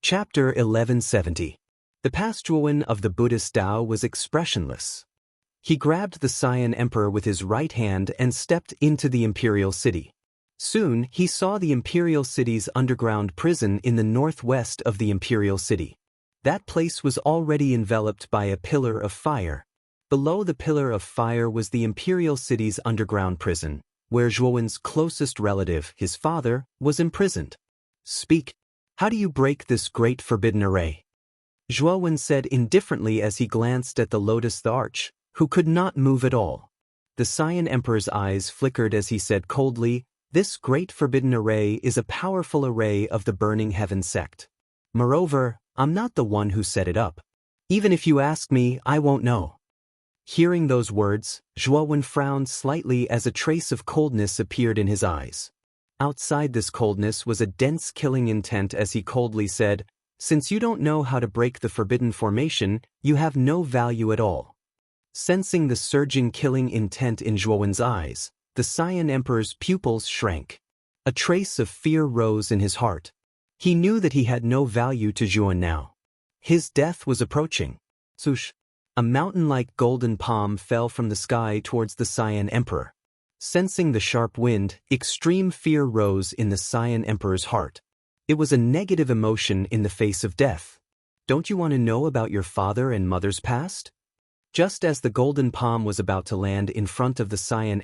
Chapter 1170. The Pastuan of the Buddhist Tao was expressionless. He grabbed the Saiyan emperor with his right hand and stepped into the imperial city. Soon, he saw the imperial city's underground prison in the northwest of the imperial city. That place was already enveloped by a pillar of fire. Below the pillar of fire was the imperial city's underground prison, where Zhuowen's closest relative, his father, was imprisoned. "Speak. How do you break this great forbidden array?" Zhuowen said indifferently as he glanced at the lotus arch, who could not move at all. The Saiyan emperor's eyes flickered as he said coldly, "This great forbidden array is a powerful array of the Burning Heaven sect. Moreover, I'm not the one who set it up. Even if you ask me, I won't know." Hearing those words, Zhuowen frowned slightly as a trace of coldness appeared in his eyes. Outside this coldness was a dense killing intent as he coldly said, "Since you don't know how to break the forbidden formation, you have no value at all." Sensing the surging killing intent in Zhuowen's eyes, the Saiyan emperor's pupils shrank. A trace of fear rose in his heart. He knew that he had no value to Zhuowen now. His death was approaching. Swoosh! A mountain-like golden palm fell from the sky towards the Saiyan emperor. Sensing the sharp wind, extreme fear rose in the Saiyan emperor's heart. It was a negative emotion in the face of death. "Don't you want to know about your father and mother's past?" Just as the golden palm was about to land in front of the Saiyan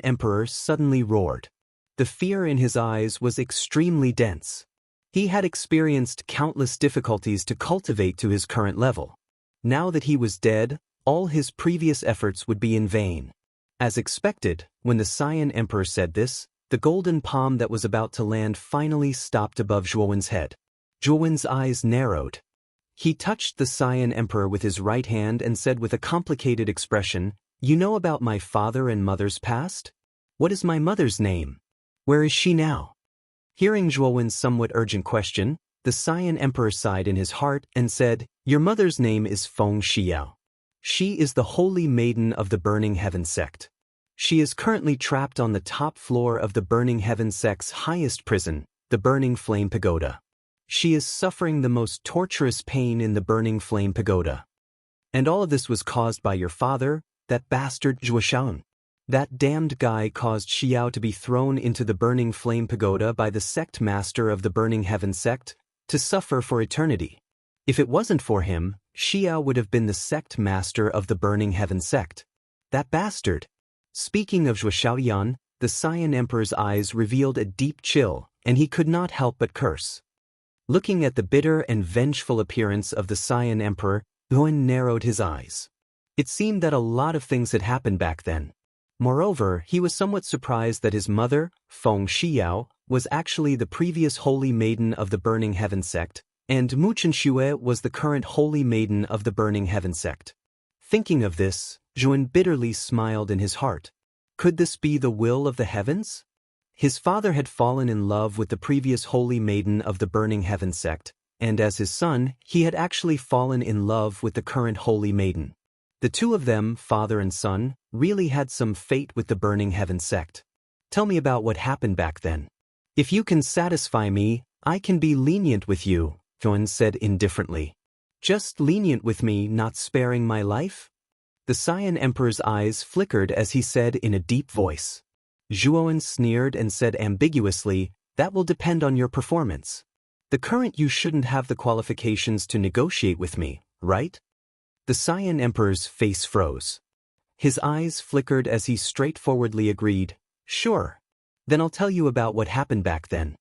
emperor suddenly roared. The fear in his eyes was extremely dense. He had experienced countless difficulties to cultivate to his current level. Now that he was dead, all his previous efforts would be in vain. As expected, when the Saiyan emperor said this, the golden palm that was about to land finally stopped above Zhuowen's head. Zhuowen's eyes narrowed. He touched the Saiyan emperor with his right hand and said with a complicated expression, "You know about my father and mother's past? What is my mother's name? Where is she now?" Hearing Zhuowen's somewhat urgent question, the Saiyan emperor sighed in his heart and said, "Your mother's name is Feng Shiyao. She is the holy maiden of the Burning Heaven sect. She is currently trapped on the top floor of the Burning Heaven sect's highest prison, the Burning Flame Pagoda. She is suffering the most torturous pain in the Burning Flame Pagoda. And all of this was caused by your father, that bastard Zhuo. That damned guy caused Xiao to be thrown into the Burning Flame Pagoda by the sect master of the Burning Heaven sect, to suffer for eternity. If it wasn't for him, Xiao would have been the sect master of the Burning Heaven sect. That bastard." Speaking of Zhuo, the Saiyan emperor's eyes revealed a deep chill, and he could not help but curse. Looking at the bitter and vengeful appearance of the Saiyan emperor, Zhuowen narrowed his eyes. It seemed that a lot of things had happened back then. Moreover, he was somewhat surprised that his mother, Feng Shiyao, was actually the previous holy maiden of the Burning Heaven sect, and Mu Chenxue was the current holy maiden of the Burning Heaven sect. Thinking of this, Zhuowen bitterly smiled in his heart. Could this be the will of the heavens? His father had fallen in love with the previous holy maiden of the Burning Heaven sect, and as his son, he had actually fallen in love with the current holy maiden. The two of them, father and son, really had some fate with the Burning Heaven sect. "Tell me about what happened back then. If you can satisfy me, I can be lenient with you," Zhuowen said indifferently. "Just lenient with me, not sparing my life?" The Saiyan emperor's eyes flickered as he said in a deep voice. Zhuowen sneered and said ambiguously, "That will depend on your performance. The current you shouldn't have the qualifications to negotiate with me, right?" The Saiyan emperor's face froze. His eyes flickered as he straightforwardly agreed, "Sure. Then I'll tell you about what happened back then."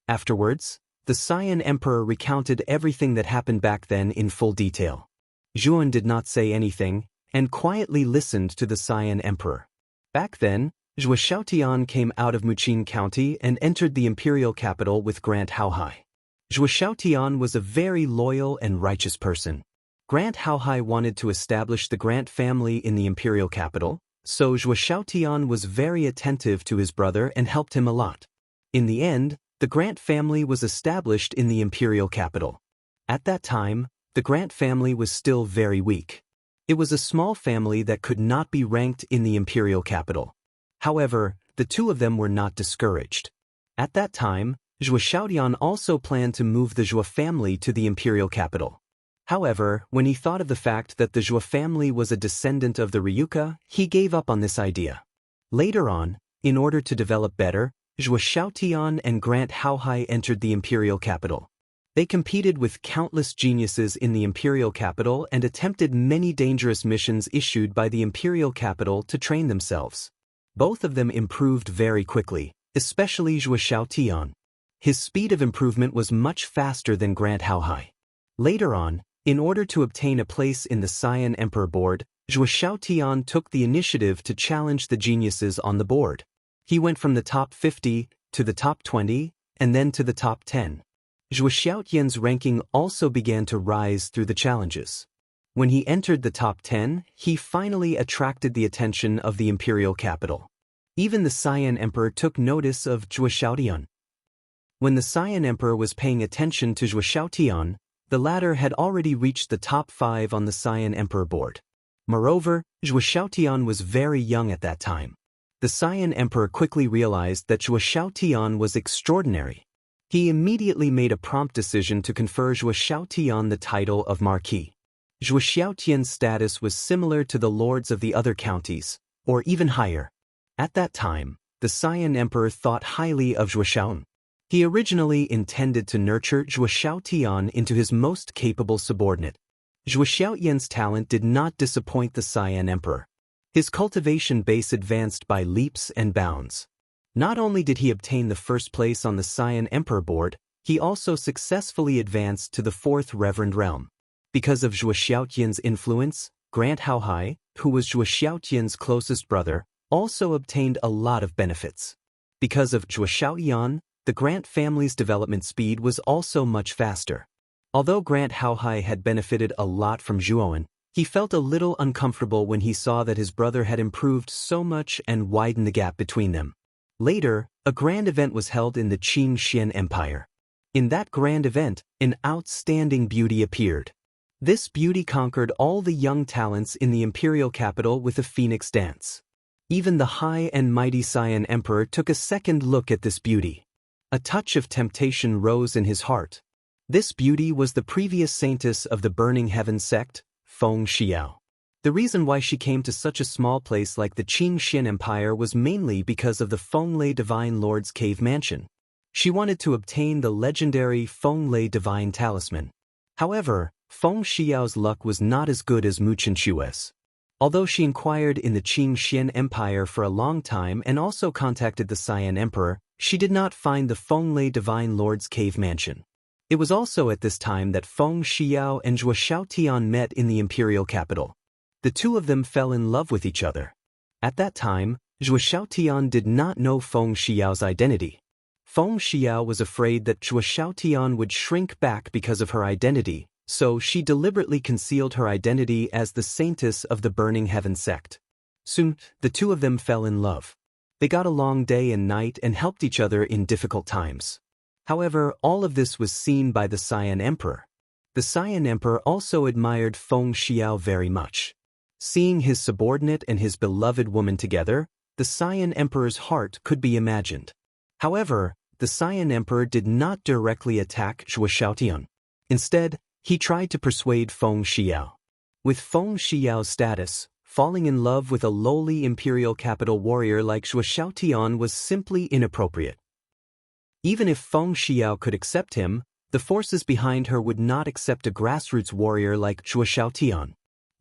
Afterwards, the Saiyan emperor recounted everything that happened back then in full detail. Zhuowen did not say anything, and quietly listened to the Saiyan emperor. Back then, Zhuo Xiaotian came out of Muqin County and entered the imperial capital with Grant Haohai. Zhuo Xiaotian was a very loyal and righteous person. Grant Haohai wanted to establish the Grant family in the imperial capital, so Zhuo Xiaotian was very attentive to his brother and helped him a lot. In the end, the Grant family was established in the imperial capital. At that time, the Grant family was still very weak. It was a small family that could not be ranked in the imperial capital. However, the two of them were not discouraged. At that time, Zhou Xiaotian also planned to move the Zhou family to the imperial capital. However, when he thought of the fact that the Zhou family was a descendant of the Ryuka, he gave up on this idea. Later on, in order to develop better, Zhou Xiaotian and Grant Haohai entered the imperial capital. They competed with countless geniuses in the imperial capital and attempted many dangerous missions issued by the imperial capital to train themselves. Both of them improved very quickly, especially Zhou Xiaotian. His speed of improvement was much faster than Grant Haohai. Later on, in order to obtain a place in the Cyan Emperor board, Zhou Xiaotian took the initiative to challenge the geniuses on the board. He went from the top 50 to the top 20 and then to the top 10. Zhou Xiaotian's ranking also began to rise through the challenges. When he entered the top 10, he finally attracted the attention of the imperial capital. Even the Cyan Emperor took notice of Zhou Xiaotian. When the Cyan Emperor was paying attention to Zhou Xiaotian, the latter had already reached the top 5 on the Cyan Emperor board. Moreover, Zhou Xiaotian was very young at that time. The Cyan Emperor quickly realized that Zhou Xiaotian was extraordinary. He immediately made a prompt decision to confer Zhou Xiaotian the title of Marquis. Zhou Xiaotian's status was similar to the lords of the other counties, or even higher. At that time, the Cyan Emperor thought highly of Zhou Xiaotian. He originally intended to nurture Zhou Xiaotian into his most capable subordinate. Zhou Xiaotian's talent did not disappoint the Cyan Emperor. His cultivation base advanced by leaps and bounds. Not only did he obtain the first place on the Cyan Emperor board, he also successfully advanced to the 4th Reverend Realm. Because of Zhou Xiaotian's influence, Grant Haohai, who was Zhou Xiaotian's closest brother, also obtained a lot of benefits. Because of Zhou Xiaotian, the Grant family's development speed was also much faster. Although Grant Haohai had benefited a lot from Zhuowen, he felt a little uncomfortable when he saw that his brother had improved so much and widened the gap between them. Later, a grand event was held in the Qing Xian Empire. In that grand event, an outstanding beauty appeared. This beauty conquered all the young talents in the imperial capital with a phoenix dance. Even the high and mighty Cyan Emperor took a second look at this beauty. A touch of temptation rose in his heart. This beauty was the previous saintess of the Burning Heaven sect, Feng Xiao. The reason why she came to such a small place like the Qing Xian Empire was mainly because of the Fenglei Divine Lord's cave mansion. She wanted to obtain the legendary Fenglei Divine Talisman. However, Feng Xiao's luck was not as good as Mu Chenchue's. Although she inquired in the Qing Xian Empire for a long time and also contacted the Cyan Emperor, she did not find the Fenglei Divine Lord's cave mansion. It was also at this time that Feng Xiao and Zhou Xiaotian met in the imperial capital. The two of them fell in love with each other. At that time, Zhou Xiaotian did not know Feng Xiao's identity. Feng Xiao was afraid that Zhou Xiaotian would shrink back because of her identity, so she deliberately concealed her identity as the saintess of the Burning Heaven sect. Soon, the two of them fell in love. They got along day and night and helped each other in difficult times. However, all of this was seen by the Cyan Emperor. The Cyan Emperor also admired Feng Xiao very much. Seeing his subordinate and his beloved woman together, the Cyan Emperor's heart could be imagined. However, the Cyan Emperor did not directly attack Zhou Xiaotian. Instead, he tried to persuade Feng Xiao. With Feng Xiao's status, falling in love with a lowly imperial capital warrior like Zhou Xiaotian was simply inappropriate. Even if Feng Xiao could accept him, the forces behind her would not accept a grassroots warrior like Zhou Xiaotian.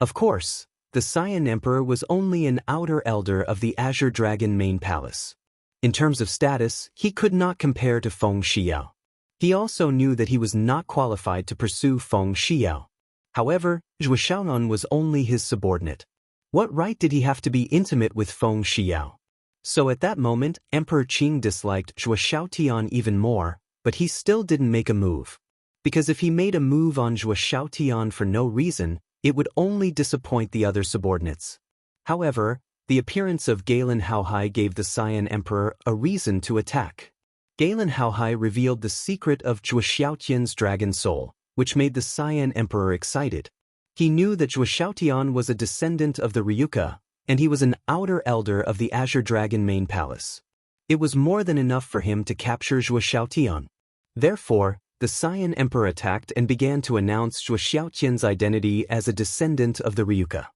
Of course, the Cyan Emperor was only an outer elder of the Azure Dragon main palace. In terms of status, he could not compare to Feng Xiao. He also knew that he was not qualified to pursue Feng Xiao. However, Zhou Xiaonan was only his subordinate. What right did he have to be intimate with Feng Xiao? So at that moment, Emperor Qing disliked Zhou Xiaotian even more, but he still didn't make a move. Because if he made a move on Zhou Xiaotian for no reason, it would only disappoint the other subordinates. However, the appearance of Galen Haohai gave the Cyan Emperor a reason to attack. Galen Haohai revealed the secret of Zhou Xiaotian's dragon soul, which made the Cyan Emperor excited. He knew that Zhou Xiaotian was a descendant of the Ryuka, and he was an outer elder of the Azure Dragon main palace. It was more than enough for him to capture Zhuo Xiaotian. Therefore, the Saiyan Emperor attacked and began to announce Zhuo Xiaotian's identity as a descendant of the Ryuka.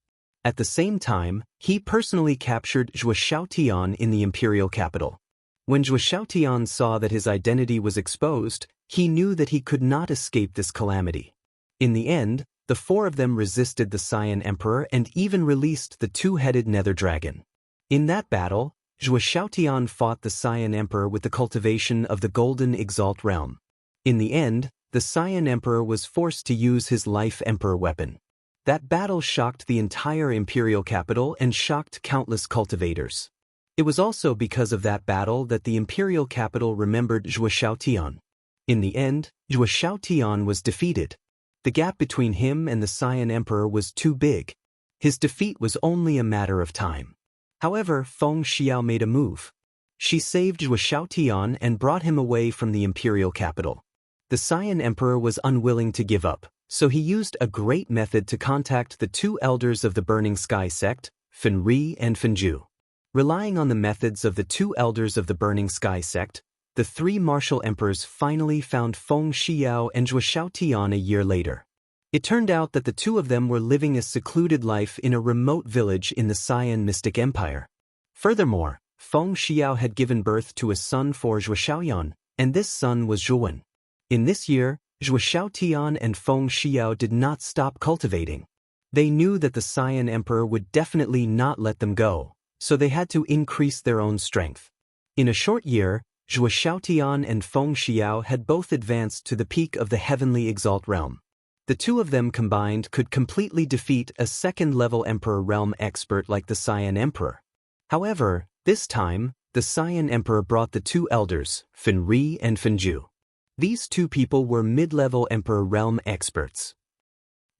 At the same time, he personally captured Zhuo Xiaotian in the imperial capital. When Zhuo Xiaotian saw that his identity was exposed, he knew that he could not escape this calamity. In the end, the four of them resisted the Saiyan Emperor and even released the two-headed nether dragon. In that battle, Zhuo Xiaotian fought the Saiyan Emperor with the cultivation of the Golden Exalt realm. In the end, the Saiyan Emperor was forced to use his Life Emperor weapon. That battle shocked the entire imperial capital and shocked countless cultivators. It was also because of that battle that the imperial capital remembered Zhuo Xiaotian. In the end, Zhuo Xiaotian was defeated. The gap between him and the Saiyan Emperor was too big. His defeat was only a matter of time. However, Feng Xiao made a move. She saved Zhuo Xiaotian and brought him away from the imperial capital. The Saiyan Emperor was unwilling to give up, so he used a great method to contact the two elders of the Burning Sky sect, Fenri and Fenju. Relying on the methods of the two elders of the Burning Sky sect, the three martial emperors finally found Feng Xiao and Zhuo Xiaotian a year later. It turned out that the two of them were living a secluded life in a remote village in the Saiyan Mystic Empire. Furthermore, Feng Xiao had given birth to a son for Zhuo Xiaoyan, and this son was Zhuwen. In this year, Zhuo Xiaotian and Feng Xiao did not stop cultivating. They knew that the Saiyan Emperor would definitely not let them go, so they had to increase their own strength. In a short year, Zhuo Xiaotian and Feng Xiao had both advanced to the peak of the Heavenly Exalt realm. The two of them combined could completely defeat a second-level Emperor realm expert like the Saiyan Emperor. However, this time, the Saiyan Emperor brought the two elders, Fenri and Fenju. These two people were mid-level Emperor realm experts.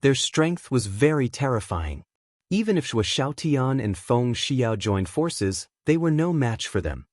Their strength was very terrifying. Even if Zhuo Xiaotian and Feng Xiao joined forces, they were no match for them.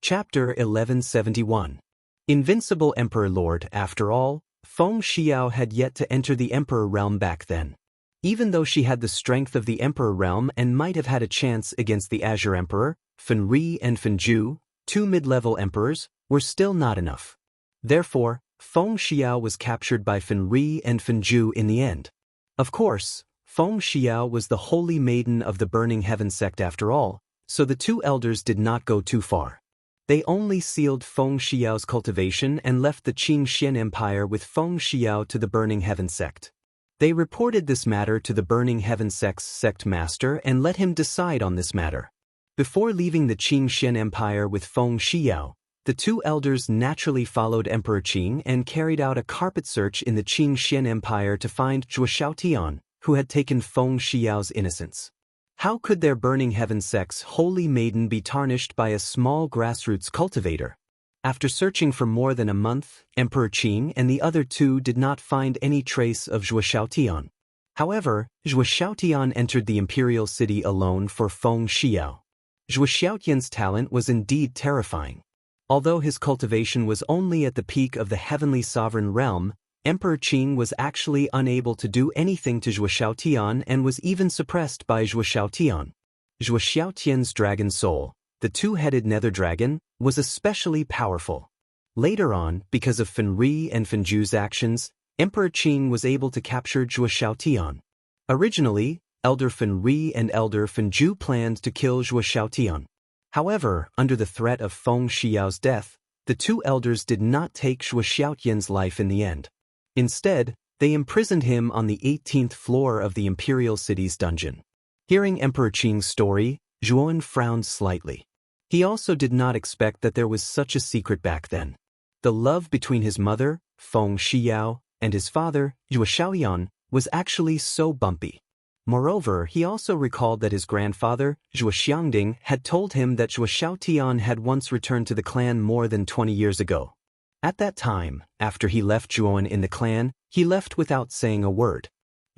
Chapter 1171. Invincible Emperor Lord. After all, Feng Xiao had yet to enter the Emperor realm back then. Even though she had the strength of the Emperor realm and might have had a chance against the Azure Emperor, Fenri and Fenju, two mid-level emperors, were still not enough. Therefore, Feng Xiao was captured by Fenri and Fenju in the end. Of course, Feng Xiao was the holy maiden of the Burning Heaven sect after all, so the two elders did not go too far. They only sealed Feng Xiao's cultivation and left the Qingxian Empire with Feng Xiao to the Burning Heaven sect. They reported this matter to the Burning Heaven sect's sect master and let him decide on this matter. Before leaving the Qingxian Empire with Feng Xiao, the two elders naturally followed Emperor Qing and carried out a carpet search in the Qingxian Empire to find Zhuo Xiaotian, who had taken Feng Xiao's innocence. How could their Burning Heaven sect's holy maiden be tarnished by a small grassroots cultivator? After searching for more than a month, Emperor Qing and the other two did not find any trace of Zhuo Xiaotian. However, Zhuo Xiaotian entered the imperial city alone for Feng Xiao. Zhuo Xiaotian's talent was indeed terrifying. Although his cultivation was only at the peak of the heavenly sovereign realm, Emperor Qing was actually unable to do anything to Zhuo Xiaotian and was even suppressed by Zhuo Xiaotian. Zhuo Xiaotian's dragon soul, the two-headed nether dragon, was especially powerful. Later on, because of Fenri and Fenju's actions, Emperor Qing was able to capture Zhuo Xiaotian. Originally, Elder Fenri and Elder Fenju planned to kill Zhuo Xiaotian. However, under the threat of Feng Xiao's death, the two elders did not take Zhuo Xiaotian's life in the end. Instead, they imprisoned him on the 18th floor of the imperial city's dungeon. Hearing Emperor Qing's story, Zhuan frowned slightly. He also did not expect that there was such a secret back then. The love between his mother, Feng Xiao, and his father, Zhuo Xiaoyan, was actually so bumpy. Moreover, he also recalled that his grandfather, Zhuo Xiangding, had told him that Zhuo Xiaotian had once returned to the clan more than 20 years ago. At that time, after he left Zhuan in the clan, he left without saying a word.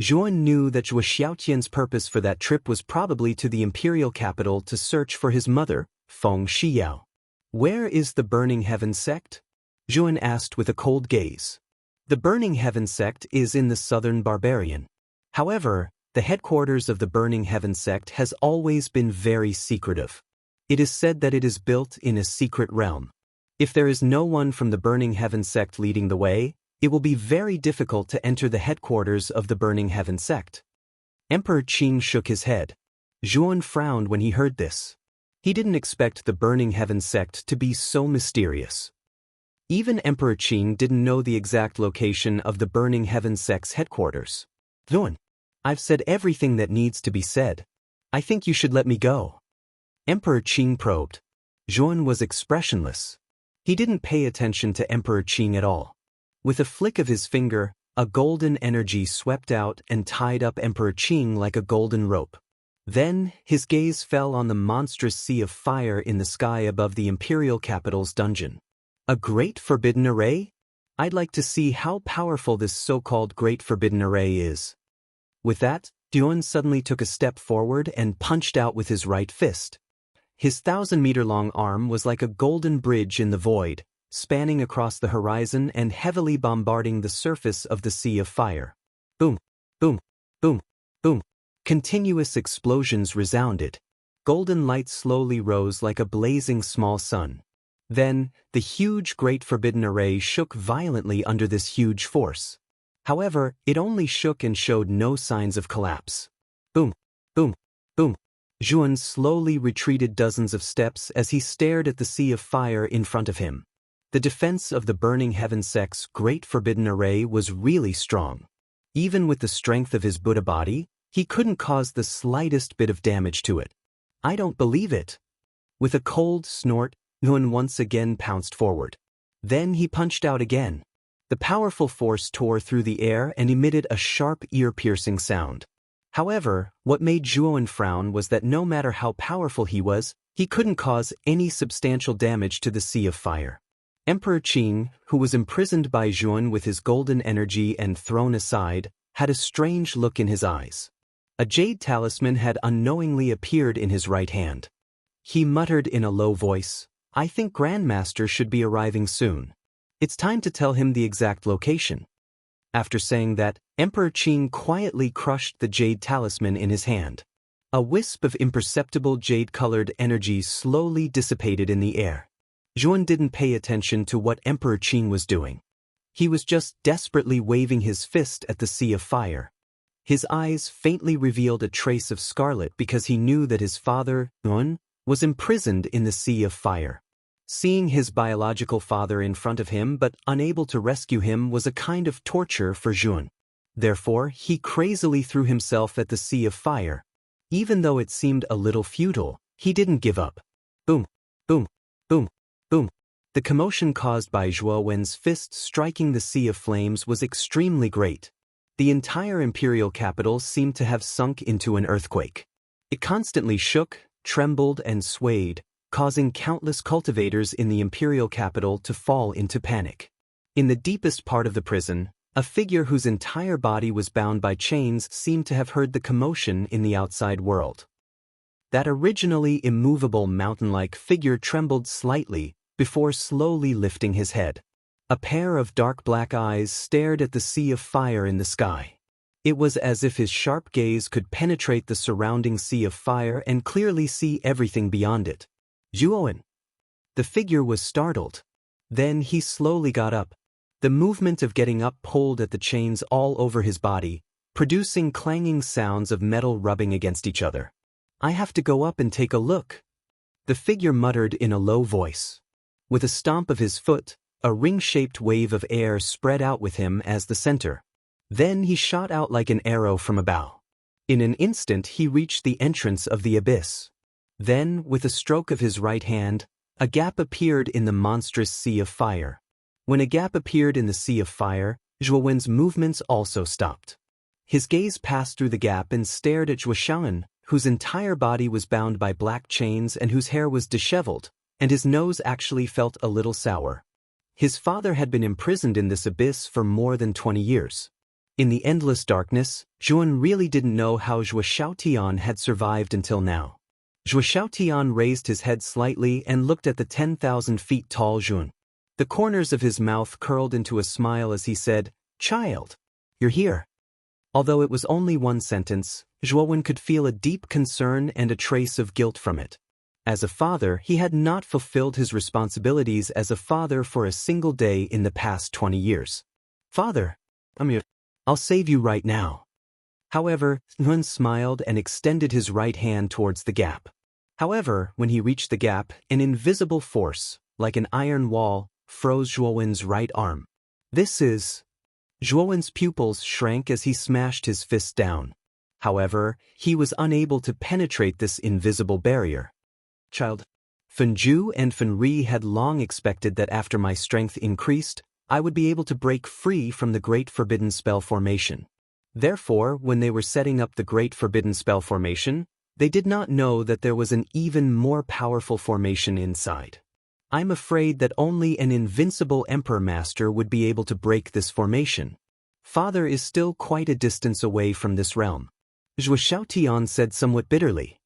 Zhuan knew that Zhuo Xiaotian's purpose for that trip was probably to the imperial capital to search for his mother, Feng Xiao. "Where is the Burning Heaven sect?" Zhuan asked with a cold gaze. The Burning Heaven sect is in the southern Barbarian. However, the headquarters of the Burning Heaven sect has always been very secretive. It is said that it is built in a secret realm. If there is no one from the Burning Heaven sect leading the way, it will be very difficult to enter the headquarters of the Burning Heaven sect. Emperor Qing shook his head. Zhuan frowned when he heard this. He didn't expect the Burning Heaven sect to be so mysterious. Even Emperor Qing didn't know the exact location of the Burning Heaven sect's headquarters. Zhuan, I've said everything that needs to be said. I think you should let me go. Emperor Qing probed. Zhuan was expressionless. He didn't pay attention to Emperor Qing at all. With a flick of his finger, a golden energy swept out and tied up Emperor Qing like a golden rope. Then, his gaze fell on the monstrous sea of fire in the sky above the imperial capital's dungeon. A great forbidden array? I'd like to see how powerful this so-called great forbidden array is. With that, Zhuan suddenly took a step forward and punched out with his right fist. His 1,000-meter-long arm was like a golden bridge in the void, spanning across the horizon and heavily bombarding the surface of the sea of fire. Boom, boom, boom, boom. Continuous explosions resounded. Golden light slowly rose like a blazing small sun. Then, the huge Great Forbidden Array shook violently under this huge force. However, it only shook and showed no signs of collapse. Boom, boom, boom. Zhuan slowly retreated dozens of steps as he stared at the sea of fire in front of him. The defense of the Burning Heaven sect's Great Forbidden Array was really strong. Even with the strength of his Buddha body, he couldn't cause the slightest bit of damage to it. I don't believe it. With a cold snort, Zhuan once again pounced forward. Then he punched out again. The powerful force tore through the air and emitted a sharp ear-piercing sound. However, what made Zhuan frown was that no matter how powerful he was, he couldn't cause any substantial damage to the sea of fire. Emperor Qing, who was imprisoned by Zhuan with his golden energy and thrown aside, had a strange look in his eyes. A jade talisman had unknowingly appeared in his right hand. He muttered in a low voice, "I think Grandmaster should be arriving soon. It's time to tell him the exact location." After saying that, Emperor Qing quietly crushed the jade talisman in his hand. A wisp of imperceptible jade-colored energy slowly dissipated in the air. Zhuan didn't pay attention to what Emperor Qing was doing. He was just desperately waving his fist at the sea of fire. His eyes faintly revealed a trace of scarlet because he knew that his father, Zhuan, was imprisoned in the sea of fire. Seeing his biological father in front of him but unable to rescue him was a kind of torture for Zhuan. Therefore, he crazily threw himself at the sea of fire. Even though it seemed a little futile, he didn't give up. Boom, boom, boom, boom. The commotion caused by Zhuo Wen's fist striking the sea of flames was extremely great. The entire imperial capital seemed to have sunk into an earthquake. It constantly shook, trembled, and swayed, causing countless cultivators in the imperial capital to fall into panic. In the deepest part of the prison, a figure whose entire body was bound by chains seemed to have heard the commotion in the outside world. That originally immovable mountain-like figure trembled slightly before slowly lifting his head. A pair of dark black eyes stared at the sea of fire in the sky. It was as if his sharp gaze could penetrate the surrounding sea of fire and clearly see everything beyond it. Zhuowen. The figure was startled. Then he slowly got up. The movement of getting up pulled at the chains all over his body, producing clanging sounds of metal rubbing against each other. "I have to go up and take a look," the figure muttered in a low voice. With a stomp of his foot, a ring-shaped wave of air spread out with him as the center. Then he shot out like an arrow from a bow. In an instant he reached the entrance of the abyss. Then, with a stroke of his right hand, a gap appeared in the monstrous sea of fire. When a gap appeared in the sea of fire, Zhuo Wen's movements also stopped. His gaze passed through the gap and stared at Zhuo Xiaoyan, whose entire body was bound by black chains and whose hair was disheveled, and his nose actually felt a little sour. His father had been imprisoned in this abyss for more than 20 years. In the endless darkness, Zhuan really didn't know how Zhuo Xiaotian had survived until now. Zhuo Xiaotian raised his head slightly and looked at the 10,000 feet tall Zhuan. The corners of his mouth curled into a smile as he said, "Child, you're here." Although it was only one sentence, Zhuo Wen could feel a deep concern and a trace of guilt from it. As a father, he had not fulfilled his responsibilities as a father for a single day in the past 20 years. Father, I'll save you right now. However, Zhuan smiled and extended his right hand towards the gap. However, when he reached the gap, an invisible force, like an iron wall, froze Zhuowen's right arm. Zhuowen's pupils shrank as he smashed his fist down. However, he was unable to penetrate this invisible barrier. Fenju and Fenri had long expected that after my strength increased, I would be able to break free from the Great Forbidden Spell formation. Therefore, when they were setting up the Great Forbidden Spell formation, they did not know that there was an even more powerful formation inside. I'm afraid that only an invincible Emperor Master would be able to break this formation. Father is still quite a distance away from this realm. Zhuo Xiaotian said somewhat bitterly.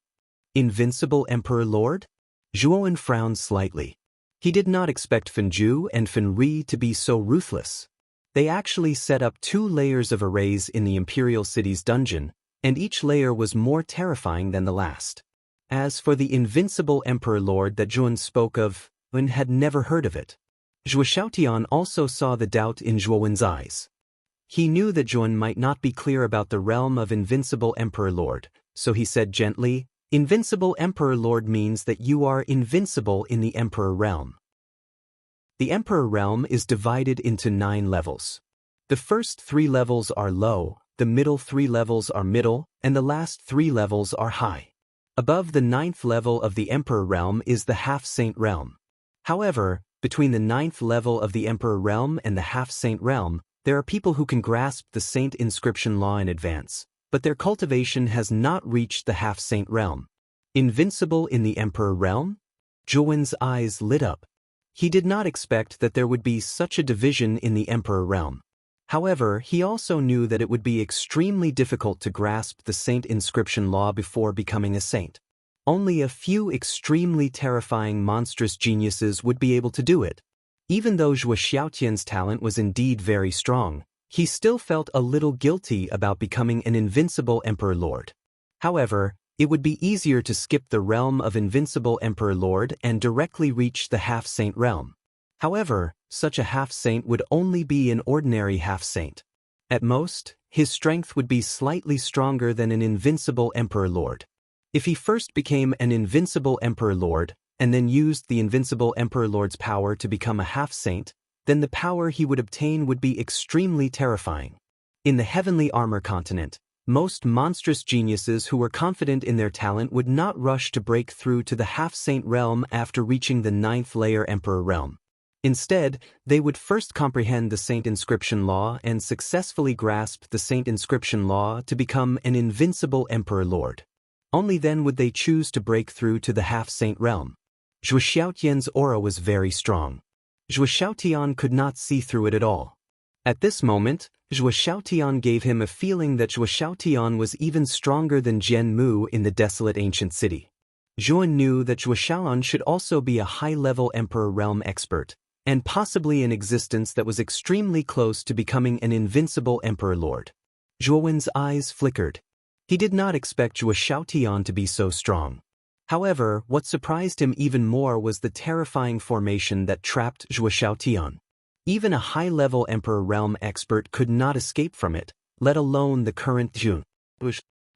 Invincible Emperor Lord? Zhuowen frowned slightly. He did not expect Fenju and Fenri to be so ruthless. They actually set up 2 layers of arrays in the Imperial City's dungeon, and each layer was more terrifying than the last. As for the invincible Emperor Lord that Zhuowen spoke of, Zhuowen had never heard of it. Zhuo Xiaotian also saw the doubt in Zhuowen's eyes. He knew that Zhuowen might not be clear about the realm of Invincible Emperor Lord, so he said gently, Invincible Emperor Lord means that you are invincible in the Emperor realm. The Emperor realm is divided into 9 levels. The first 3 levels are low, the middle 3 levels are middle, and the last 3 levels are high. Above the 9th level of the Emperor realm is the Half-Saint realm. However, between the 9th level of the Emperor realm and the Half-Saint realm, there are people who can grasp the Saint inscription law in advance, but their cultivation has not reached the Half-Saint realm. Invincible in the Emperor realm? Zhuowen's eyes lit up. He did not expect that there would be such a division in the Emperor realm. However, he also knew that it would be extremely difficult to grasp the Saint inscription law before becoming a saint. Only a few extremely terrifying monstrous geniuses would be able to do it. Even though Zhuo Xiaotian's talent was indeed very strong, he still felt a little guilty about becoming an invincible Emperor Lord. However, it would be easier to skip the realm of Invincible Emperor Lord and directly reach the Half-Saint realm. However, such a half-saint would only be an ordinary half-saint. At most, his strength would be slightly stronger than an Invincible Emperor Lord. If he first became an Invincible Emperor Lord, and then used the Invincible Emperor Lord's power to become a half-saint, then the power he would obtain would be extremely terrifying. In the Heavenly Armor continent, most monstrous geniuses who were confident in their talent would not rush to break through to the half-saint realm after reaching the 9th layer Emperor realm. Instead, they would first comprehend the Saint inscription law and successfully grasp the Saint inscription law to become an Invincible Emperor Lord. Only then would they choose to break through to the half-saint realm. Zhuo Xiaotian's aura was very strong. Zhuo Xiaotian could not see through it at all. At this moment, Zhuo Xiaotian gave him a feeling that Zhuo Xiaotian was even stronger than Jian Mu in the desolate ancient city. Zhuowen knew that Zhuo Xiaotian should also be a high-level Emperor realm expert, and possibly an existence that was extremely close to becoming an invincible Emperor Lord. Zhuowen's eyes flickered. He did not expect Zhuo Xiaotian to be so strong. However, what surprised him even more was the terrifying formation that trapped Zhuo Xiaotian. Even a high-level Emperor realm expert could not escape from it, let alone the current Zhuan.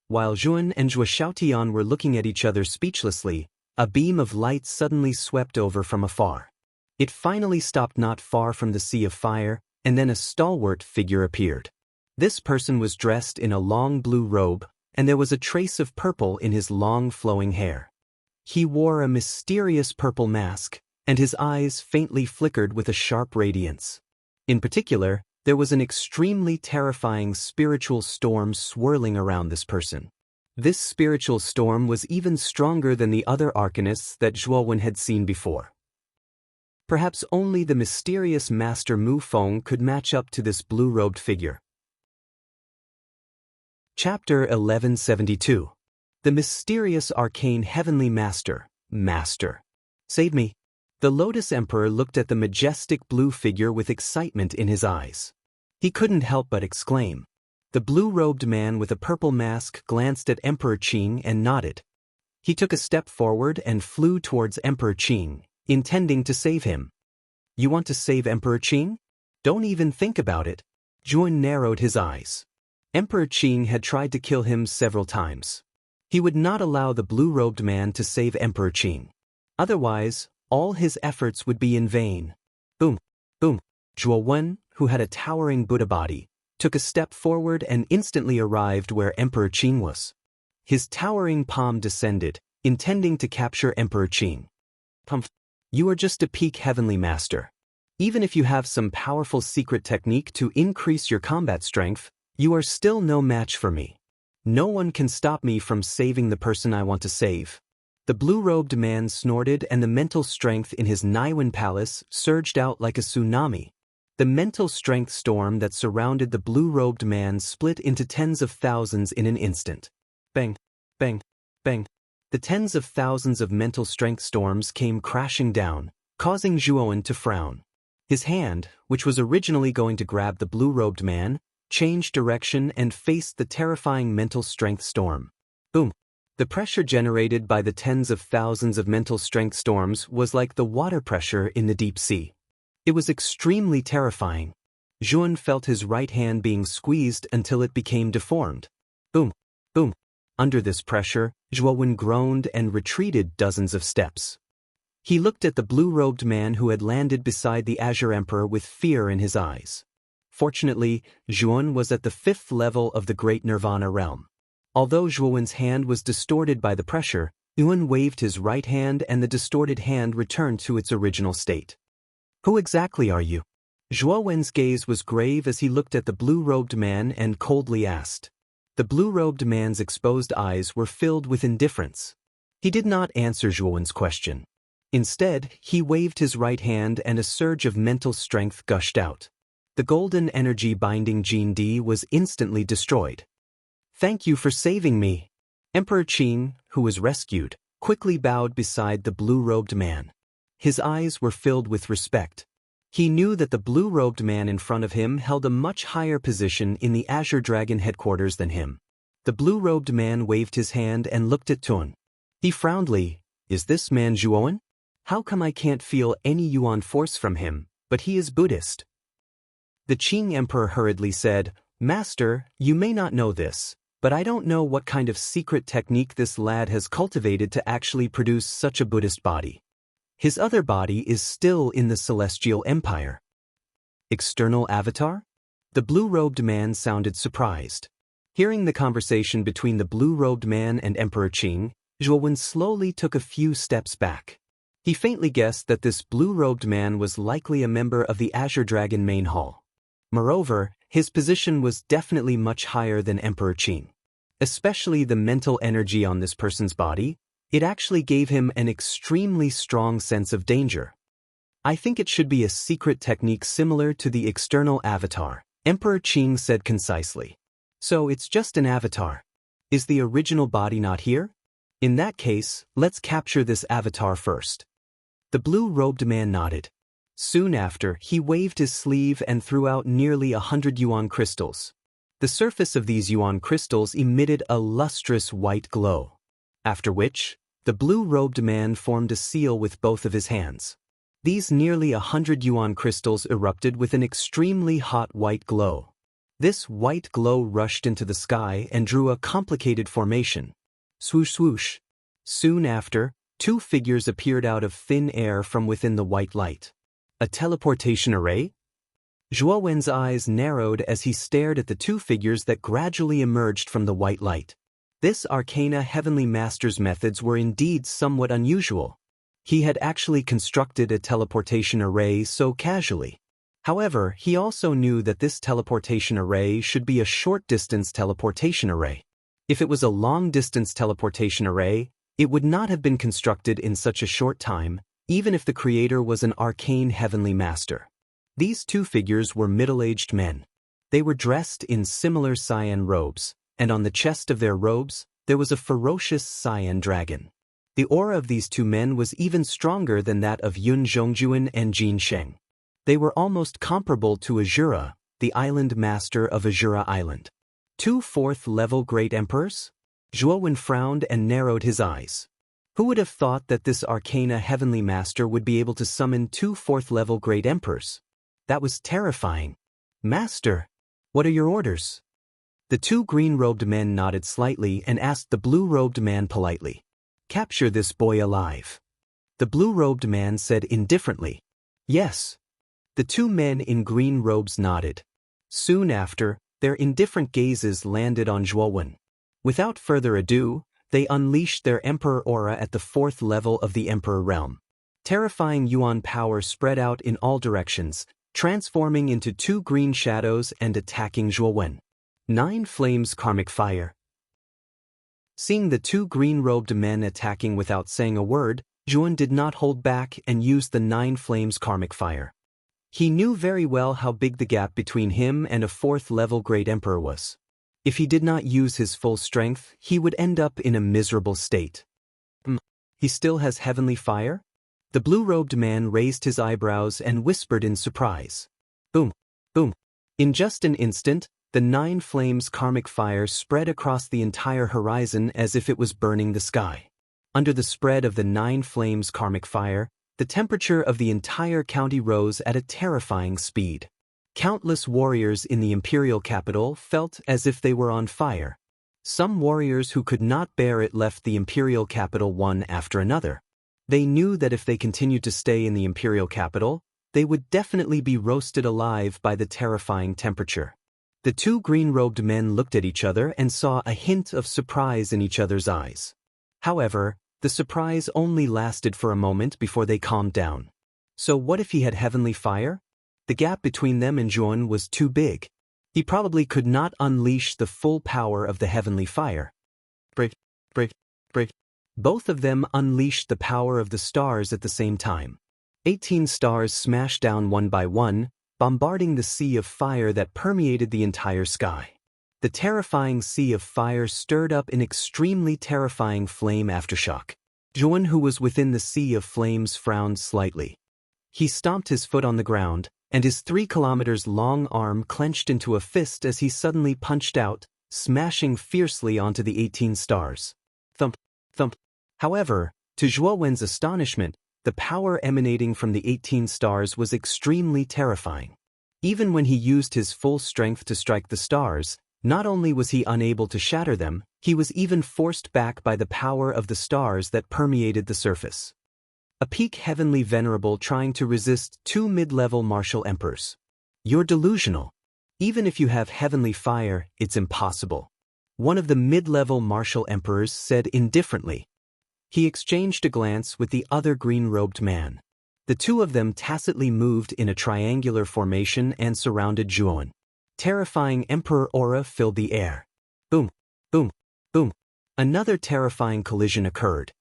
While Zhuan and Zhuo Xiaotian were looking at each other speechlessly, a beam of light suddenly swept over from afar. It finally stopped not far from the Sea of Fire, and then a stalwart figure appeared. This person was dressed in a long blue robe, and there was a trace of purple in his long flowing hair. He wore a mysterious purple mask, and his eyes faintly flickered with a sharp radiance. In particular, there was an extremely terrifying spiritual storm swirling around this person. This spiritual storm was even stronger than the other arcanists that Zhuowen had seen before. Perhaps only the mysterious Master Mu Feng could match up to this blue-robed figure. Chapter 1172. The Mysterious Arcane Heavenly Master, Save me. The Lotus Emperor looked at the majestic blue figure with excitement in his eyes. He couldn't help but exclaim. The blue-robed man with a purple mask glanced at Emperor Qing and nodded. He took a step forward and flew towards Emperor Qing, intending to save him. You want to save Emperor Qing? Don't even think about it. Zhuan narrowed his eyes. Emperor Qing had tried to kill him several times. He would not allow the blue-robed man to save Emperor Qing. Otherwise, all his efforts would be in vain. Boom, boom. Zhuo Wen, who had a towering Buddha body, took a step forward and instantly arrived where Emperor Qing was. His towering palm descended, intending to capture Emperor Qing. Pumph. You are just a peak heavenly master. Even if you have some powerful secret technique to increase your combat strength, you are still no match for me. No one can stop me from saving the person I want to save. The blue-robed man snorted, and the mental strength in his Naiwan palace surged out like a tsunami. The mental strength storm that surrounded the blue-robed man split into tens of thousands in an instant. Bang, bang, bang. The tens of thousands of mental strength storms came crashing down, causing Zhuowen to frown. His hand, which was originally going to grab the blue-robed man, changed direction and faced the terrifying mental strength storm. Boom. The pressure generated by the tens of thousands of mental strength storms was like the water pressure in the deep sea. It was extremely terrifying. Zhuan felt his right hand being squeezed until it became deformed. Boom, boom. Under this pressure, Zhuowen groaned and retreated dozens of steps. He looked at the blue-robed man who had landed beside the Azure Emperor with fear in his eyes. Fortunately, Zhuan was at the 5th level of the Great Nirvana realm. Although Zhuowen's hand was distorted by the pressure, Yuan waved his right hand and the distorted hand returned to its original state. Who exactly are you? Zhuowen's gaze was grave as he looked at the blue-robed man and coldly asked. The blue-robed man's exposed eyes were filled with indifference. He did not answer Zhuowen's question. Instead, he waved his right hand and a surge of mental strength gushed out. The golden energy binding Gene D was instantly destroyed. Thank you for saving me. Emperor Qing, who was rescued, quickly bowed beside the blue-robed man. His eyes were filled with respect. He knew that the blue-robed man in front of him held a much higher position in the Azure Dragon headquarters than him. The blue-robed man waved his hand and looked at Tun. He frowned. Is this man Zhuowen? How come I can't feel any Yuan force from him, but he is Buddhist? The Qing Emperor hurriedly said, Master, you may not know this, but I don't know what kind of secret technique this lad has cultivated to actually produce such a Buddhist body. His other body is still in the Celestial Empire. External avatar? The blue-robed man sounded surprised. Hearing the conversation between the blue-robed man and Emperor Qing, Zhuowen slowly took a few steps back. He faintly guessed that this blue-robed man was likely a member of the Azure Dragon main hall. Moreover, his position was definitely much higher than Emperor Qing. Especially the mental energy on this person's body, it actually gave him an extremely strong sense of danger. I think it should be a secret technique similar to the external avatar, Emperor Qing said concisely. So it's just an avatar. Is the original body not here? In that case, let's capture this avatar first. The blue-robed man nodded. Soon after, he waved his sleeve and threw out nearly 100 Yuan crystals. The surface of these Yuan crystals emitted a lustrous white glow. After which, the blue-robed man formed a seal with both of his hands. These nearly 100 Yuan crystals erupted with an extremely hot white glow. This white glow rushed into the sky and drew a complicated formation. Swoosh swoosh. Soon after, 2 figures appeared out of thin air from within the white light. A teleportation array? Zhuowen's eyes narrowed as he stared at the 2 figures that gradually emerged from the white light. This Arcana Heavenly Master's methods were indeed somewhat unusual. He had actually constructed a teleportation array so casually. However, he also knew that this teleportation array should be a short-distance teleportation array. If it was a long-distance teleportation array, it would not have been constructed in such a short time, even if the creator was an arcane heavenly master. These 2 figures were middle-aged men. They were dressed in similar cyan robes, and on the chest of their robes, there was a ferocious cyan dragon. The aura of these 2 men was even stronger than that of Yun Zhongjuan and Jin Sheng. They were almost comparable to Azura, the island master of Azura Island. 2 4th-level great emperors? Zhuowen frowned and narrowed his eyes. Who would have thought that this Arcana Heavenly Master would be able to summon 2 4th-level Great Emperors? That was terrifying. Master, what are your orders? The 2 green-robed men nodded slightly and asked the blue-robed man politely. Capture this boy alive. The blue-robed man said indifferently. Yes. The 2 men in green robes nodded. Soon after, their indifferent gazes landed on Zhuowen. Without further ado, they unleashed their Emperor aura at the 4th level of the Emperor realm. Terrifying Yuan power spread out in all directions, transforming into 2 green shadows and attacking Zhuowen. 9 flames karmic fire. Seeing the 2 green-robed men attacking without saying a word, Zhuowen did not hold back and used the 9 flames karmic fire. He knew very well how big the gap between him and a 4th-level Great Emperor was. If he did not use his full strength, he would end up in a miserable state. He still has heavenly fire? The blue-robed man raised his eyebrows and whispered in surprise. Boom, boom. In just an instant, the 9 flames karmic fire spread across the entire horizon as if it was burning the sky. Under the spread of the 9 flames karmic fire, the temperature of the entire county rose at a terrifying speed. Countless warriors in the imperial capital felt as if they were on fire. Some warriors who could not bear it left the imperial capital one after another. They knew that if they continued to stay in the imperial capital, they would definitely be roasted alive by the terrifying temperature. The 2 green-robed men looked at each other and saw a hint of surprise in each other's eyes. However, the surprise only lasted for a moment before they calmed down. So what if he had heavenly fire? The gap between them and Zhuowen was too big. He probably could not unleash the full power of the heavenly fire. Break, break, break. Both of them unleashed the power of the stars at the same time. 18 stars smashed down one by one, bombarding the sea of fire that permeated the entire sky. The terrifying sea of fire stirred up an extremely terrifying flame aftershock. Zhuowen, who was within the sea of flames, frowned slightly. He stomped his foot on the ground, and his 3 kilometers long arm clenched into a fist as he suddenly punched out, smashing fiercely onto the 18 stars. Thump, thump. However, to Zhuowen's astonishment, the power emanating from the 18 stars was extremely terrifying. Even when he used his full strength to strike the stars, not only was he unable to shatter them, he was even forced back by the power of the stars that permeated the surface. A peak heavenly venerable trying to resist 2 mid-level martial emperors. You're delusional. Even if you have heavenly fire, it's impossible. One of the mid-level martial emperors said indifferently. He exchanged a glance with the other green-robed man. The 2 of them tacitly moved in a triangular formation and surrounded Zhuowen. Terrifying emperor aura filled the air. Boom, boom, boom. Another terrifying collision occurred.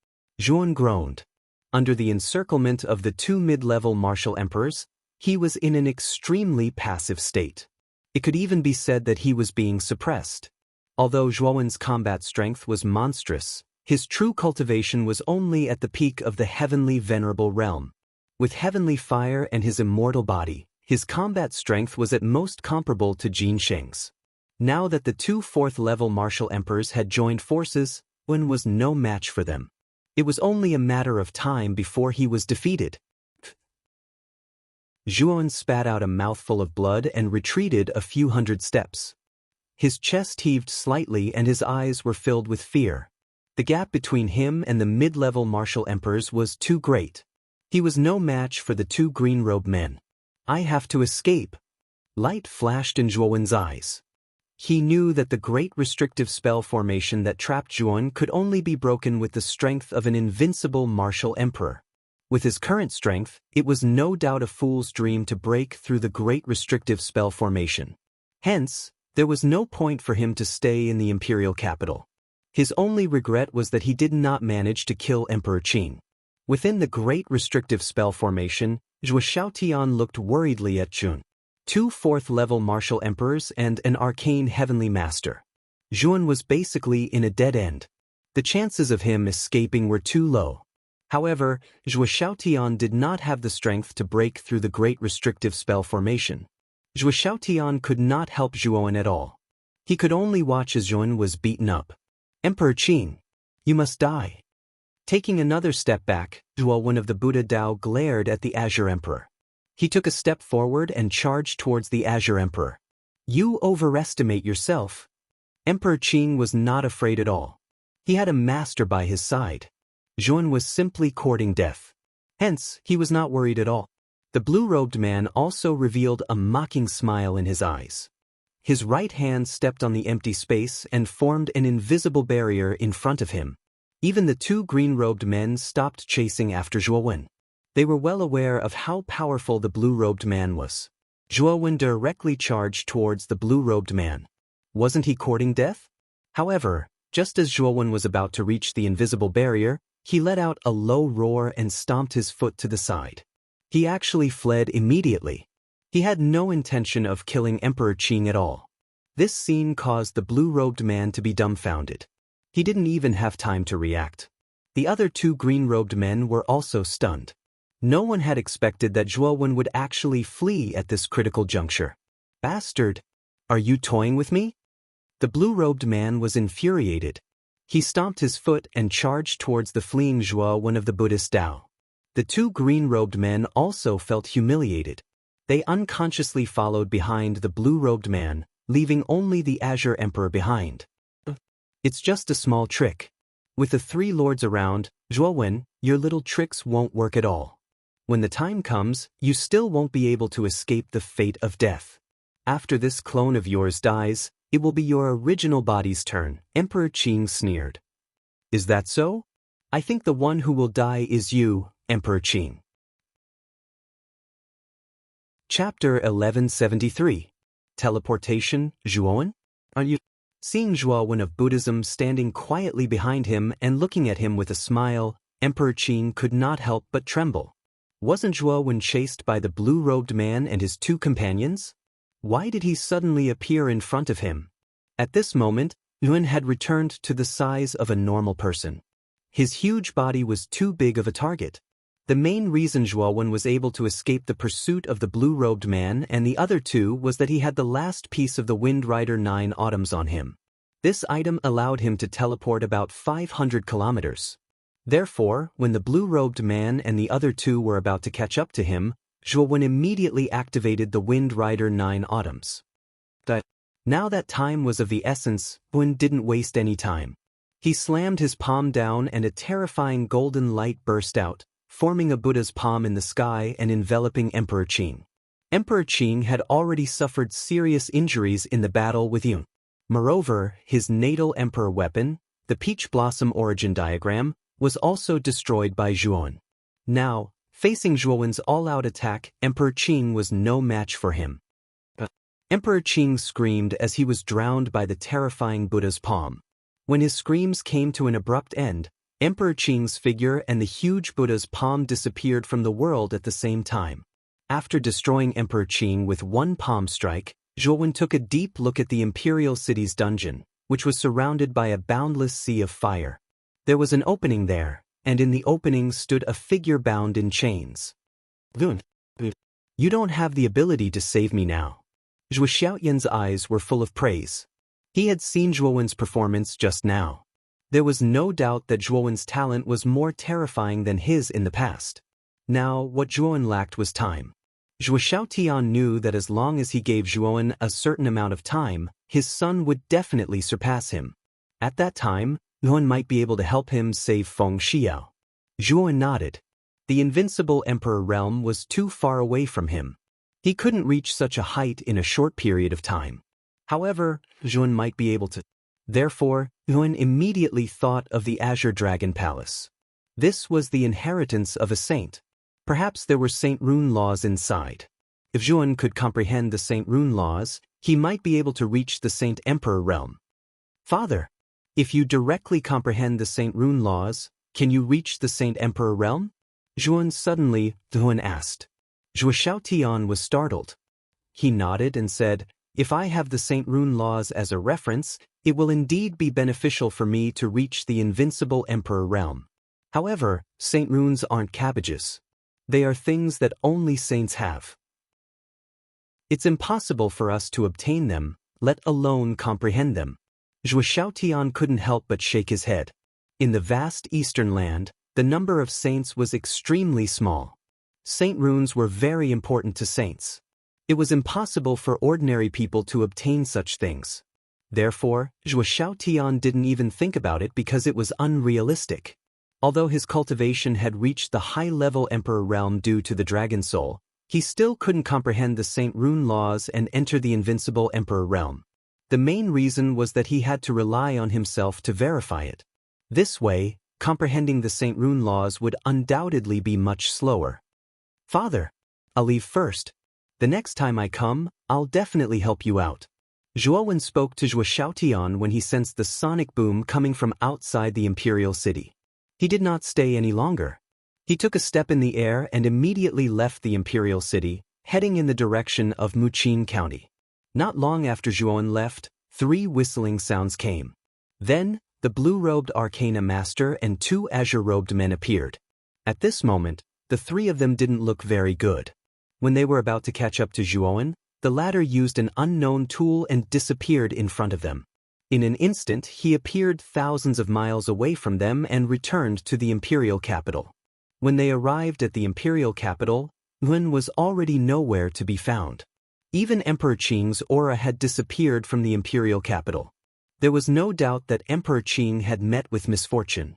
Zhuowen groaned. Under the encirclement of the 2 mid-level martial emperors, he was in an extremely passive state. It could even be said that he was being suppressed. Although Zhuowen's combat strength was monstrous, his true cultivation was only at the peak of the heavenly venerable realm. With heavenly fire and his immortal body, his combat strength was at most comparable to Jin Sheng's. Now that the 2 4th-level martial emperors had joined forces, Wen was no match for them. It was only a matter of time before he was defeated. Zhuowen spat out a mouthful of blood and retreated a few hundred steps. His chest heaved slightly and his eyes were filled with fear. The gap between him and the mid-level martial emperors was too great. He was no match for the 2 green-robed men. I have to escape. Light flashed in Zhuowen's eyes. He knew that the great restrictive spell formation that trapped Zhuowen could only be broken with the strength of an invincible martial emperor. With his current strength, it was no doubt a fool's dream to break through the great restrictive spell formation. Hence, there was no point for him to stay in the imperial capital. His only regret was that he did not manage to kill Emperor Qin. Within the great restrictive spell formation, Zhuo Xiaotian looked worriedly at Zhuowen. 2 4th-level martial emperors and an arcane heavenly master. Zhuowen was basically in a dead end. The chances of him escaping were too low. However, Zhuo Xiaotian did not have the strength to break through the great restrictive spell formation. Zhuo Xiaotian could not help Zhuowen at all. He could only watch as Zhuowen was beaten up. Emperor Qin, you must die. Taking another step back, Zhuowen of the Buddha Tao glared at the Azure Emperor. He took a step forward and charged towards the Azure Emperor. You overestimate yourself. Emperor Qing was not afraid at all. He had a master by his side. Zhuowen was simply courting death. Hence, he was not worried at all. The blue-robed man also revealed a mocking smile in his eyes. His right hand stepped on the empty space and formed an invisible barrier in front of him. Even the two green-robed men stopped chasing after Zhuowen. They were well aware of how powerful the blue-robed man was. Zhuowen directly charged towards the blue-robed man. Wasn't he courting death? However, just as Zhuowen was about to reach the invisible barrier, he let out a low roar and stomped his foot to the side. He actually fled immediately. He had no intention of killing Emperor Qing at all. This scene caused the blue-robed man to be dumbfounded. He didn't even have time to react. The other two green-robed men were also stunned. No one had expected that Zhuowen would actually flee at this critical juncture. Bastard! Are you toying with me? The blue-robed man was infuriated. He stomped his foot and charged towards the fleeing Zhuowen of the Buddhist Tao. The two green-robed men also felt humiliated. They unconsciously followed behind the blue-robed man, leaving only the Azure Emperor behind. It's just a small trick. With the three lords around, Zhuowen, your little tricks won't work at all. When the time comes, you still won't be able to escape the fate of death. After this clone of yours dies, it will be your original body's turn, Emperor Qing sneered. Is that so? I think the one who will die is you, Emperor Qing. Chapter 1173. Teleportation, Zhuowen? Are you? Seeing Zhuowen of Buddhism standing quietly behind him and looking at him with a smile, Emperor Qing could not help but tremble. Wasn't Zhuowen chased by the blue-robed man and his two companions? Why did he suddenly appear in front of him? At this moment, Zhuowen had returned to the size of a normal person. His huge body was too big of a target. The main reason Zhuowen was able to escape the pursuit of the blue-robed man and the other two was that he had the last piece of the Wind Rider 9 Autumns on him. This item allowed him to teleport about 500 kilometers. Therefore, when the blue-robed man and the other two were about to catch up to him, Zhuowen immediately activated the Wind Rider 9 Autumns. Now that time was of the essence, Zhuowen didn't waste any time. He slammed his palm down and a terrifying golden light burst out, forming a Buddha's palm in the sky and enveloping Emperor Qing. Emperor Qing had already suffered serious injuries in the battle with Yun. Moreover, his natal emperor weapon, the Peach Blossom Origin Diagram, was also destroyed by Zhuowen. Now, facing Zhuowen's all-out attack, Emperor Qing was no match for him. Emperor Qing screamed as he was drowned by the terrifying Buddha's palm. When his screams came to an abrupt end, Emperor Qing's figure and the huge Buddha's palm disappeared from the world at the same time. After destroying Emperor Qing with one palm strike, Zhuowen took a deep look at the imperial city's dungeon, which was surrounded by a boundless sea of fire. There was an opening there, and in the opening stood a figure bound in chains. You don't have the ability to save me now. Zhuo Xiaoyan's eyes were full of praise. He had seen Zhuowen's performance just now. There was no doubt that Zhuowen's talent was more terrifying than his in the past. Now, what Zhuowen lacked was time. Zhuo Xiaotian knew that as long as he gave Zhuowen a certain amount of time, his son would definitely surpass him. At that time, Zhuowen might be able to help him save Feng Xiao. Zhuowen nodded. The invincible Emperor realm was too far away from him. He couldn't reach such a height in a short period of time. However, Zhuowen might be able to. Therefore, Zhuowen immediately thought of the Azure Dragon Palace. This was the inheritance of a saint. Perhaps there were Saint Rune laws inside. If Zhuowen could comprehend the Saint Rune laws, he might be able to reach the Saint Emperor realm. Father, if you directly comprehend the Saint Rune laws, can you reach the Saint Emperor realm? Zhuowen asked. Zhuo Xiaotian was startled. He nodded and said, if I have the Saint Rune laws as a reference, it will indeed be beneficial for me to reach the invincible Emperor realm. However, Saint Runes aren't cabbages. They are things that only saints have. It's impossible for us to obtain them, let alone comprehend them. Zhuo Xiaotian couldn't help but shake his head. In the vast eastern land, the number of saints was extremely small. Saint runes were very important to saints. It was impossible for ordinary people to obtain such things. Therefore, Zhuo Xiaotian didn't even think about it because it was unrealistic. Although his cultivation had reached the high-level emperor realm due to the dragon soul, he still couldn't comprehend the Saint rune laws and enter the invincible emperor realm. The main reason was that he had to rely on himself to verify it. This way, comprehending the Saint rune laws would undoubtedly be much slower. Father, I'll leave first. The next time I come, I'll definitely help you out. Zhuowen spoke to Zhuo Xiaotian when he sensed the sonic boom coming from outside the imperial city. He did not stay any longer. He took a step in the air and immediately left the imperial city, heading in the direction of Muqin County. Not long after Zhuowen left, 3 whistling sounds came. Then, the blue-robed arcana master and 2 azure-robed men appeared. At this moment, the 3 of them didn't look very good. When they were about to catch up to Zhuowen, the latter used an unknown tool and disappeared in front of them. In an instant, he appeared thousands of miles away from them and returned to the imperial capital. When they arrived at the imperial capital, Yun was already nowhere to be found. Even Emperor Qing's aura had disappeared from the imperial capital. There was no doubt that Emperor Qing had met with misfortune.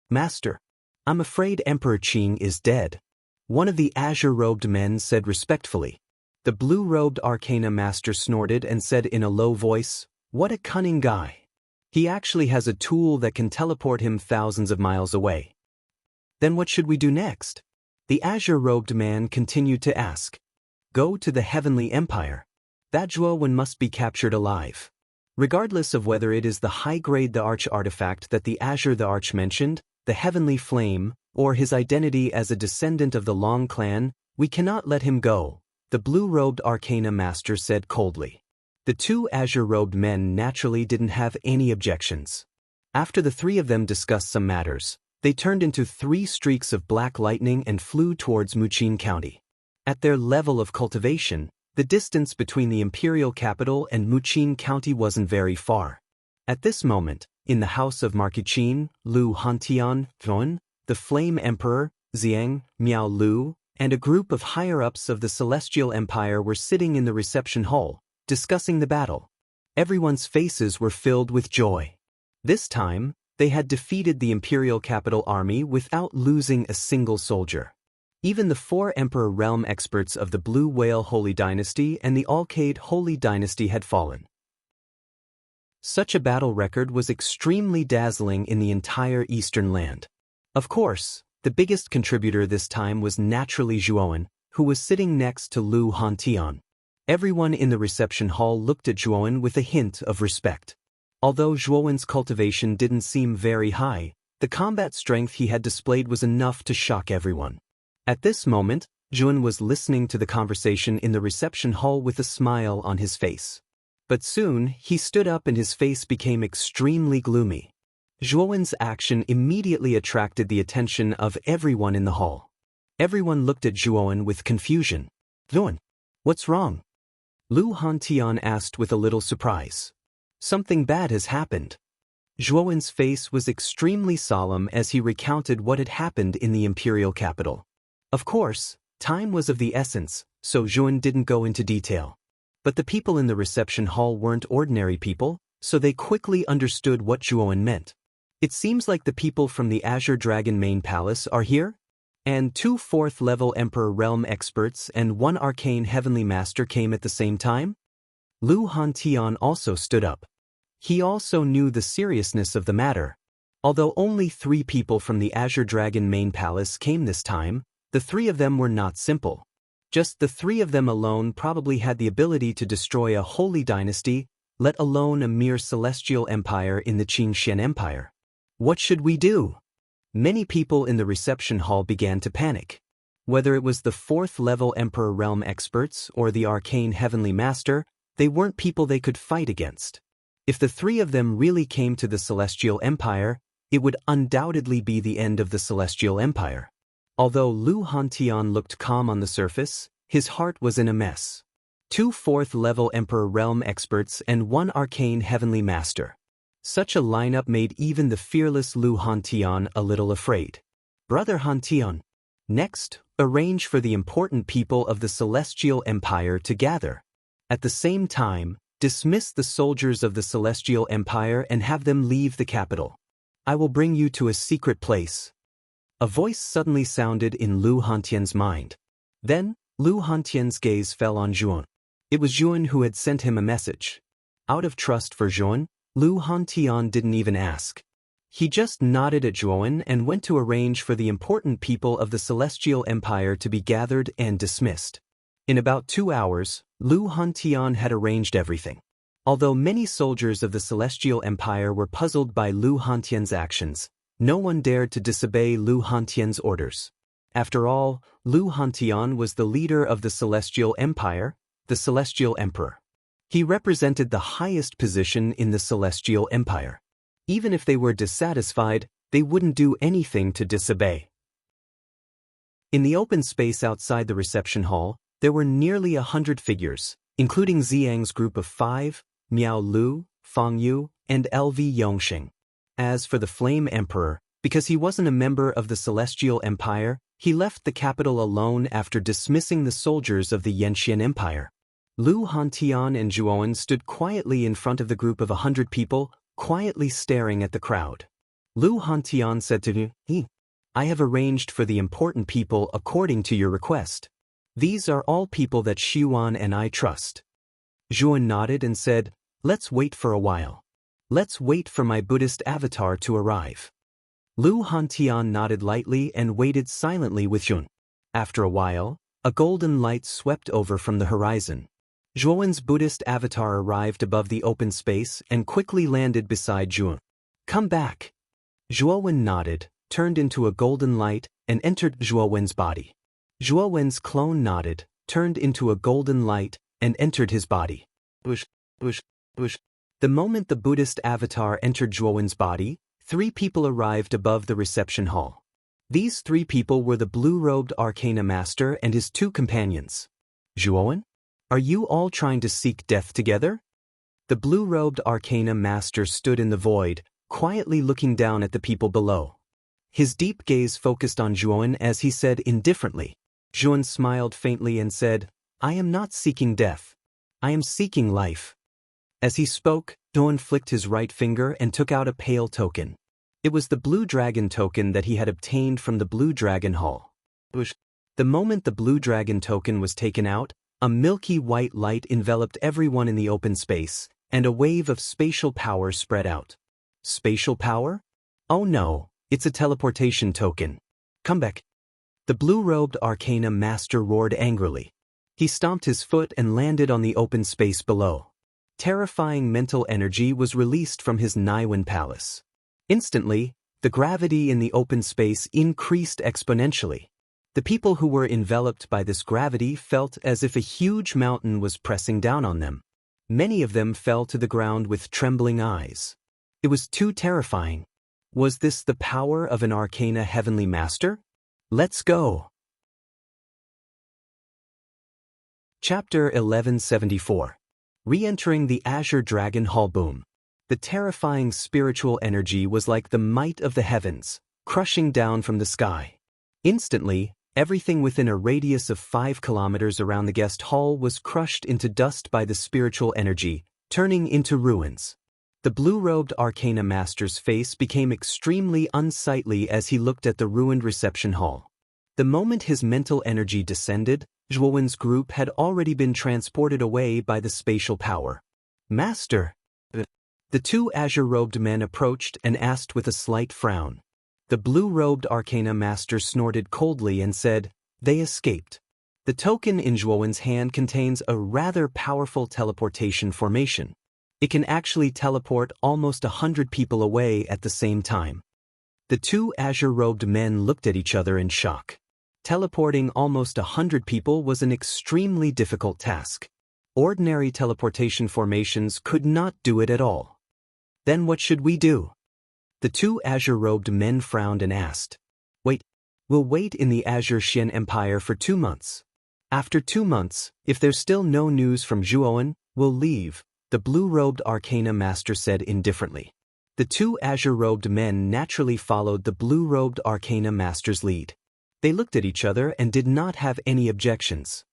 Master, I'm afraid Emperor Qing is dead. One of the azure-robed men said respectfully. The blue-robed arcana master snorted and said in a low voice, "What a cunning guy. He actually has a tool that can teleport him thousands of miles away." Then what should we do next? The azure-robed man continued to ask. Go to the Heavenly Empire. That Zhuowen must be captured alive. Regardless of whether it is the high-grade the Arch artifact that the Azure the Arch mentioned, the Heavenly Flame, or his identity as a descendant of the Long clan, we cannot let him go, the blue-robed arcana master said coldly. The 2 azure-robed men naturally didn't have any objections. After the 3 of them discussed some matters, they turned into 3 streaks of black lightning and flew towards Muqin County. At their level of cultivation, the distance between the imperial capital and Muqin County wasn't very far. At this moment, in the house of Marquis Qin, Lu Hantian, Yun, the Flame Emperor, Xiang, Miao Lu, and a group of higher-ups of the Celestial Empire were sitting in the reception hall, discussing the battle. Everyone's faces were filled with joy. This time, they had defeated the imperial capital army without losing a single soldier. Even the 4 Emperor Realm experts of the Blue Whale Holy Dynasty and the Alcade Holy Dynasty had fallen. Such a battle record was extremely dazzling in the entire Eastern land. Of course, the biggest contributor this time was naturally Zhuowen, who was sitting next to Lu Hantian. Everyone in the reception hall looked at Zhuowen with a hint of respect. Although Zhuowen's cultivation didn't seem very high, the combat strength he had displayed was enough to shock everyone. At this moment, Zhuowen was listening to the conversation in the reception hall with a smile on his face. But soon, he stood up and his face became extremely gloomy. Zhuowen's action immediately attracted the attention of everyone in the hall. Everyone looked at Zhuowen with confusion. "Zhuowen, what's wrong?" Lu Hantian asked with a little surprise. "Something bad has happened." Zhuowen's face was extremely solemn as he recounted what had happened in the imperial capital. Of course, time was of the essence, so Zhuowen didn't go into detail. But the people in the reception hall weren't ordinary people, so they quickly understood what Zhuowen meant. "It seems like the people from the Azure Dragon Main Palace are here? And 2 4th-level Emperor Realm experts and 1 Arcane Heavenly Master came at the same time?" Lu Hantian also stood up. He also knew the seriousness of the matter. Although only 3 people from the Azure Dragon Main Palace came this time, the 3 of them were not simple. Just the 3 of them alone probably had the ability to destroy a holy dynasty, let alone a mere celestial empire in the Qingxian Empire. What should we do? Many people in the reception hall began to panic. Whether it was the 4th-level Emperor Realm experts or the Arcane Heavenly Master, they weren't people they could fight against. If the 3 of them really came to the Celestial Empire, it would undoubtedly be the end of the Celestial Empire. Although Lu Hantian looked calm on the surface, his heart was in a mess. 2 4th-level Emperor Realm experts and 1 Arcane Heavenly Master. Such a lineup made even the fearless Lu Hantian a little afraid. Brother Hantian, next, arrange for the important people of the Celestial Empire to gather. At the same time, dismiss the soldiers of the Celestial Empire and have them leave the capital. I will bring you to a secret place. A voice suddenly sounded in Lu Hantian's mind. Then, Lu Hantian's gaze fell on Zhuan. It was Zhuan who had sent him a message. Out of trust for Zhuan, Lu Hantian didn't even ask. He just nodded at Zhuan and went to arrange for the important people of the Celestial Empire to be gathered and dismissed. In about 2 hours, Lu Hantian had arranged everything. Although many soldiers of the Celestial Empire were puzzled by Lu Hantian's actions, no one dared to disobey Lu Hantian's orders. After all, Lu Hantian was the leader of the Celestial Empire, the Celestial Emperor. He represented the highest position in the Celestial Empire. Even if they were dissatisfied, they wouldn't do anything to disobey. In the open space outside the reception hall, there were nearly 100 figures, including Xiang's group of 5, Miao Lu, Fang Yu, and LV Yongxing. As for the Flame Emperor, because he wasn't a member of the Celestial Empire, he left the capital alone after dismissing the soldiers of the Yanxian Empire. Lu Hantian and Zhuan stood quietly in front of the group of 100 people, quietly staring at the crowd. Lu Hantian said to He, I have arranged for the important people according to your request. These are all people that Xiuan and I trust. Zhuan nodded and said, let's wait for a while. Let's wait for my Buddhist avatar to arrive. Lu Hantian nodded lightly and waited silently with Zhuan. After a while, a golden light swept over from the horizon. Zhuan's Buddhist avatar arrived above the open space and quickly landed beside Zhuan. Come back. Zhuan nodded, turned into a golden light, and entered Zhuan's body. Zhuan's clone nodded, turned into a golden light, and entered his body. Whoosh, whoosh, whoosh. The moment the Buddhist avatar entered Zhuan's body, 3 people arrived above the reception hall. These 3 people were the blue-robed Arcana Master and his 2 companions. Zhuan? Are you all trying to seek death together? The blue-robed Arcana Master stood in the void, quietly looking down at the people below. His deep gaze focused on Zhuan as he said indifferently. Zhuan smiled faintly and said, I am not seeking death. I am seeking life. As he spoke, Zhuan flicked his right finger and took out a pale token. It was the Blue Dragon token that he had obtained from the Blue Dragon Hall. The moment the Blue Dragon token was taken out, a milky white light enveloped everyone in the open space, and a wave of spatial power spread out. Spatial power? Oh no, it's a teleportation token. Come back. The blue-robed Arcana Master roared angrily. He stomped his foot and landed on the open space below. Terrifying mental energy was released from his Naiwan palace. Instantly, the gravity in the open space increased exponentially. The people who were enveloped by this gravity felt as if a huge mountain was pressing down on them. Many of them fell to the ground with trembling eyes. It was too terrifying. Was this the power of an Arcana Heavenly Master? Let's go! Chapter 1174. Re-entering the Azure Dragon Hall Boom. The terrifying spiritual energy was like the might of the heavens, crushing down from the sky. Instantly, everything within a radius of 5 kilometers around the guest hall was crushed into dust by the spiritual energy, turning into ruins. The blue-robed Arcana Master's face became extremely unsightly as he looked at the ruined reception hall. The moment his mental energy descended, Zhuan's group had already been transported away by the spatial power. Master! The 2 azure-robed men approached and asked with a slight frown. The blue-robed Arcana Master snorted coldly and said, They escaped. The token in Zhuan's hand contains a rather powerful teleportation formation. It can actually teleport almost 100 people away at the same time. The 2 azure-robed men looked at each other in shock. Teleporting almost 100 people was an extremely difficult task. Ordinary teleportation formations could not do it at all. Then what should we do? The 2 azure-robed men frowned and asked. Wait, we'll wait in the Azure Xian Empire for 2 months. After 2 months, if there's still no news from Zhuan, we'll leave, the blue-robed Arcana Master said indifferently. The two azure-robed men naturally followed the blue-robed arcana master's lead. They looked at each other and did not have any objections.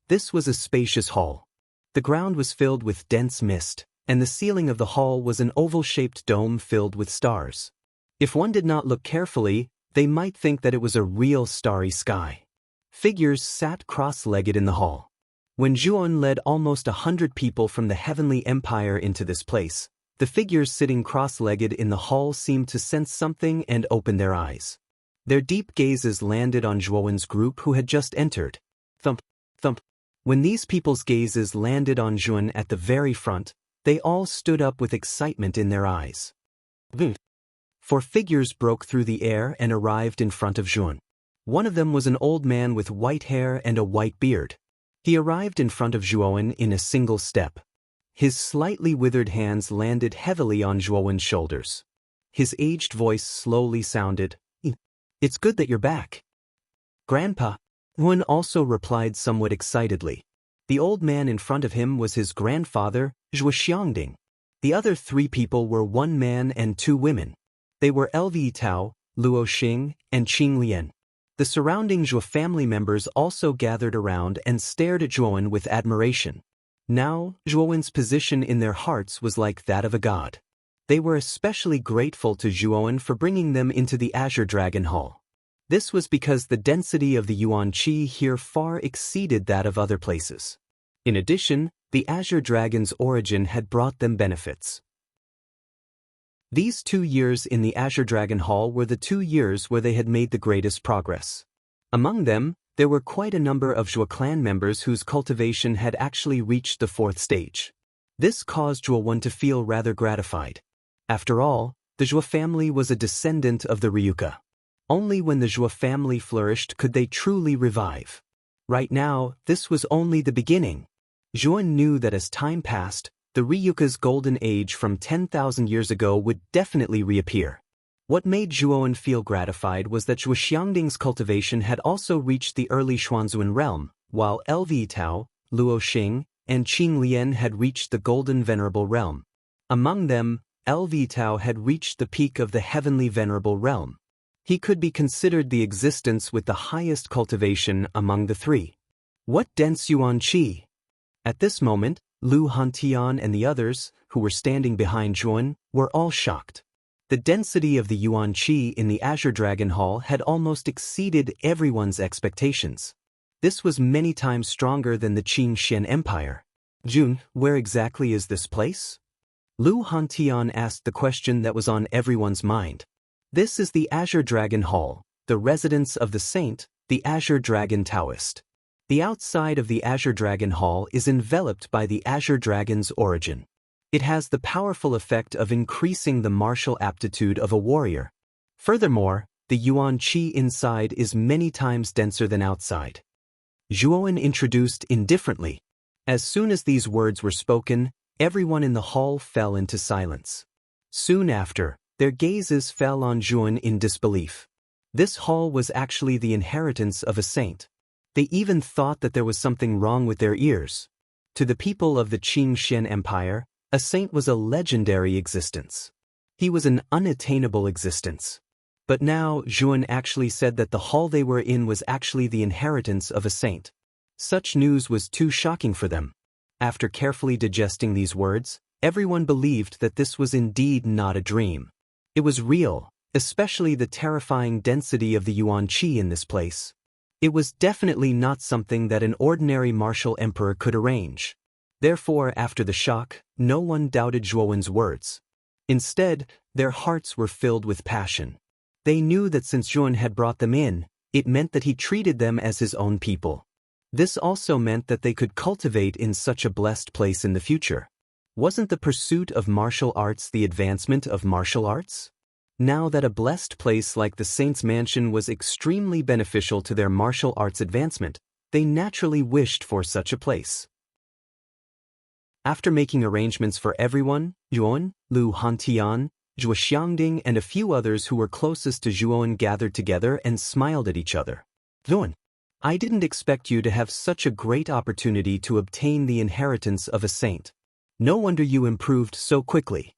This was a spacious hall. The ground was filled with dense mist, and the ceiling of the hall was an oval-shaped dome filled with stars. If one did not look carefully, they might think that it was a real starry sky. Figures sat cross-legged in the hall. When Zhuon led almost 100 people from the Heavenly Empire into this place, the figures sitting cross-legged in the hall seemed to sense something and opened their eyes. Their deep gazes landed on Zhuowen's group who had just entered. Thump, thump. When these people's gazes landed on Zhuon at the very front, they all stood up with excitement in their eyes. Four figures broke through the air and arrived in front of Zhuon. One of them was an old man with white hair and a white beard. He arrived in front of Zhuon in a single step. His slightly withered hands landed heavily on Zhuowen's shoulders. His aged voice slowly sounded, "It's good that you're back." "Grandpa," Zhuon also replied somewhat excitedly. The old man in front of him was his grandfather, Zhuo Xiangding. The other three people were one man and two women. They were Lv Tao, Luo Xing, and Qing Lian. The surrounding Zhuo family members also gathered around and stared at Zhuon with admiration. Now, Zhuowen's position in their hearts was like that of a god. They were especially grateful to Zhuon for bringing them into the Azure Dragon Hall. This was because the density of the Yuan Qi here far exceeded that of other places. In addition, the Azure Dragon's origin had brought them benefits. These 2 years in the Azure Dragon Hall were the 2 years where they had made the greatest progress. Among them, there were quite a number of Zhuo clan members whose cultivation had actually reached the 4th stage. This caused Zhuo to feel rather gratified. After all, the Zhuo family was a descendant of the Ryuka. Only when the Zhuo family flourished could they truly revive. Right now, this was only the beginning. Zhuo knew that as time passed, the Ryuka's golden age from 10,000 years ago would definitely reappear. What made Zhuo feel gratified was that Zhuo Xiangding's cultivation had also reached the early Xuanzuan realm, while Lv Tao, Luo Xing, and Qing Lian had reached the golden venerable realm. Among them, Lv Tao had reached the peak of the heavenly venerable realm. He could be considered the existence with the highest cultivation among the three. What dense Yuan Qi! At this moment, Lu Hantian and the others, who were standing behind Zhuon, were all shocked. The density of the Yuan Qi in the Azure Dragon Hall had almost exceeded everyone's expectations. This was many times stronger than the Qing Xian Empire. "Jun, where exactly is this place?" Lu Hantian asked the question that was on everyone's mind. "This is the Azure Dragon Hall, the residence of the saint, the Azure Dragon Taoist. The outside of the Azure Dragon Hall is enveloped by the Azure Dragon's origin. It has the powerful effect of increasing the martial aptitude of a warrior. Furthermore, the Yuan Qi inside is many times denser than outside." Zhuo introduced indifferently. As soon as these words were spoken, everyone in the hall fell into silence. Soon after, their gazes fell on Zhuo in disbelief. This hall was actually the inheritance of a saint. They even thought that there was something wrong with their ears. To the people of the Qing Xian Empire, a saint was a legendary existence. He was an unattainable existence. But now, Zhuo actually said that the hall they were in was actually the inheritance of a saint. Such news was too shocking for them. After carefully digesting these words, everyone believed that this was indeed not a dream. It was real, especially the terrifying density of the Yuan Qi in this place. It was definitely not something that an ordinary martial emperor could arrange. Therefore, after the shock, no one doubted Zhuowen's words. Instead, their hearts were filled with passion. They knew that since Zhuon had brought them in, it meant that he treated them as his own people. This also meant that they could cultivate in such a blessed place in the future. Wasn't the pursuit of martial arts the advancement of martial arts? Now that a blessed place like the Saint's Mansion was extremely beneficial to their martial arts advancement, they naturally wished for such a place. After making arrangements for everyone, Zhuo, Lu Hantian, Zhuo Xiangding and a few others who were closest to Zhuo gathered together and smiled at each other. "Zhuo, I didn't expect you to have such a great opportunity to obtain the inheritance of a saint. No wonder you improved so quickly."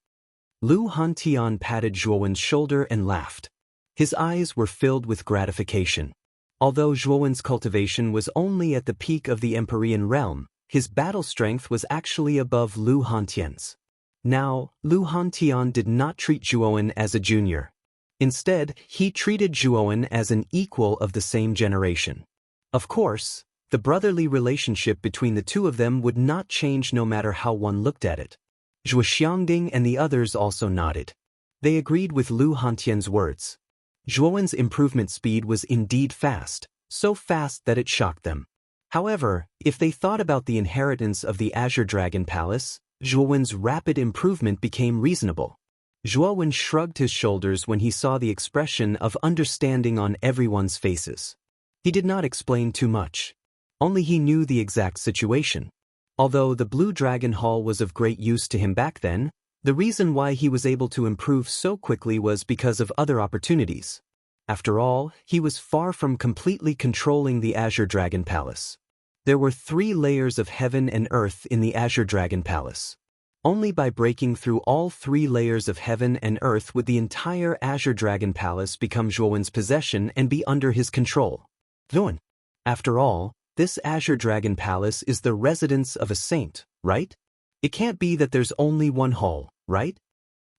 Lu Hantian patted Zhuowen's shoulder and laughed. His eyes were filled with gratification. Although Zhuowen's cultivation was only at the peak of the Empyrean realm, his battle strength was actually above Lu Hantian's. Now, Lu Hantian did not treat Zhuowen as a junior. Instead, he treated Zhuowen as an equal of the same generation. Of course, the brotherly relationship between the two of them would not change no matter how one looked at it. Zhuo Xiangding and the others also nodded. They agreed with Lu Hantian's words. Zhuowen's improvement speed was indeed fast, so fast that it shocked them. However, if they thought about the inheritance of the Azure Dragon Palace, Zhuowen's rapid improvement became reasonable. Zhuowen shrugged his shoulders when he saw the expression of understanding on everyone's faces. He did not explain too much. Only he knew the exact situation. Although the Blue Dragon Hall was of great use to him back then, the reason why he was able to improve so quickly was because of other opportunities. After all, he was far from completely controlling the Azure Dragon Palace. There were 3 layers of heaven and earth in the Azure Dragon Palace. Only by breaking through all 3 layers of heaven and earth would the entire Azure Dragon Palace become Zhuowen's possession and be under his control. Zhuowen. After all, this Azure Dragon Palace is the residence of a saint, right? It can't be that there's only one hall, right?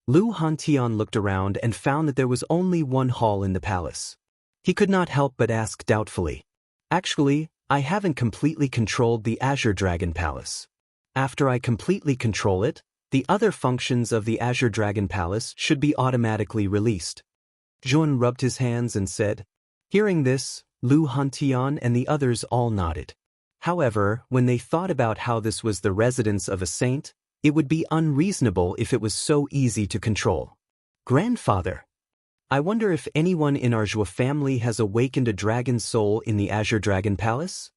Lu Hantian looked around and found that there was only one hall in the palace. He could not help but ask doubtfully. Actually, I haven't completely controlled the Azure Dragon Palace. After I completely control it, the other functions of the Azure Dragon Palace should be automatically released. Zhuowen rubbed his hands and said. Hearing this, Lu Hantian and the others all nodded. However, when they thought about how this was the residence of a saint, it would be unreasonable if it was so easy to control. Grandfather, I wonder if anyone in our Zhuo family has awakened a dragon soul in the Azure Dragon Palace?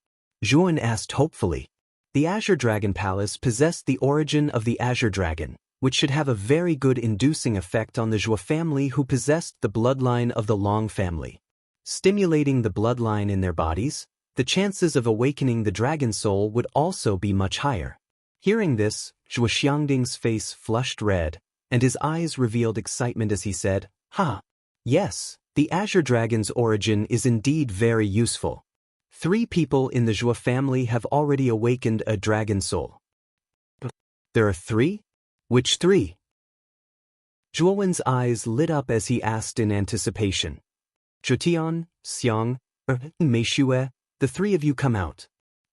Zhuowen asked hopefully. The Azure Dragon Palace possessed the origin of the Azure Dragon, which should have a very good inducing effect on the Zhuo family who possessed the bloodline of the Long family. Stimulating the bloodline in their bodies, the chances of awakening the dragon soul would also be much higher. Hearing this, Zhuo Xiangding's face flushed red, and his eyes revealed excitement as he said, Ha! Yes, the Azure Dragon's origin is indeed very useful. 3 people in the Zhuo family have already awakened a dragon soul. There are 3? Which 3? Zhuowen's eyes lit up as he asked in anticipation. Zhuotian, Xiang, Meishue, the 3 of you come out.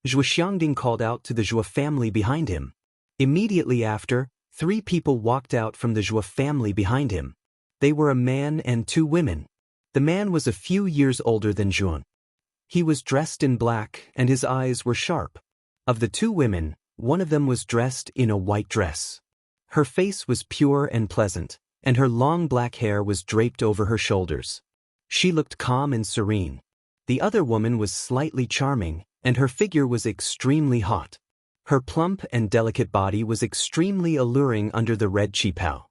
Zhuo Xiangding called out to the Zhuo family behind him. Immediately after, 3 people walked out from the Zhuo family behind him. They were a man and 2 women. The man was a few years older than Zhuowen. He was dressed in black and his eyes were sharp. Of the 2 women, one of them was dressed in a white dress. Her face was pure and pleasant, and her long black hair was draped over her shoulders. She looked calm and serene. The other woman was slightly charming, and her figure was extremely hot. Her plump and delicate body was extremely alluring under the red qipao.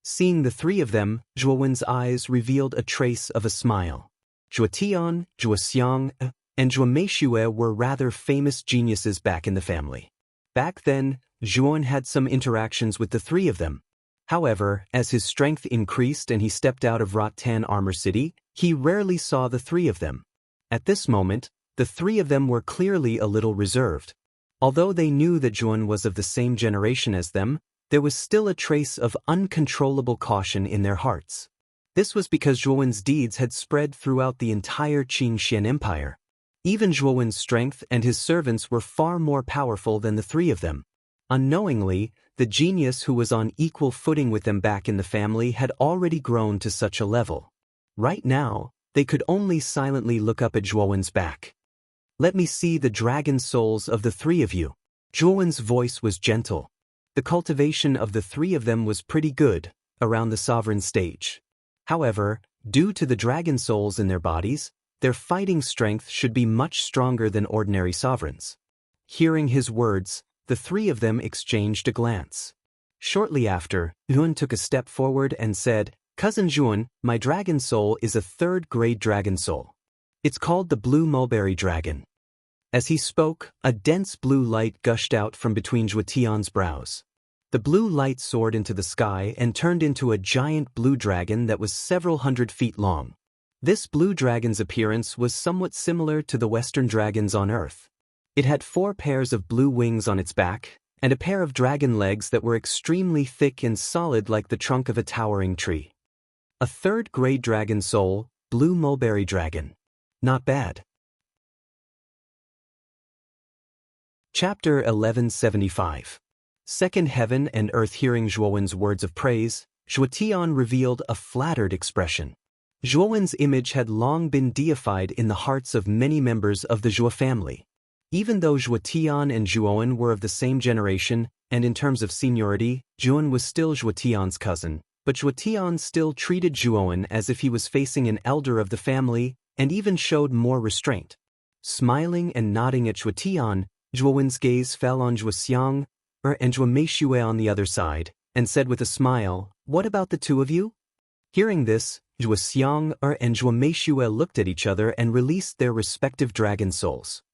Seeing the 3 of them, Zhuowen's eyes revealed a trace of a smile. Zhuotian, Zhuo Xiang, and Zhuo Meishue were rather famous geniuses back in the family. Back then, Zhuowen had some interactions with the 3 of them. However, as his strength increased and he stepped out of Rattan Armor City, he rarely saw the 3 of them. At this moment, the 3 of them were clearly a little reserved. Although they knew that Zhuowen was of the same generation as them, there was still a trace of uncontrollable caution in their hearts. This was because Zhuowen's deeds had spread throughout the entire Qingxian Empire. Even Zhuowen's strength and his servants were far more powerful than the 3 of them. Unknowingly, the genius who was on equal footing with them back in the family had already grown to such a level. Right now, they could only silently look up at Zhuowen's back. Let me see the dragon souls of the 3 of you. Zhuowen's voice was gentle. The cultivation of the 3 of them was pretty good, around the sovereign stage. However, due to the dragon souls in their bodies, their fighting strength should be much stronger than ordinary sovereigns. Hearing his words, the 3 of them exchanged a glance. Shortly after, Zhuowen took a step forward and said, Cousin Zhuowen, my dragon soul is a 3rd-grade dragon soul. It's called the Blue Mulberry Dragon. As he spoke, a dense blue light gushed out from between Zhuotian's brows. The blue light soared into the sky and turned into a giant blue dragon that was several hundred feet long. This blue dragon's appearance was somewhat similar to the Western dragons on Earth. It had 4 pairs of blue wings on its back, and a pair of dragon legs that were extremely thick and solid like the trunk of a towering tree. A 3rd grade dragon soul, blue mulberry dragon. Not bad. Chapter 1175. Second Heaven and Earth. Hearing Zhuowen's words of praise, Zhuotian revealed a flattered expression. Zhuowen's image had long been deified in the hearts of many members of the Zhuo family. Even though Zhuotian and Zhuowen were of the same generation, and in terms of seniority, Zhuowen was still Zhuotian's cousin, but Zhuotian still treated Zhuowen as if he was facing an elder of the family, and even showed more restraint. Smiling and nodding at Zhuotian, Zhuowen's gaze fell on Zhuoxiang, and Zhuomeishue on the other side, and said with a smile, "What about the 2 of you?" Hearing this, Zhuoxiang and Zhuomeishue looked at each other and released their respective dragon souls.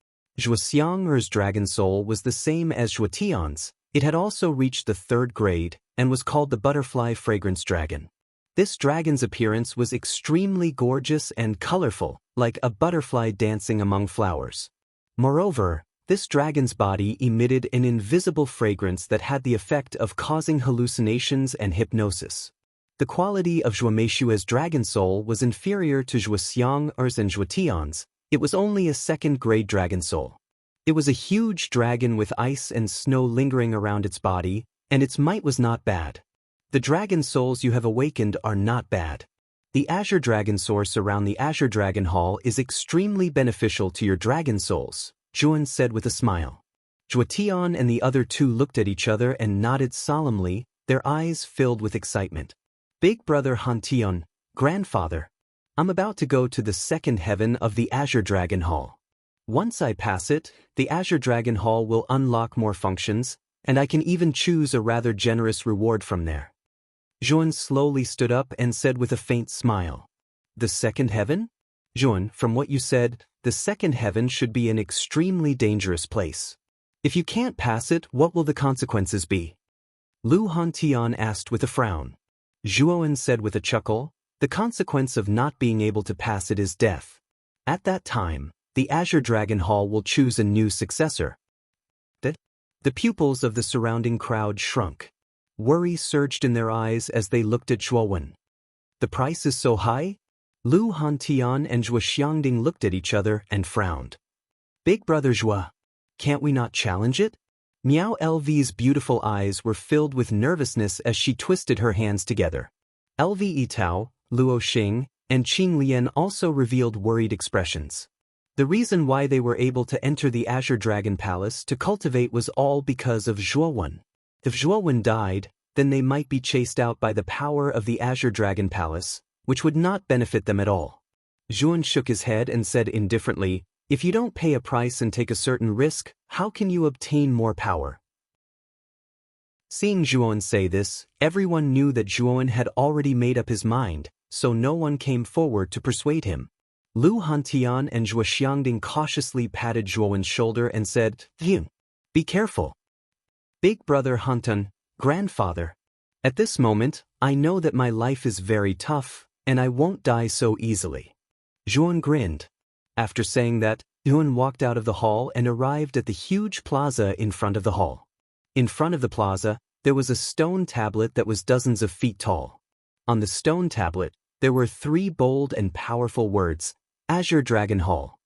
Zhuoxiang's dragon soul was the same as Zhuotian's. It had also reached the 3rd grade, and was called the Butterfly Fragrance Dragon. This dragon's appearance was extremely gorgeous and colorful, like a butterfly dancing among flowers. Moreover, this dragon's body emitted an invisible fragrance that had the effect of causing hallucinations and hypnosis. The quality of Zhuomeishue's dragon soul was inferior to Zhuoxiang's and Zhuotian's. It was only a 2nd grade dragon soul. It was a huge dragon with ice and snow lingering around its body, and its might was not bad. The dragon souls you have awakened are not bad. The Azure Dragon source around the Azure Dragon Hall is extremely beneficial to your dragon souls, Zhuowen said with a smile. Zhuotian and the other 2 looked at each other and nodded solemnly, their eyes filled with excitement. Big brother Hantian, grandfather, I'm about to go to the 2nd heaven of the Azure Dragon Hall. Once I pass it, the Azure Dragon Hall will unlock more functions, and I can even choose a rather generous reward from there. Zhuowen slowly stood up and said with a faint smile, "The 2nd heaven? Zhuowen, from what you said, the 2nd heaven should be an extremely dangerous place. If you can't pass it, what will the consequences be?" Lu Hantian asked with a frown. Zhuowen said with a chuckle, "The consequence of not being able to pass it is death. At that time, the Azure Dragon Hall will choose a new successor." The pupils of the surrounding crowd shrunk. Worry surged in their eyes as they looked at Zhuowen. "The price is so high?" Lu Hantian and Zhuo Xiangding looked at each other and frowned. "Big brother Zhuo, can't we not challenge it?" Miao Lv's beautiful eyes were filled with nervousness as she twisted her hands together. Lv Yitao, Luo Xing, and Qing Lian also revealed worried expressions. The reason why they were able to enter the Azure Dragon Palace to cultivate was all because of Zhuowen. If Zhuowen died, then they might be chased out by the power of the Azure Dragon Palace, which would not benefit them at all. Zhuowen shook his head and said indifferently, "If you don't pay a price and take a certain risk, how can you obtain more power?" Seeing Zhuowen say this, everyone knew that Zhuowen had already made up his mind, so no one came forward to persuade him. Lu Hantian and Zhuo Xiangding cautiously patted Zhuowen's shoulder and said, "Be careful. Big brother Hantan, grandfather. At this moment, I know that my life is very tough, and I won't die so easily." Zhuowen grinned. After saying that, Zhuowen walked out of the hall and arrived at the huge plaza in front of the hall. In front of the plaza, there was a stone tablet that was dozens of feet tall. On the stone tablet, there were 3 bold and powerful words, Azure Dragon Hall.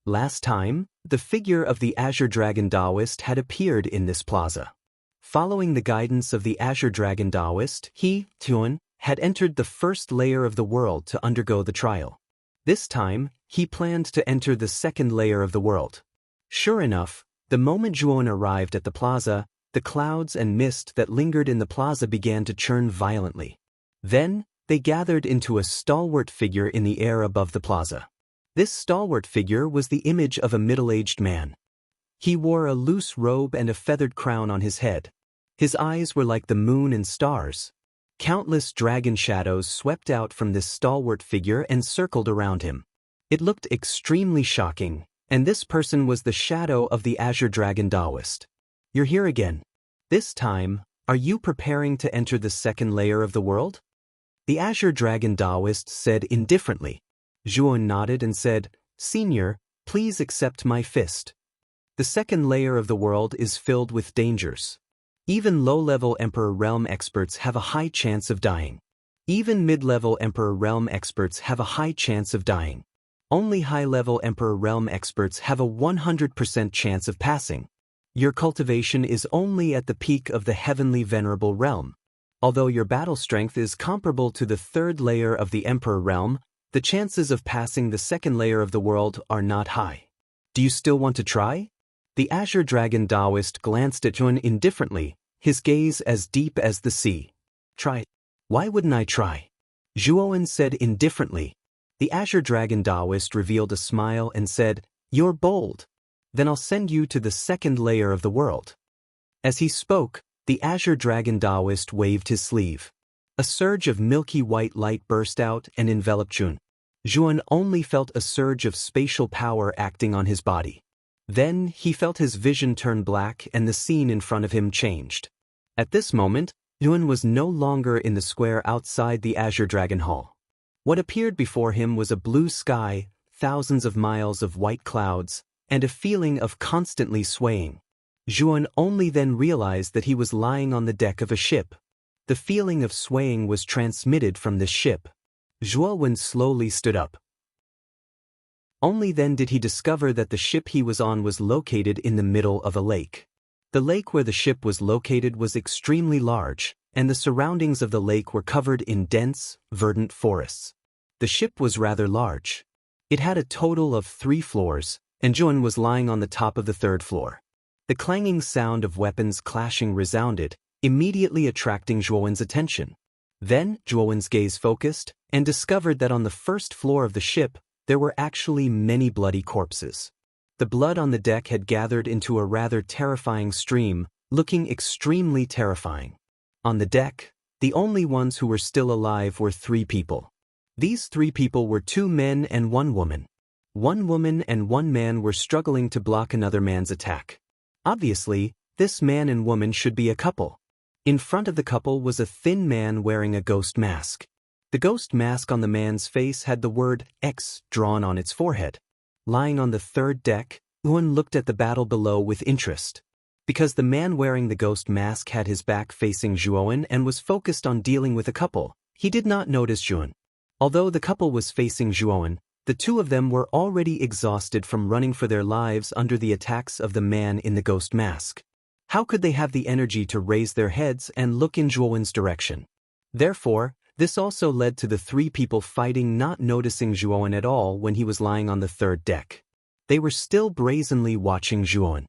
Last time, the figure of the Azure Dragon Taoist had appeared in this plaza. Following the guidance of the Azure Dragon Taoist, he, Zhuowen, had entered the first layer of the world to undergo the trial. This time, he planned to enter the 2nd layer of the world. Sure enough, the moment Zhuowen arrived at the plaza, the clouds and mist that lingered in the plaza began to churn violently. Then, they gathered into a stalwart figure in the air above the plaza. This stalwart figure was the image of a middle-aged man. He wore a loose robe and a feathered crown on his head. His eyes were like the moon and stars. Countless dragon shadows swept out from this stalwart figure and circled around him. It looked extremely shocking, and this person was the shadow of the Azure Dragon Taoist. "You're here again. This time, Are you preparing to enter the second layer of the world? The Azure Dragon Taoist said indifferently. Zhuan nodded and said, Senior, please accept my fist. The second layer of the world is filled with dangers. Even low-level Emperor Realm experts have a high chance of dying. Even mid-level Emperor Realm experts have a high chance of dying. Only high-level Emperor Realm experts have a 100% chance of passing. Your cultivation is only at the peak of the Heavenly Venerable Realm. Although your battle strength is comparable to the third layer of the Emperor Realm, the chances of passing the second layer of the world are not high. Do you still want to try? The Azure Dragon Taoist glanced at Zhuan indifferently, his gaze as deep as the sea. Try. Why wouldn't I try? Zhuan said indifferently. The Azure Dragon Taoist revealed a smile and said, You're bold. Then I'll send you to the second layer of the world. As he spoke, the Azure Dragon Taoist waved his sleeve. A surge of milky white light burst out and enveloped Zhuan. Zhuan only felt a surge of spatial power acting on his body. Then he felt his vision turn black and the scene in front of him changed. At this moment, Zhuan was no longer in the square outside the Azure Dragon Hall. What appeared before him was a blue sky, thousands of miles of white clouds, and a feeling of constantly swaying. Zhuan only then realized that he was lying on the deck of a ship. The feeling of swaying was transmitted from this ship. Zhuan slowly stood up. Only then did he discover that the ship he was on was located in the middle of a lake. The lake where the ship was located was extremely large, and the surroundings of the lake were covered in dense, verdant forests. The ship was rather large. It had a total of 3 floors, and Zhuan was lying on the top of the 3rd floor. The clanging sound of weapons clashing resounded, immediately attracting Zhuan's attention. Then Zhuan's gaze focused, and discovered that on the 1st floor of the ship, there were actually many bloody corpses. The blood on the deck had gathered into a rather terrifying stream, looking extremely terrifying. On the deck, the only ones who were still alive were 3 people. These 3 people were 2 men and 1 woman. 1 woman and 1 man were struggling to block another man's attack. Obviously, this man and woman should be a couple. In front of the couple was a thin man wearing a ghost mask. The ghost mask on the man's face had the word X drawn on its forehead. Lying on the 3rd deck, Zhuan looked at the battle below with interest. Because the man wearing the ghost mask had his back facing Zhuan and was focused on dealing with a couple, he did not notice Zhuan. Although the couple was facing Zhuan, the 2 of them were already exhausted from running for their lives under the attacks of the man in the ghost mask. How could they have the energy to raise their heads and look in Zhuan's direction? Therefore, this also led to the 3 people fighting not noticing Zhuan at all when he was lying on the 3rd deck. They were still brazenly watching Zhuan.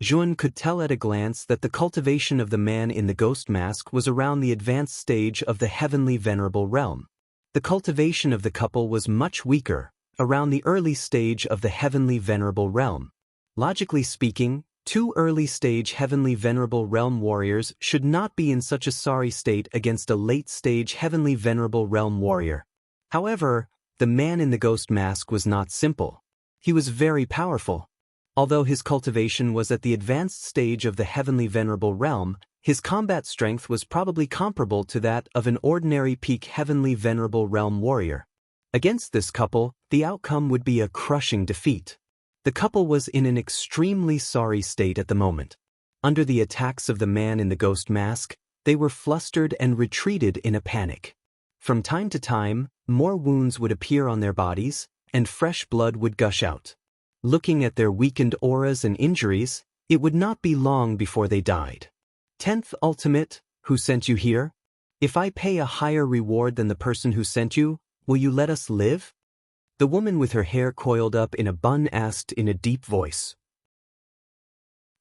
Zhuan could tell at a glance that the cultivation of the man in the ghost mask was around the advanced stage of the Heavenly Venerable Realm. The cultivation of the couple was much weaker, around the early stage of the Heavenly Venerable Realm. Logically speaking, 2 early-stage Heavenly Venerable Realm warriors should not be in such a sorry state against a late-stage Heavenly Venerable Realm warrior. However, the man in the ghost mask was not simple. He was very powerful. Although his cultivation was at the advanced stage of the Heavenly Venerable Realm, his combat strength was probably comparable to that of an ordinary peak Heavenly Venerable Realm warrior. Against this couple, the outcome would be a crushing defeat. The couple was in an extremely sorry state at the moment. Under the attacks of the man in the ghost mask, they were flustered and retreated in a panic. From time to time, more wounds would appear on their bodies, and fresh blood would gush out. Looking at their weakened auras and injuries, it would not be long before they died. 10th Ultimate, who sent you here? If I pay a higher reward than the person who sent you, will you let us live? The woman with her hair coiled up in a bun asked in a deep voice.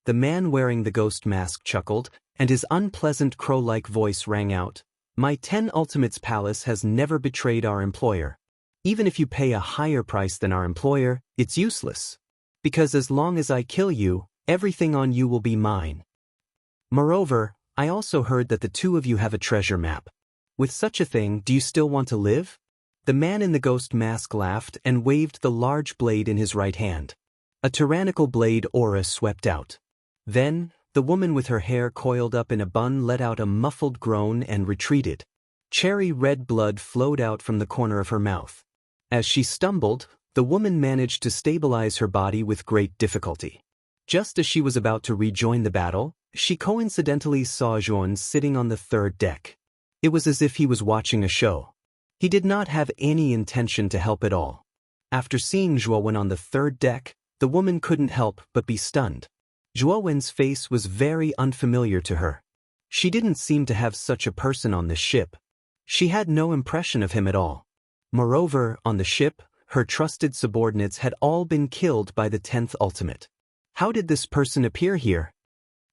The man wearing the ghost mask chuckled, and his unpleasant crow-like voice rang out, My 10 Ultimates Palace has never betrayed our employer. Even if you pay a higher price than our employer, it's useless. Because as long as I kill you, everything on you will be mine. Moreover, I also heard that the 2 of you have a treasure map. With such a thing, do you still want to live? The man in the ghost mask laughed and waved the large blade in his right hand. A tyrannical blade aura swept out. Then, The woman with her hair coiled up in a bun let out a muffled groan and retreated. Cherry red blood flowed out from the corner of her mouth. As she stumbled, the woman managed to stabilize her body with great difficulty. Just as she was about to rejoin the battle, she coincidentally saw Juan sitting on the third deck. It was as if he was watching a show. He did not have any intention to help at all. After seeing Juan on the third deck, the woman couldn't help but be stunned. Juan's face was very unfamiliar to her. She didn't seem to have such a person on this ship. She had no impression of him at all. Moreover, on the ship, her trusted subordinates had all been killed by the 10th ultimate. How did this person appear here?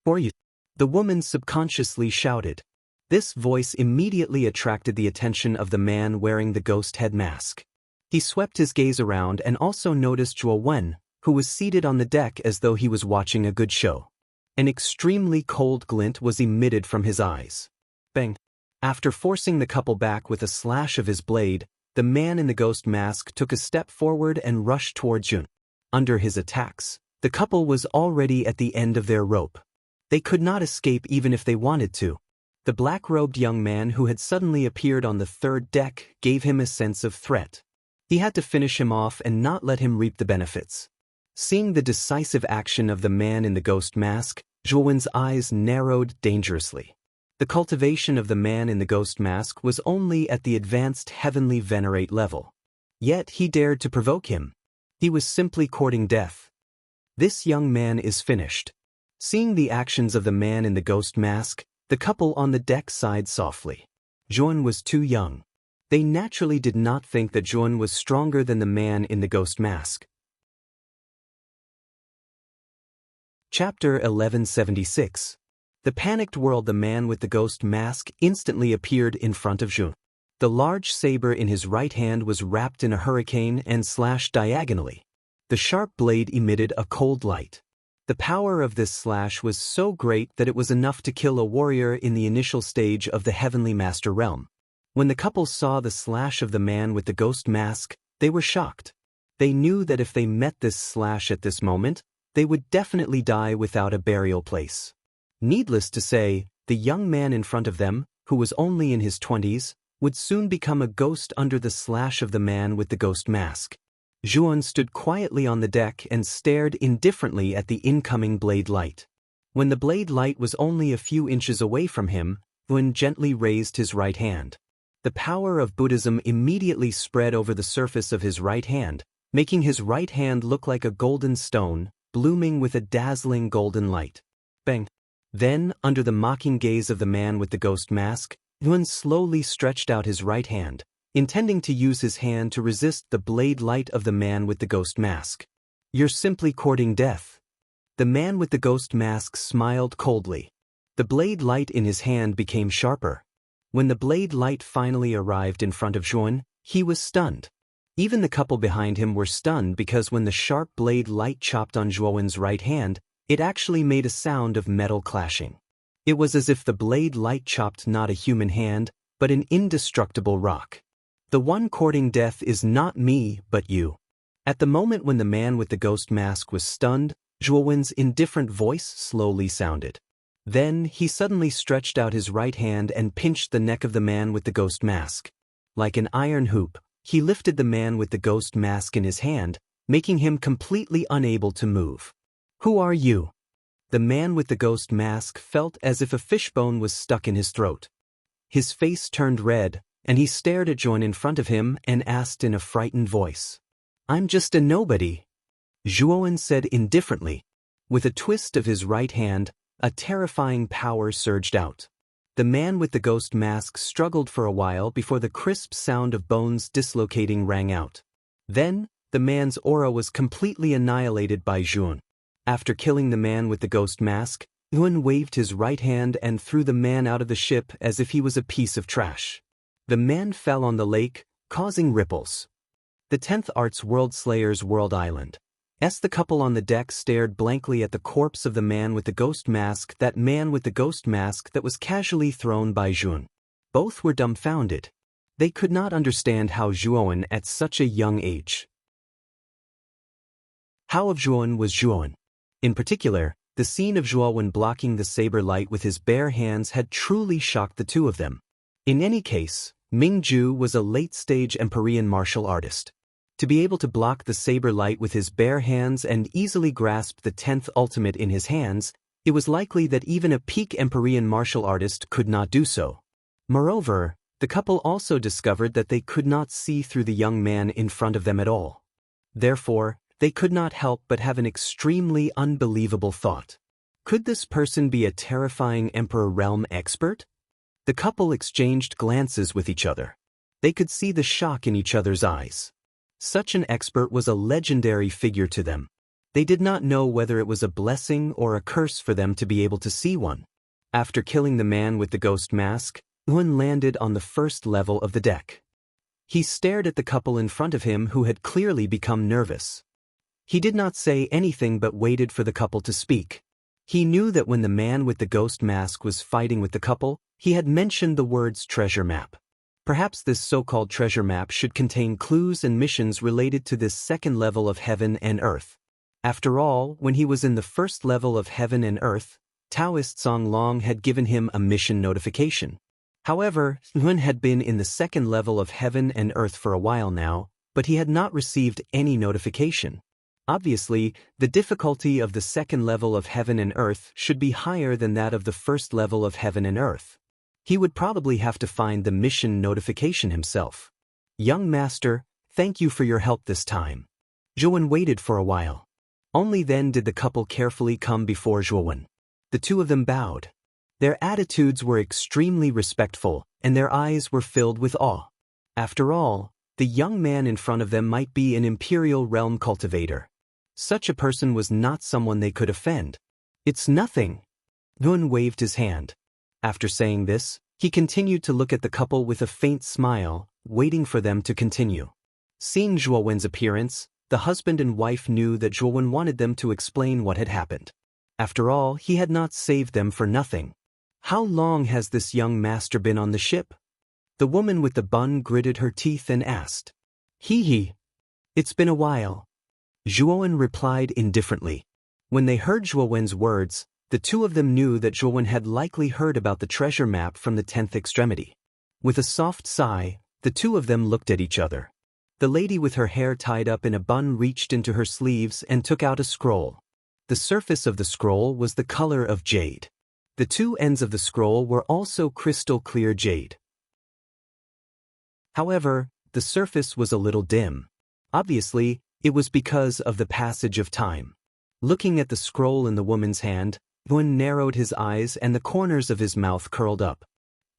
For you, the woman subconsciously shouted. This voice immediately attracted the attention of the man wearing the ghost head mask. He swept his gaze around and also noticed Juan, who was seated on the deck as though he was watching a good show. An extremely cold glint was emitted from his eyes. Bang! After forcing the couple back with a slash of his blade, the man in the ghost mask took a step forward and rushed towards Jun. Under his attacks, the couple was already at the end of their rope. They could not escape even if they wanted to. The black-robed young man who had suddenly appeared on the third deck gave him a sense of threat. He had to finish him off and not let him reap the benefits. Seeing the decisive action of the man in the ghost mask, Juan's eyes narrowed dangerously. The cultivation of the man in the ghost mask was only at the advanced heavenly venerate level. Yet he dared to provoke him. He was simply courting death. This young man is finished. Seeing the actions of the man in the ghost mask, the couple on the deck sighed softly. Juan was too young. They naturally did not think that Juan was stronger than the man in the ghost mask. Chapter 1176. The panicked world. The man with the ghost mask instantly appeared in front of Jun. The large saber in his right hand was wrapped in a hurricane and slashed diagonally. The sharp blade emitted a cold light. The power of this slash was so great that it was enough to kill a warrior in the initial stage of the Heavenly Master realm. When the couple saw the slash of the man with the ghost mask, they were shocked. They knew that if they met this slash at this moment, they would definitely die without a burial place. Needless to say, the young man in front of them, who was only in his 20s, would soon become a ghost under the slash of the man with the ghost mask. Juan stood quietly on the deck and stared indifferently at the incoming blade light. When the blade light was only a few inches away from him, Juan gently raised his right hand. The power of Buddhism immediately spread over the surface of his right hand, making his right hand look like a golden stone, blooming with a dazzling golden light. Bang! Then, under the mocking gaze of the man with the ghost mask, Juan slowly stretched out his right hand, intending to use his hand to resist the blade light of the man with the ghost mask. You're simply courting death. The man with the ghost mask smiled coldly. The blade light in his hand became sharper. When the blade light finally arrived in front of Juan, he was stunned. Even the couple behind him were stunned because when the sharp blade light chopped on Juan's right hand, it actually made a sound of metal clashing. It was as if the blade light chopped not a human hand, but an indestructible rock. The one courting death is not me, but you. At the moment when the man with the ghost mask was stunned, Juan's indifferent voice slowly sounded. Then he suddenly stretched out his right hand and pinched the neck of the man with the ghost mask. Like an iron hoop, he lifted the man with the ghost mask in his hand, making him completely unable to move. Who are you? The man with the ghost mask felt as if a fishbone was stuck in his throat. His face turned red, and he stared at Juan in front of him and asked in a frightened voice. I'm just a nobody. Juan said indifferently. With a twist of his right hand, a terrifying power surged out. The man with the ghost mask struggled for a while before the crisp sound of bones dislocating rang out. Then, the man's aura was completely annihilated by Juan. After killing the man with the ghost mask, Juan waved his right hand and threw the man out of the ship as if he was a piece of trash. The man fell on the lake, causing ripples. The 10th Arts World Slayer's World Island. The couple on the deck stared blankly at the corpse of the man with the ghost mask, that man with the ghost mask that was casually thrown by Juan. Both were dumbfounded. They could not understand how Juan at such a young age. How of Juan was Juan? In particular, The scene of Zhuowen blocking the saber light with his bare hands had truly shocked the two of them. In any case, Ming-ju was a late-stage Empyrean martial artist. To be able to block the saber light with his bare hands and easily grasp the 10th ultimate in his hands, it was likely that even a peak Empyrean martial artist could not do so. Moreover, the couple also discovered that they could not see through the young man in front of them at all. Therefore, they could not help but have an extremely unbelievable thought. Could this person be a terrifying Emperor Realm expert? The couple exchanged glances with each other. They could see the shock in each other's eyes. Such an expert was a legendary figure to them. They did not know whether it was a blessing or a curse for them to be able to see one. After killing the man with the ghost mask, Yun landed on the first level of the deck. He stared at the couple in front of him who had clearly become nervous. He did not say anything but waited for the couple to speak. He knew that when the man with the ghost mask was fighting with the couple, he had mentioned the words treasure map. Perhaps this so-called treasure map should contain clues and missions related to this second level of heaven and earth. After all, when he was in the first level of heaven and earth, Taoist Song Long had given him a mission notification. However, Yun had been in the second level of heaven and earth for a while now, but he had not received any notification. Obviously, the difficulty of the second level of heaven and earth should be higher than that of the first level of heaven and earth. He would probably have to find the mission notification himself. Young master, thank you for your help this time. Zhuowen waited for a while. Only then did the couple carefully come before Zhuowen. The two of them bowed. Their attitudes were extremely respectful, and their eyes were filled with awe. After all, the young man in front of them might be an imperial realm cultivator. Such a person was not someone they could offend. It's nothing. Yun waved his hand. After saying this, he continued to look at the couple with a faint smile, waiting for them to continue. Seeing Zhuowen's appearance, the husband and wife knew that Zhuowen wanted them to explain what had happened. After all, he had not saved them for nothing. How long has this young master been on the ship? The woman with the bun gritted her teeth and asked. He. It's been a while. Zhuowen replied indifferently. When they heard Zhuowen's words, the two of them knew that Zhuowen had likely heard about the treasure map from the 10th extremity. With a soft sigh, the two of them looked at each other. The lady with her hair tied up in a bun reached into her sleeves and took out a scroll. The surface of the scroll was the color of jade. The two ends of the scroll were also crystal clear jade. However, the surface was a little dim. Obviously, it was because of the passage of time. Looking at the scroll in the woman's hand, Yun narrowed his eyes and the corners of his mouth curled up.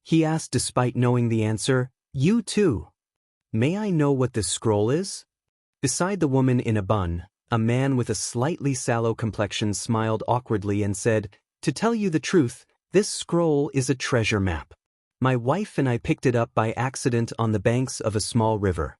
He asked despite knowing the answer, You too. May I know what this scroll is? Beside the woman in a bun, a man with a slightly sallow complexion smiled awkwardly and said, To tell you the truth, this scroll is a treasure map. My wife and I picked it up by accident on the banks of a small river.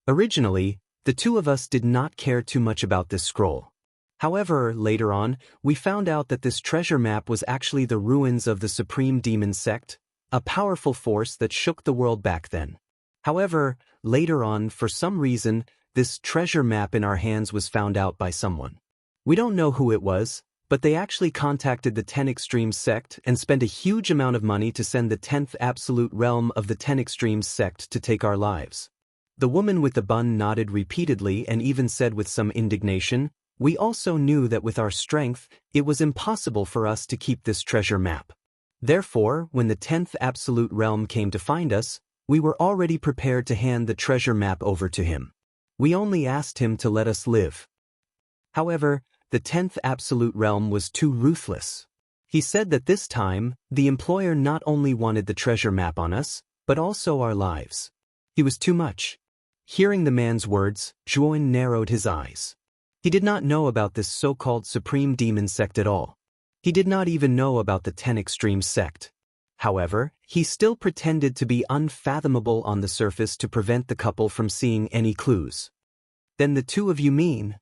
Originally, the two of us did not care too much about this scroll. However, later on, we found out that this treasure map was actually the ruins of the Supreme Demon Sect, a powerful force that shook the world back then. However, later on, for some reason, this treasure map in our hands was found out by someone. We don't know who it was, but they actually contacted the 10 Extremes sect and spent a huge amount of money to send the 10th absolute realm of the 10 Extremes sect to take our lives. The woman with the bun nodded repeatedly and even said with some indignation, We also knew that with our strength, it was impossible for us to keep this treasure map. Therefore, when the 10th absolute realm came to find us, we were already prepared to hand the treasure map over to him. We only asked him to let us live. However, the 10th absolute realm was too ruthless. He said that this time, the employer not only wanted the treasure map on us, but also our lives. He was too much. Hearing the man's words, Zhuowen narrowed his eyes. He did not know about this so-called Supreme Demon Sect at all. He did not even know about the 10 Extremes sect. However, he still pretended to be unfathomable on the surface to prevent the couple from seeing any clues. Then the two of you mean?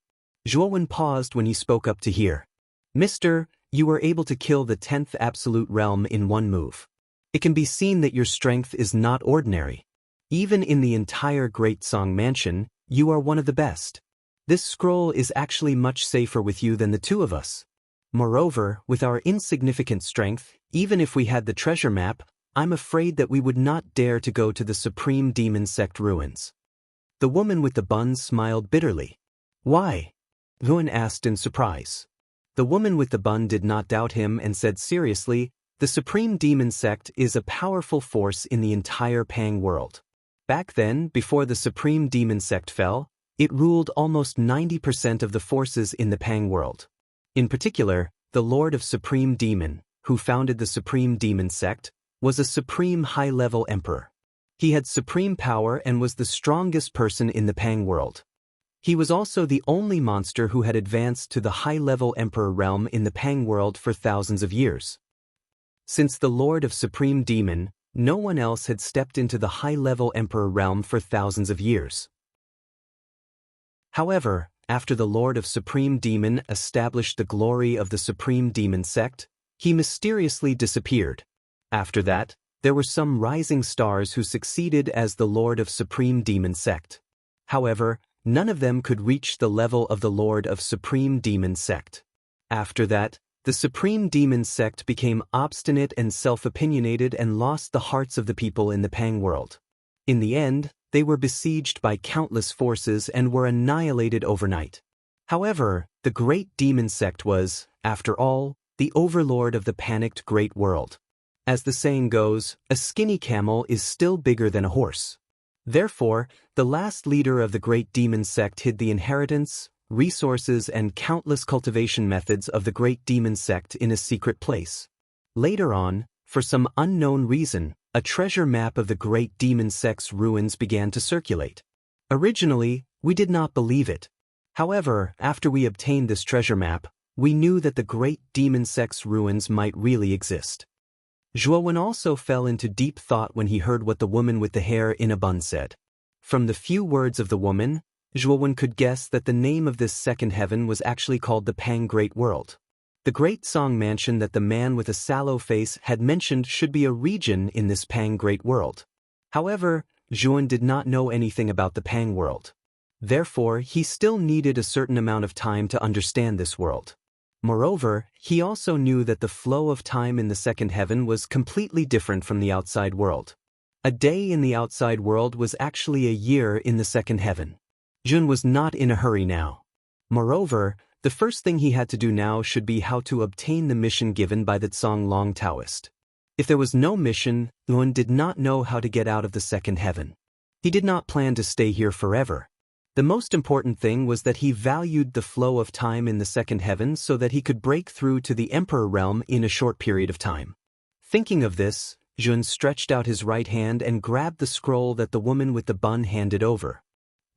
Zhuowen paused when he spoke up to hear. Mister, you were able to kill the 10th absolute realm in one move. It can be seen that your strength is not ordinary. Even in the entire Great Song Mansion, you are one of the best. This scroll is actually much safer with you than the two of us. Moreover, with our insignificant strength, even if we had the treasure map, I'm afraid that we would not dare to go to the Supreme Demon Sect ruins. The woman with the bun smiled bitterly. Why? Yuan asked in surprise. The woman with the bun did not doubt him and said seriously, the Supreme Demon Sect is a powerful force in the entire Pang world. Back then, before the Supreme Demon Sect fell, it ruled almost 90% of the forces in the Pang world. In particular, the Lord of Supreme Demon, who founded the Supreme Demon Sect, was a supreme high-level emperor. He had supreme power and was the strongest person in the Pang world. He was also the only monster who had advanced to the high-level emperor realm in the Pang world for thousands of years. Since the Lord of Supreme Demon, no one else had stepped into the high-level emperor realm for thousands of years. However, after the Lord of Supreme Demon established the glory of the Supreme Demon Sect, he mysteriously disappeared. After that, there were some rising stars who succeeded as the Lord of Supreme Demon Sect. However, none of them could reach the level of the Lord of Supreme Demon Sect. After that, the Supreme Demon Sect became obstinate and self-opinionated and lost the hearts of the people in the Pang world. In the end, they were besieged by countless forces and were annihilated overnight. However, the Great Demon Sect was, after all, the overlord of the panicked Great World. As the saying goes, a skinny camel is still bigger than a horse. Therefore, the last leader of the Great Demon Sect hid the inheritance, resources and countless cultivation methods of the Great Demon Sect in a secret place. Later on, for some unknown reason, a treasure map of the Great Demon Sect's ruins began to circulate. Originally, we did not believe it. However, after we obtained this treasure map, we knew that the Great Demon Sect's ruins might really exist. Zhuowen also fell into deep thought when he heard what the woman with the hair in a bun said. From the few words of the woman, Zhuowen could guess that the name of this second heaven was actually called the Pang Great World. The Great Song Mansion that the man with a sallow face had mentioned should be a region in this Pang Great World. However, Zhuowen did not know anything about the Pang world. Therefore, he still needed a certain amount of time to understand this world. Moreover, he also knew that the flow of time in the second heaven was completely different from the outside world. A day in the outside world was actually a year in the second heaven. Jun was not in a hurry now. Moreover, the first thing he had to do now should be how to obtain the mission given by the Tsang Long Taoist. If there was no mission, Yun did not know how to get out of the second heaven. He did not plan to stay here forever. The most important thing was that he valued the flow of time in the second heaven so that he could break through to the Emperor realm in a short period of time. Thinking of this, Jun stretched out his right hand and grabbed the scroll that the woman with the bun handed over.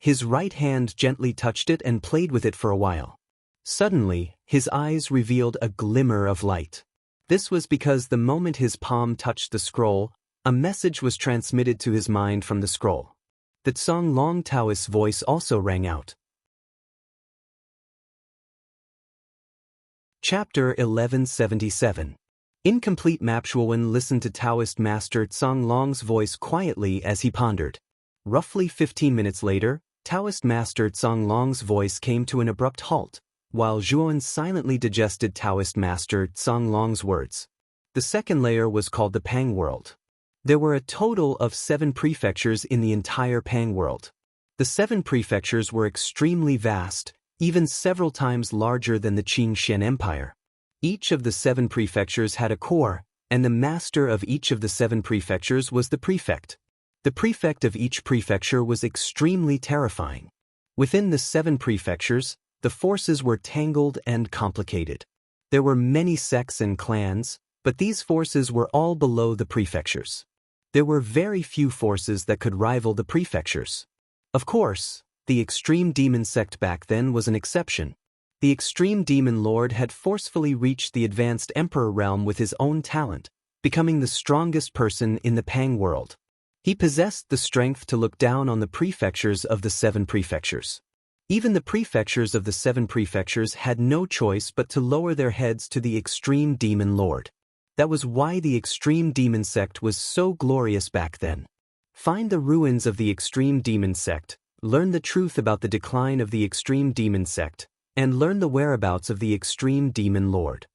His right hand gently touched it and played with it for a while. Suddenly, his eyes revealed a glimmer of light. This was because the moment his palm touched the scroll, a message was transmitted to his mind from the scroll. The Tsang Long Taoist's voice also rang out. Chapter 1177. Incomplete map. Zhuowen listened to Taoist Master Tsang Long's voice quietly as he pondered. Roughly 15 minutes later, Taoist Master Tsang Long's voice came to an abrupt halt, while Zhuowen silently digested Taoist Master Tsang Long's words. The second layer was called the Pang World. There were a total of 7 prefectures in the entire Pang world. The 7 prefectures were extremely vast, even several times larger than the Qing Shen Empire. Each of the 7 prefectures had a core, and the master of each of the 7 prefectures was the prefect. The prefect of each prefecture was extremely terrifying. Within the 7 prefectures, the forces were tangled and complicated. There were many sects and clans, but these forces were all below the prefectures. There were very few forces that could rival the prefectures. Of course, the Extreme Demon Sect back then was an exception. The Extreme Demon Lord had forcefully reached the advanced Emperor realm with his own talent, becoming the strongest person in the Pang world. He possessed the strength to look down on the prefectures of the 7 prefectures. Even the prefectures of the 7 prefectures had no choice but to lower their heads to the Extreme Demon Lord. That was why the Extreme Demon Sect was so glorious back then. Find the ruins of the Extreme Demon Sect, learn the truth about the decline of the Extreme Demon Sect, and learn the whereabouts of the extreme demon lord.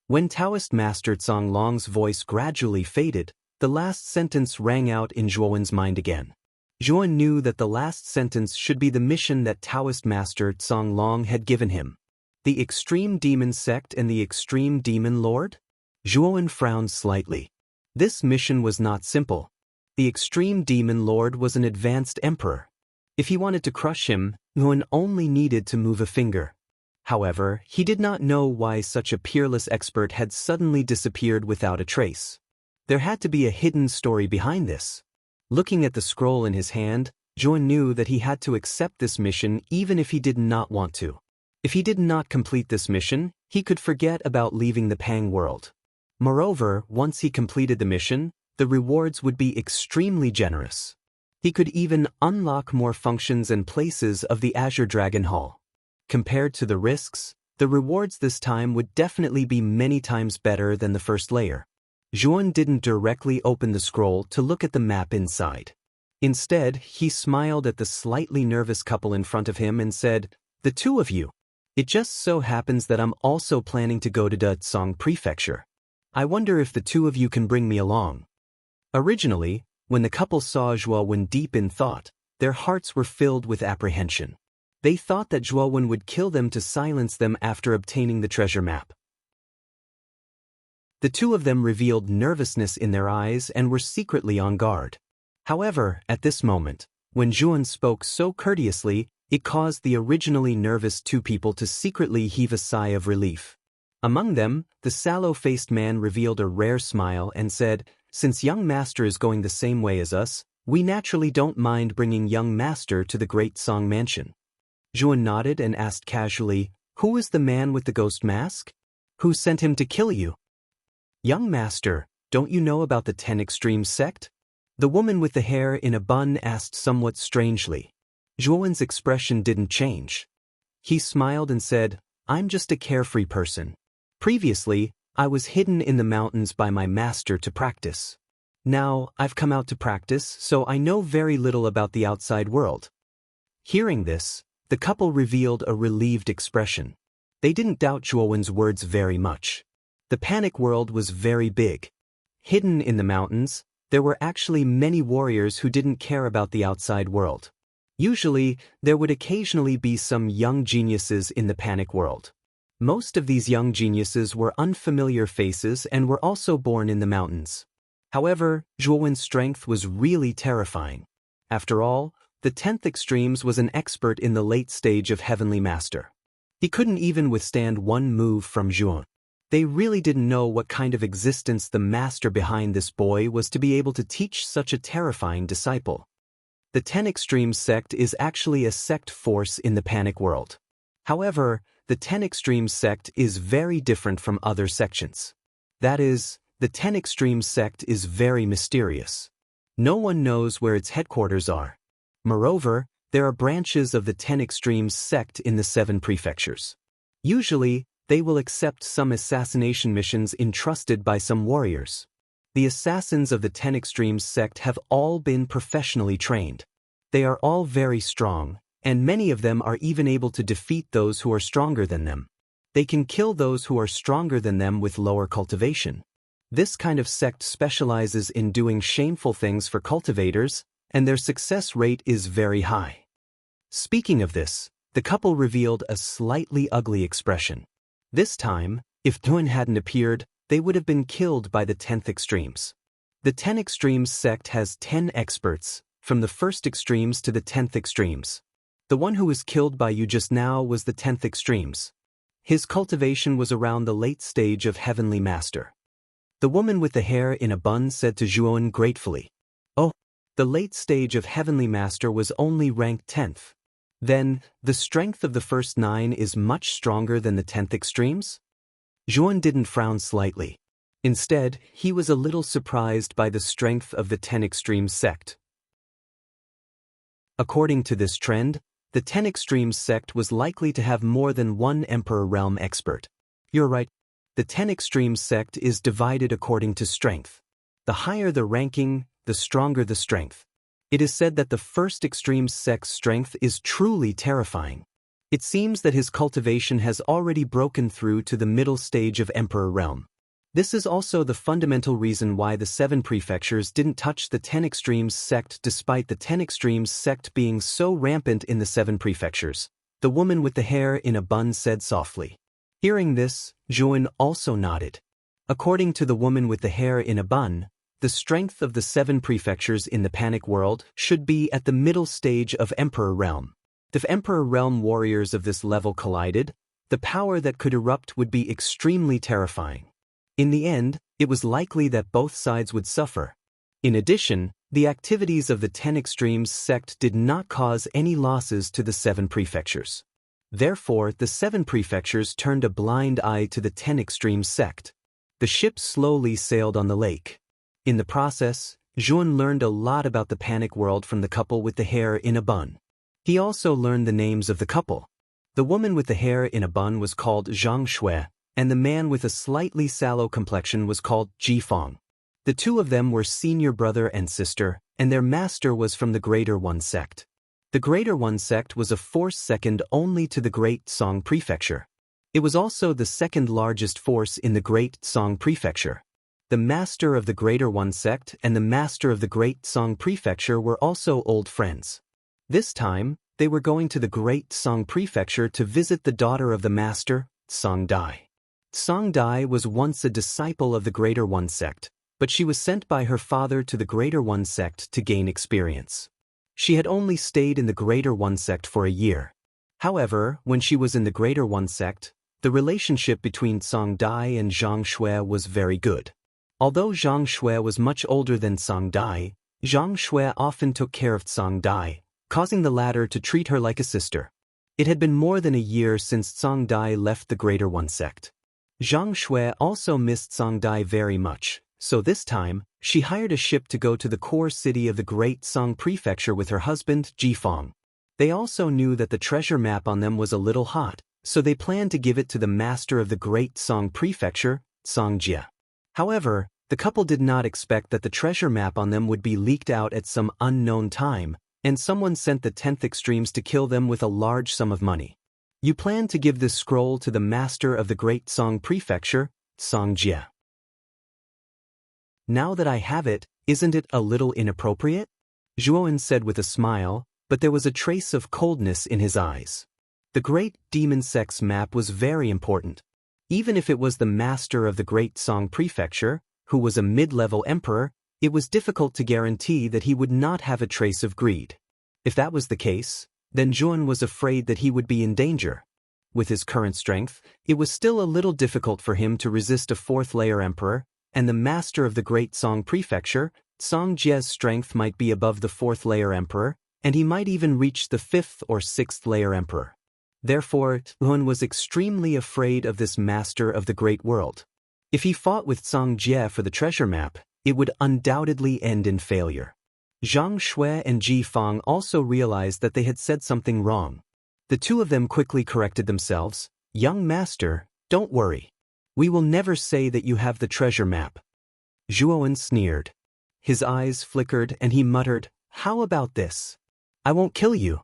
When Taoist Master Tsang Long's voice gradually faded, the last sentence rang out in Zhuowen's mind again. Zhuowen knew that the last sentence should be the mission that Taoist Master Tsang Long had given him. The extreme demon sect and the extreme demon lord? Zhuowen frowned slightly. This mission was not simple. The extreme demon lord was an advanced emperor. If he wanted to crush him, Zhuowen only needed to move a finger. However, he did not know why such a peerless expert had suddenly disappeared without a trace. There had to be a hidden story behind this. Looking at the scroll in his hand, Zhuowen knew that he had to accept this mission even if he did not want to. If he did not complete this mission, he could forget about leaving the Pang world. Moreover, once he completed the mission, the rewards would be extremely generous. He could even unlock more functions and places of the Azure Dragon Hall. Compared to the risks, the rewards this time would definitely be many times better than the first layer. Zhuowen didn't directly open the scroll to look at the map inside. Instead, he smiled at the slightly nervous couple in front of him and said, "The two of you. It just so happens that I'm also planning to go to Detsong Prefecture. I wonder if the two of you can bring me along." Originally, when the couple saw Zhuowen deep in thought, their hearts were filled with apprehension. They thought that Zhuowen would kill them to silence them after obtaining the treasure map. The two of them revealed nervousness in their eyes and were secretly on guard. However, at this moment, when Zhuowen spoke so courteously, it caused the originally nervous two people to secretly heave a sigh of relief. Among them, the sallow-faced man revealed a rare smile and said, "Since young master is going the same way as us, we naturally don't mind bringing young master to the Great Song Mansion." Zhuowen nodded and asked casually, "Who is the man with the ghost mask? Who sent him to kill you?" "Young master, don't you know about the 10 Extremes sect?" The woman with the hair in a bun asked somewhat strangely. Zhuowen's expression didn't change. He smiled and said, "I'm just a carefree person. Previously, I was hidden in the mountains by my master to practice. Now, I've come out to practice, so I know very little about the outside world." Hearing this, the couple revealed a relieved expression. They didn't doubt Zhuowen's words very much. The panic world was very big. Hidden in the mountains, there were actually many warriors who didn't care about the outside world. Usually, there would occasionally be some young geniuses in the panic world. Most of these young geniuses were unfamiliar faces and were also born in the mountains. However, Zhuowen's strength was really terrifying. After all, the 10th Extremes was an expert in the late stage of Heavenly Master. He couldn't even withstand one move from Zhuowen. They really didn't know what kind of existence the master behind this boy was to be able to teach such a terrifying disciple. The 10 Extremes sect is actually a sect force in the panic world. However, the 10 Extremes sect is very different from other sections. That is, the 10 Extremes sect is very mysterious. No one knows where its headquarters are. Moreover, there are branches of the 10 Extremes sect in the 7 prefectures. Usually, they will accept some assassination missions entrusted by some warriors. The assassins of the 10 Extremes sect have all been professionally trained. They are all very strong, and many of them are even able to defeat those who are stronger than them. They can kill those who are stronger than them with lower cultivation. This kind of sect specializes in doing shameful things for cultivators, and their success rate is very high. Speaking of this, the couple revealed a slightly ugly expression. This time, if Zhuowen hadn't appeared, they would have been killed by the 10th Extremes. The 10 Extremes sect has 10 experts, from the 1st Extremes to the 10th Extremes. The one who was killed by you just now was the 10th Extremes. His cultivation was around the late stage of Heavenly Master. The woman with the hair in a bun said to Zhuowen gratefully, "Oh, the late stage of Heavenly Master was only ranked 10th. Then, the strength of the first 9 is much stronger than the 10th Extremes?" Zhuowen didn't frown slightly. Instead, he was a little surprised by the strength of the 10 Extremes sect. According to this trend, the 10 Extremes sect was likely to have more than one Emperor Realm expert. You're right. The 10 Extremes sect is divided according to strength. The higher the ranking, the stronger the strength. It is said that the 1st Extremes sect's strength is truly terrifying. It seems that his cultivation has already broken through to the middle stage of Emperor realm. This is also the fundamental reason why the 7 prefectures didn't touch the 10 extremes sect despite the 10 extremes sect being so rampant in the 7 prefectures. The woman with the hair in a bun said softly. Hearing this, Zhuan also nodded. According to the woman with the hair in a bun, the strength of the 7 prefectures in the panic world should be at the middle stage of Emperor realm. If Emperor realm warriors of this level collided, the power that could erupt would be extremely terrifying. In the end, it was likely that both sides would suffer. In addition, the activities of the 10 extremes sect did not cause any losses to the 7 prefectures. Therefore, the 7 prefectures turned a blind eye to the 10 extremes sect. The ship slowly sailed on the lake. In the process, Zhuan learned a lot about the panic world from the couple with the hair in a bun. He also learned the names of the couple. The woman with the hair in a bun was called Zhang Shui, and the man with a slightly sallow complexion was called Ji Fong. The two of them were senior brother and sister, and their master was from the Greater One sect. The Greater One sect was a force second only to the Great Song Prefecture. It was also the second largest force in the Great Song Prefecture. The master of the Greater One sect and the master of the Great Song Prefecture were also old friends. This time, they were going to the Great Song Prefecture to visit the daughter of the master, Song Dai. Song Dai was once a disciple of the Greater One sect, but she was sent by her father to the Greater One sect to gain experience. She had only stayed in the Greater One sect for a year. However, when she was in the Greater One sect, the relationship between Song Dai and Zhang Shui was very good. Although Zhang Shui was much older than Song Dai, Zhang Shui often took care of Song Dai, causing the latter to treat her like a sister. It had been more than a year since Song Dai left the Greater One sect. Zhang Shui also missed Song Dai very much, so this time, she hired a ship to go to the core city of the Great Song Prefecture with her husband, Ji Fong. They also knew that the treasure map on them was a little hot, so they planned to give it to the master of the Great Song Prefecture, Song Jie. However, the couple did not expect that the treasure map on them would be leaked out at some unknown time, and someone sent the 10th extremes to kill them with a large sum of money. You plan to give this scroll to the master of the Great Song Prefecture, Song Jie. Now that I have it, isn't it a little inappropriate? Zhuan said with a smile, but there was a trace of coldness in his eyes. The Great Demon Sect's map was very important. Even if it was the master of the Great Song Prefecture, who was a mid-level emperor, it was difficult to guarantee that he would not have a trace of greed. If that was the case, then Zhuan was afraid that he would be in danger. With his current strength, it was still a little difficult for him to resist a 4th-layer emperor, and the master of the Great Song Prefecture, Song Jie's strength might be above the 4th-layer emperor, and he might even reach the 5th or 6th-layer emperor. Therefore, Zhuan was extremely afraid of this master of the Great World. If he fought with Song Jie for the treasure map, it would undoubtedly end in failure. Zhang Shui and Ji Fong also realized that they had said something wrong. The two of them quickly corrected themselves. Young master, don't worry. We will never say that you have the treasure map. Zhuan sneered. His eyes flickered and he muttered, how about this? I won't kill you.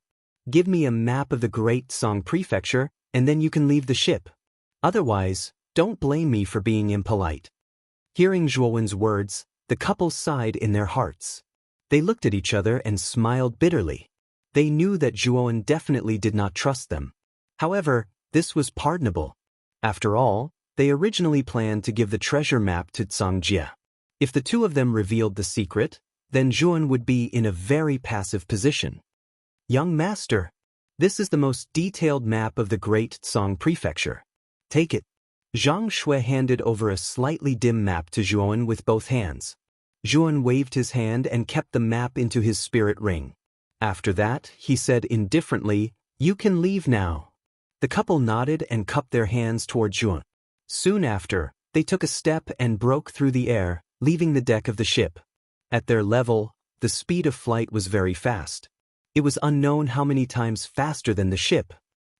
Give me a map of the Great Song Prefecture, and then you can leave the ship. Otherwise, don't blame me for being impolite. Hearing Zhuan's words, the couple sighed in their hearts. They looked at each other and smiled bitterly. They knew that Zhuan definitely did not trust them. However, this was pardonable. After all, they originally planned to give the treasure map to Song Jie. If the two of them revealed the secret, then Zhuan would be in a very passive position. Young master, this is the most detailed map of the Great Song Prefecture. Take it. Zhang Shui handed over a slightly dim map to Zhuan with both hands. Zhuan waved his hand and kept the map into his spirit ring. After that, he said indifferently, you can leave now. The couple nodded and cupped their hands toward Zhuan. Soon after, they took a step and broke through the air, leaving the deck of the ship. At their level, the speed of flight was very fast. It was unknown how many times faster than the ship.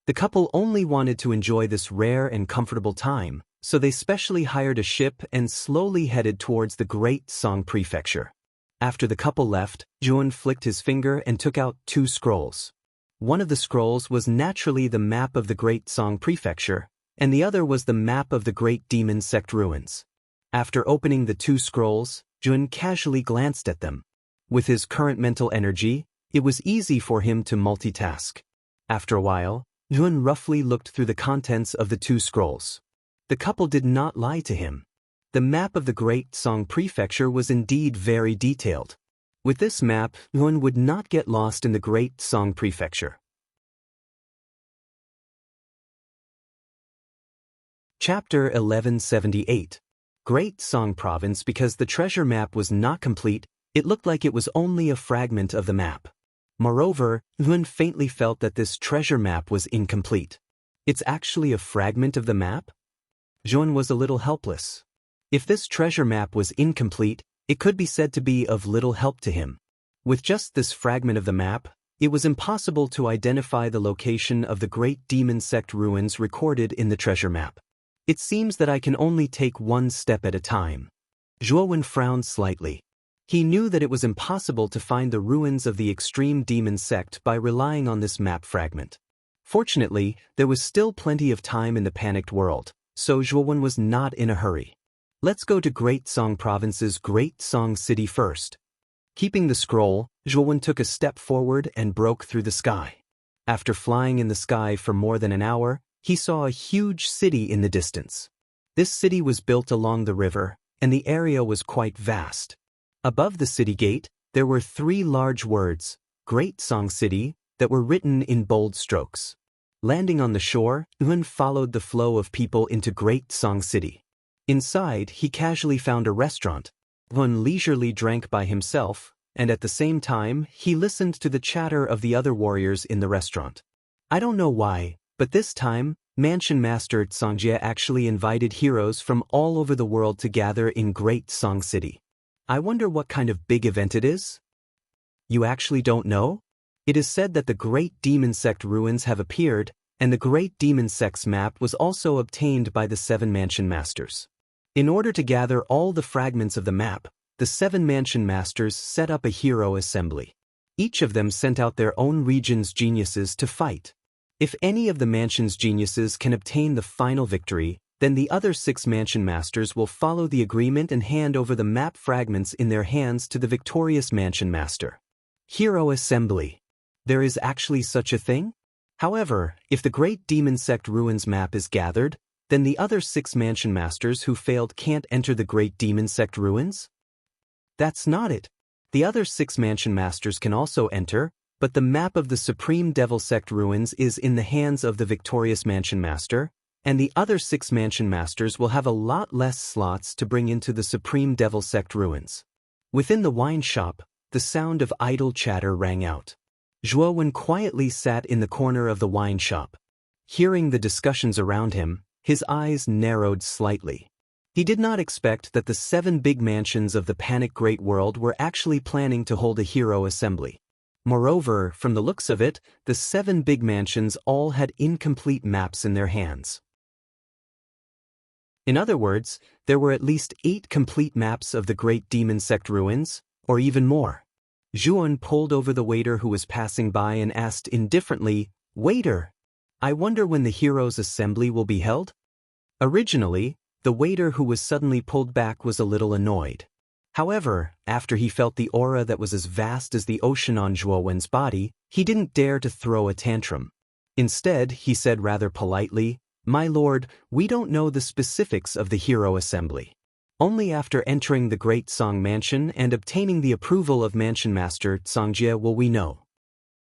The couple only wanted to enjoy this rare and comfortable time, so they specially hired a ship and slowly headed towards the Great Song Prefecture. After the couple left, Zhuan flicked his finger and took out 2 scrolls. One of the scrolls was naturally the map of the Great Song Prefecture, and the other was the map of the Great Demon Sect ruins. After opening the two scrolls, Jun casually glanced at them. With his current mental energy, it was easy for him to multitask. After a while, Jun roughly looked through the contents of the two scrolls. The couple did not lie to him. The map of the Great Song Prefecture was indeed very detailed. With this map, Jun would not get lost in the Great Song Prefecture. Chapter 1178. Great Song Province. Because the treasure map was not complete, it looked like it was only a fragment of the map. Moreover, Jun faintly felt that this treasure map was incomplete. It's actually a fragment of the map? Jun was a little helpless. If this treasure map was incomplete, it could be said to be of little help to him. With just this fragment of the map, it was impossible to identify the location of the Great Demon Sect ruins recorded in the treasure map. It seems that I can only take one step at a time. Zhuowen frowned slightly. He knew that it was impossible to find the ruins of the extreme demon sect by relying on this map fragment. Fortunately, there was still plenty of time in the panicked world, so Zhuowen was not in a hurry. Let's go to Great Song Province's Great Song City first. Keeping the scroll, Zhuowen took a step forward and broke through the sky. After flying in the sky for more than an hour, he saw a huge city in the distance. This city was built along the river, and the area was quite vast. Above the city gate, there were 3 large words, Great Song City, that were written in bold strokes. Landing on the shore, Yun followed the flow of people into Great Song City. Inside, he casually found a restaurant. Yun leisurely drank by himself, and at the same time, he listened to the chatter of the other warriors in the restaurant. I don't know why, but this time, Mansion Master Tsangjie actually invited heroes from all over the world to gather in Great Song City. I wonder what kind of big event it is? You actually don't know? It is said that the Great Demon Sect ruins have appeared, and the Great Demon Sect's map was also obtained by the 7 Mansion Masters. In order to gather all the fragments of the map, the 7 Mansion Masters set up a hero assembly. Each of them sent out their own region's geniuses to fight. If any of the mansion's geniuses can obtain the final victory, then the other 6 Mansion Masters will follow the agreement and hand over the map fragments in their hands to the victorious Mansion Master. Hero Assembly. There is actually such a thing? However, if the Great Demon Sect ruins map is gathered, then the other 6 Mansion Masters who failed can't enter the Great Demon Sect ruins? That's not it. The other 6 Mansion Masters can also enter, but the map of the Supreme Devil Sect ruins is in the hands of the victorious Mansion Master, and the other 6 Mansion Masters will have a lot less slots to bring into the Supreme Devil Sect ruins. Within the wine shop, the sound of idle chatter rang out. Zhuowen quietly sat in the corner of the wine shop. Hearing the discussions around him, his eyes narrowed slightly. He did not expect that the 7 big mansions of the Panic Great World were actually planning to hold a hero assembly. Moreover, from the looks of it, the 7 big mansions all had incomplete maps in their hands. In other words, there were at least 8 complete maps of the Great Demon Sect ruins, or even more. Zhuowen pulled over the waiter who was passing by and asked indifferently, "Waiter, I wonder when the heroes' assembly will be held?" Originally, the waiter who was suddenly pulled back was a little annoyed. However, after he felt the aura that was as vast as the ocean on Zhuowen's body, he didn't dare to throw a tantrum. Instead, he said rather politely, "My lord, we don't know the specifics of the hero assembly. Only after entering the Great Song Mansion and obtaining the approval of Mansion Master Tsangjie will we know."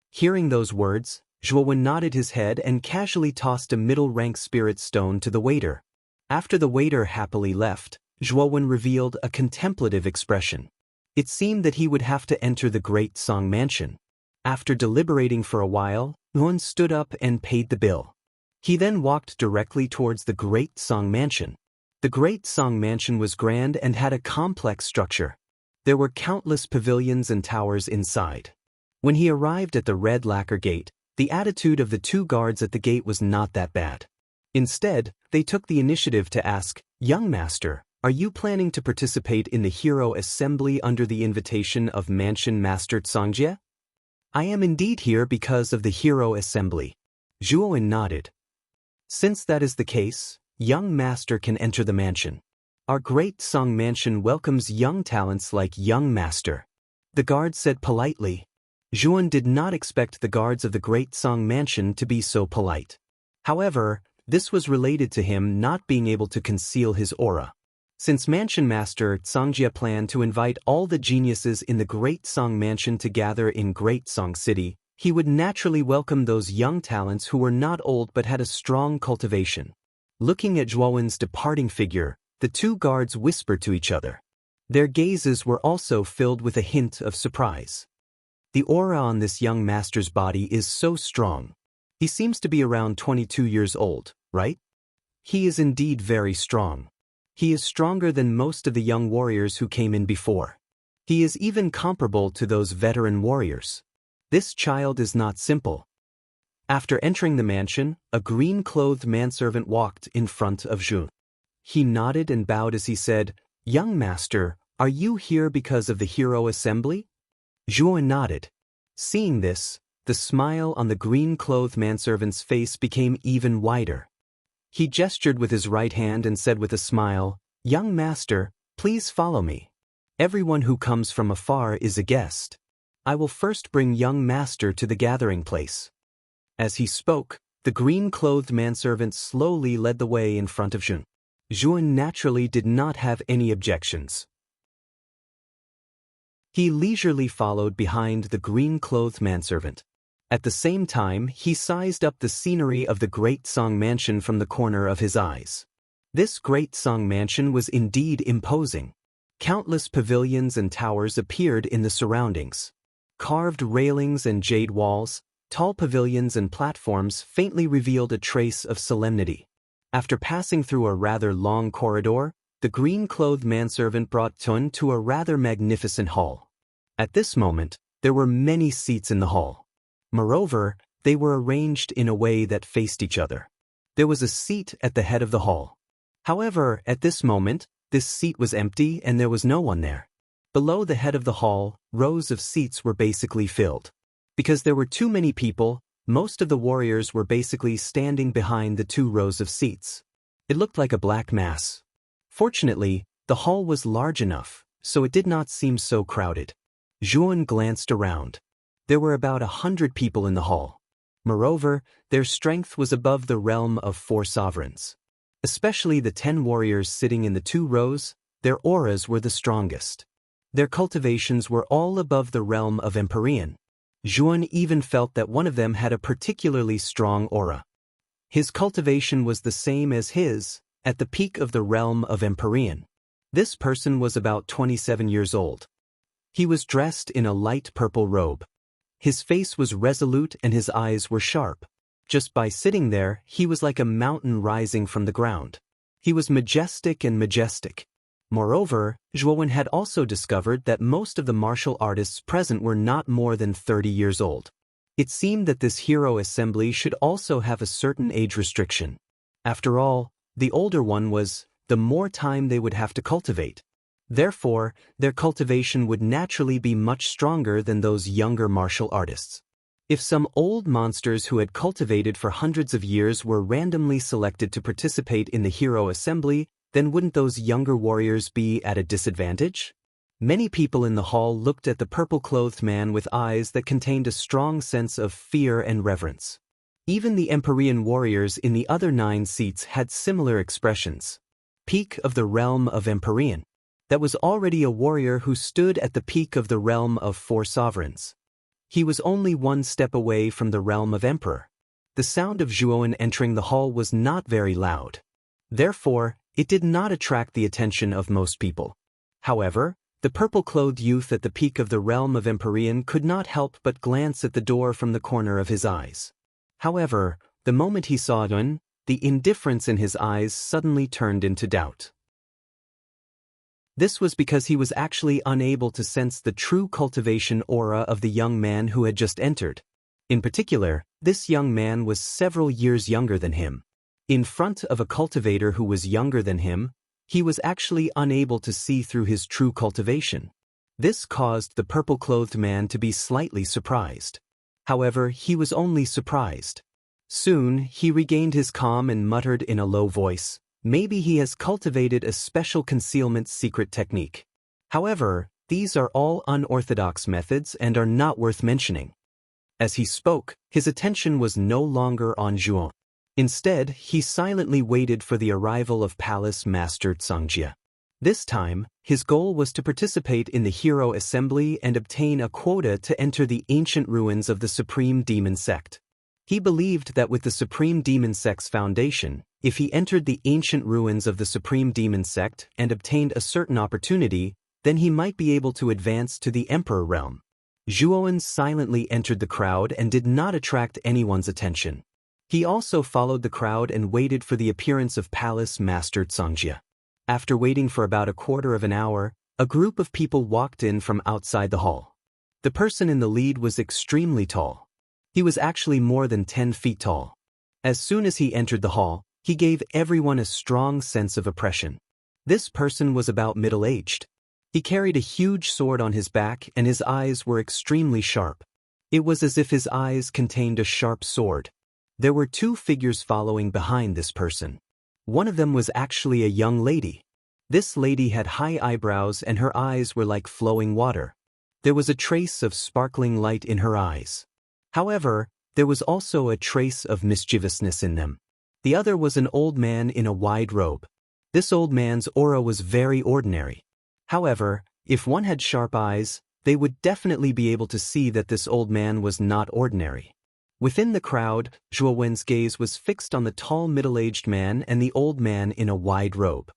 Hearing those words, Zhuowen nodded his head and casually tossed a middle-rank spirit stone to the waiter. After the waiter happily left, Zhuowen revealed a contemplative expression. It seemed that he would have to enter the Great Song Mansion. After deliberating for a while, Zhuowen stood up and paid the bill. He then walked directly towards the Great Song Mansion. The Great Song Mansion was grand and had a complex structure. There were countless pavilions and towers inside. When he arrived at the red lacquer gate, the attitude of the 2 guards at the gate was not that bad. Instead, they took the initiative to ask, "Young master, are you planning to participate in the hero assembly under the invitation of Mansion Master Tsangjie?" I am indeed here because of the hero assembly. Zhuowen nodded. Since that is the case, young master can enter the mansion. Our great Song mansion welcomes young talents like young master. The guard said politely. Zhuowen did not expect the guards of the great Song mansion to be so polite. However, this was related to him not being able to conceal his aura. Since Mansion Master Songjia planned to invite all the geniuses in the Great Song Mansion to gather in Great Song City, he would naturally welcome those young talents who were not old but had a strong cultivation. Looking at Zhuowen's departing figure, the two guards whispered to each other. Their gazes were also filled with a hint of surprise. The aura on this young master's body is so strong. He seems to be around 22 years old, right? He is indeed very strong. He is stronger than most of the young warriors who came in before. He is even comparable to those veteran warriors. This child is not simple. After entering the mansion, a green-clothed manservant walked in front of Zhu. He nodded and bowed as he said, "Young master, are you here because of the hero assembly?" Zhuo nodded. Seeing this, the smile on the green-clothed manservant's face became even wider. He gestured with his right hand and said with a smile, "Young master, please follow me. Everyone who comes from afar is a guest. I will first bring young master to the gathering place." As he spoke, the green-clothed manservant slowly led the way in front of Zhun. Zhuan naturally did not have any objections. He leisurely followed behind the green-clothed manservant. At the same time, he sized up the scenery of the Great Song Mansion from the corner of his eyes. This Great Song Mansion was indeed imposing. Countless pavilions and towers appeared in the surroundings. Carved railings and jade walls, tall pavilions and platforms faintly revealed a trace of solemnity. After passing through a rather long corridor, the green-clothed manservant brought Tun to a rather magnificent hall. At this moment, there were many seats in the hall. Moreover, they were arranged in a way that faced each other. There was a seat at the head of the hall. However, at this moment, this seat was empty and there was no one there. Below the head of the hall, rows of seats were basically filled. Because there were too many people, most of the warriors were basically standing behind the 2 rows of seats. It looked like a black mass. Fortunately, the hall was large enough, so it did not seem so crowded. Zhuan glanced around. There were about 100 people in the hall. Moreover, their strength was above the realm of 4 sovereigns. Especially the 10 warriors sitting in the 2 rows, their auras were the strongest. Their cultivations were all above the realm of Empyrean. Zhuan even felt that one of them had a particularly strong aura. His cultivation was the same as his, at the peak of the realm of Empyrean. This person was about 27 years old. He was dressed in a light purple robe. His face was resolute and his eyes were sharp. Just by sitting there, he was like a mountain rising from the ground. He was majestic and majestic. Moreover, Zhuowen had also discovered that most of the martial artists present were not more than 30 years old. It seemed that this hero assembly should also have a certain age restriction. After all, the older one was, the more time they would have to cultivate. Therefore, their cultivation would naturally be much stronger than those younger martial artists. If some old monsters who had cultivated for hundreds of years were randomly selected to participate in the hero assembly, then wouldn't those younger warriors be at a disadvantage? Many people in the hall looked at the purple-clothed man with eyes that contained a strong sense of fear and reverence. Even the Empyrean warriors in the other 9 seats had similar expressions. Peak of the realm of Empyrean. That was already a warrior who stood at the peak of the realm of 4 sovereigns. He was only 1 step away from the realm of Emperor. The sound of Zhuowen entering the hall was not very loud. Therefore, it did not attract the attention of most people. However, the purple-clothed youth at the peak of the realm of Empyrean could not help but glance at the door from the corner of his eyes. However, the moment he saw Zhuowen, the indifference in his eyes suddenly turned into doubt. This was because he was actually unable to sense the true cultivation aura of the young man who had just entered. In particular, this young man was several years younger than him. In front of a cultivator who was younger than him, he was actually unable to see through his true cultivation. This caused the purple-clothed man to be slightly surprised. However, he was only surprised. Soon, he regained his calm and muttered in a low voice, "Maybe he has cultivated a special concealment secret technique. However, these are all unorthodox methods and are not worth mentioning." As he spoke, his attention was no longer on Zhuo. Instead, he silently waited for the arrival of Palace Master Cangjie. This time, his goal was to participate in the hero assembly and obtain a quota to enter the ancient ruins of the Supreme Demon Sect. He believed that with the Supreme Demon Sect's foundation, if he entered the ancient ruins of the Supreme Demon Sect and obtained a certain opportunity, then he might be able to advance to the Emperor realm. Zhuowen silently entered the crowd and did not attract anyone's attention. He also followed the crowd and waited for the appearance of Palace Master Cangjie. After waiting for about a quarter of an hour, a group of people walked in from outside the hall. The person in the lead was extremely tall. He was actually more than 10 feet tall. As soon as he entered the hall, he gave everyone a strong sense of oppression. This person was about middle-aged. He carried a huge sword on his back and his eyes were extremely sharp. It was as if his eyes contained a sharp sword. There were two figures following behind this person. One of them was actually a young lady. This lady had high eyebrows and her eyes were like flowing water. There was a trace of sparkling light in her eyes. However, there was also a trace of mischievousness in them. The other was an old man in a wide robe. This old man's aura was very ordinary. However, if one had sharp eyes, they would definitely be able to see that this old man was not ordinary. Within the crowd, Zhuowen's gaze was fixed on the tall middle-aged man and the old man in a wide robe.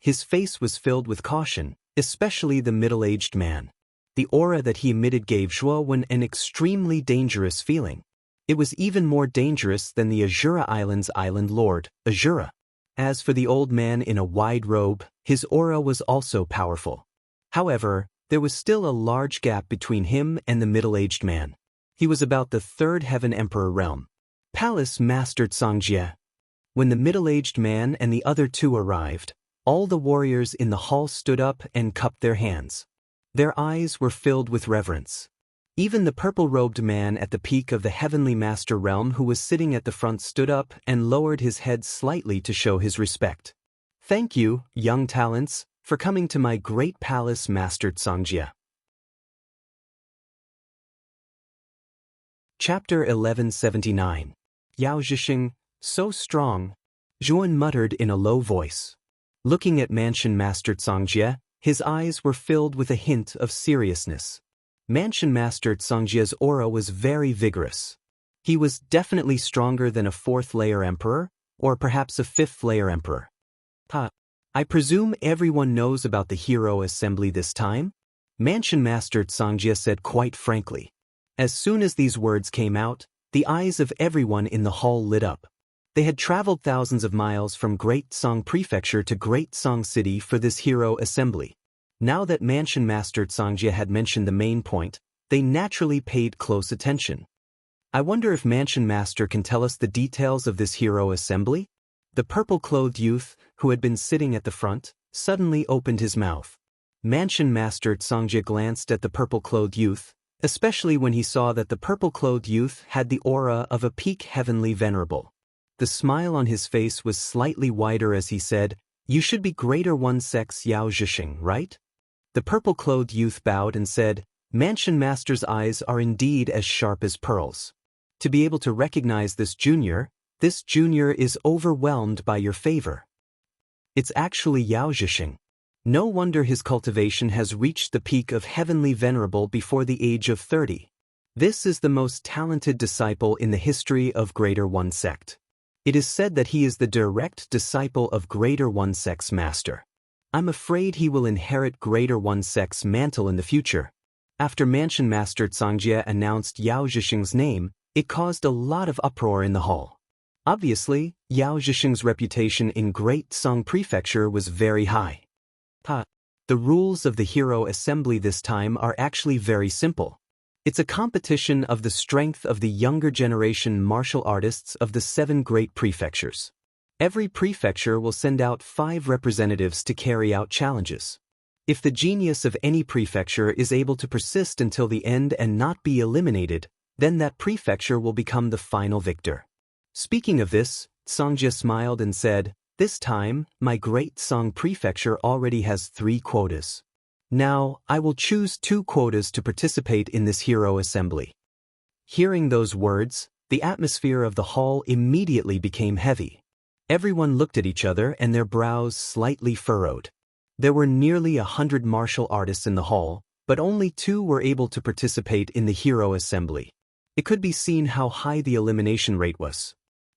His face was filled with caution, especially the middle-aged man. The aura that he emitted gave Zhuowen an extremely dangerous feeling. It was even more dangerous than the Azura Island's island lord, Azura. As for the old man in a wide robe, his aura was also powerful. However, there was still a large gap between him and the middle-aged man. He was about the third Heaven Emperor realm. Palace Master Cangjie. When the middle-aged man and the other two arrived, all the warriors in the hall stood up and cupped their hands. Their eyes were filled with reverence. Even the purple-robed man at the peak of the Heavenly Master realm who was sitting at the front stood up and lowered his head slightly to show his respect. "Thank you, young talents, for coming to my great palace, Master Cangjie." Chapter 1179. Yao Zhixing, so strong, Zhuowen muttered in a low voice. Looking at Mansion Master Cangjie, his eyes were filled with a hint of seriousness. Mansion Master Cangjie's aura was very vigorous. He was definitely stronger than a fourth-layer emperor, or perhaps a fifth-layer emperor. I presume everyone knows about the hero assembly this time? Mansion Master Cangjie said quite frankly. As soon as these words came out, the eyes of everyone in the hall lit up. They had traveled thousands of miles from Great Song Prefecture to Great Song City for this hero assembly. Now that Mansion Master Cangjie had mentioned the main point, they naturally paid close attention. I wonder if Mansion Master can tell us the details of this hero assembly? The purple-clothed youth, who had been sitting at the front, suddenly opened his mouth. Mansion Master Cangjie glanced at the purple-clothed youth, especially when he saw that the purple-clothed youth had the aura of a peak heavenly venerable. The smile on his face was slightly wider as he said, "You should be Greater One Sect's Yao Zhixing, right?" The purple-clothed youth bowed and said, "Mansion Master's eyes are indeed as sharp as pearls. To be able to recognize this junior is overwhelmed by your favor. It's actually Yao Zhixing. No wonder his cultivation has reached the peak of heavenly venerable before the age of 30. This is the most talented disciple in the history of Greater One Sect. It is said that he is the direct disciple of Greater One Sect's master. I'm afraid he will inherit Greater One Sect's mantle in the future." After Mansion Master Cangjie announced Yao Zhixing's name, it caused a lot of uproar in the hall. Obviously, Yao Zhixing's reputation in Great Song Prefecture was very high. The rules of the hero assembly this time are actually very simple. It's a competition of the strength of the younger generation martial artists of the 7 great prefectures. Every prefecture will send out 5 representatives to carry out challenges. If the genius of any prefecture is able to persist until the end and not be eliminated, Then that prefecture will become the final victor. Speaking of this, Songjia smiled and said, "This time, my great Song prefecture already has 3 quotas. Now, I will choose 2 quotas to participate in this hero assembly." Hearing those words, the atmosphere of the hall immediately became heavy. Everyone looked at each other and their brows slightly furrowed. There were nearly 100 martial artists in the hall, but only 2 were able to participate in the hero assembly. It could be seen how high the elimination rate was.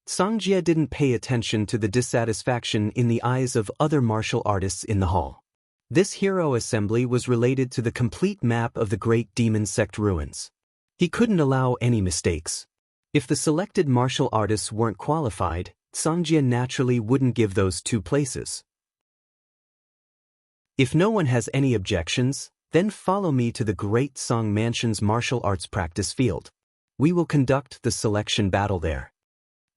Songjia didn't pay attention to the dissatisfaction in the eyes of other martial artists in the hall. This hero assembly was related to the complete map of the Great Demon Sect ruins. He couldn't allow any mistakes. If the selected martial artists weren't qualified, Songjia naturally wouldn't give those 2 places. If no one has any objections, then follow me to the Great Song Mansion's martial arts practice field. We will conduct the selection battle there.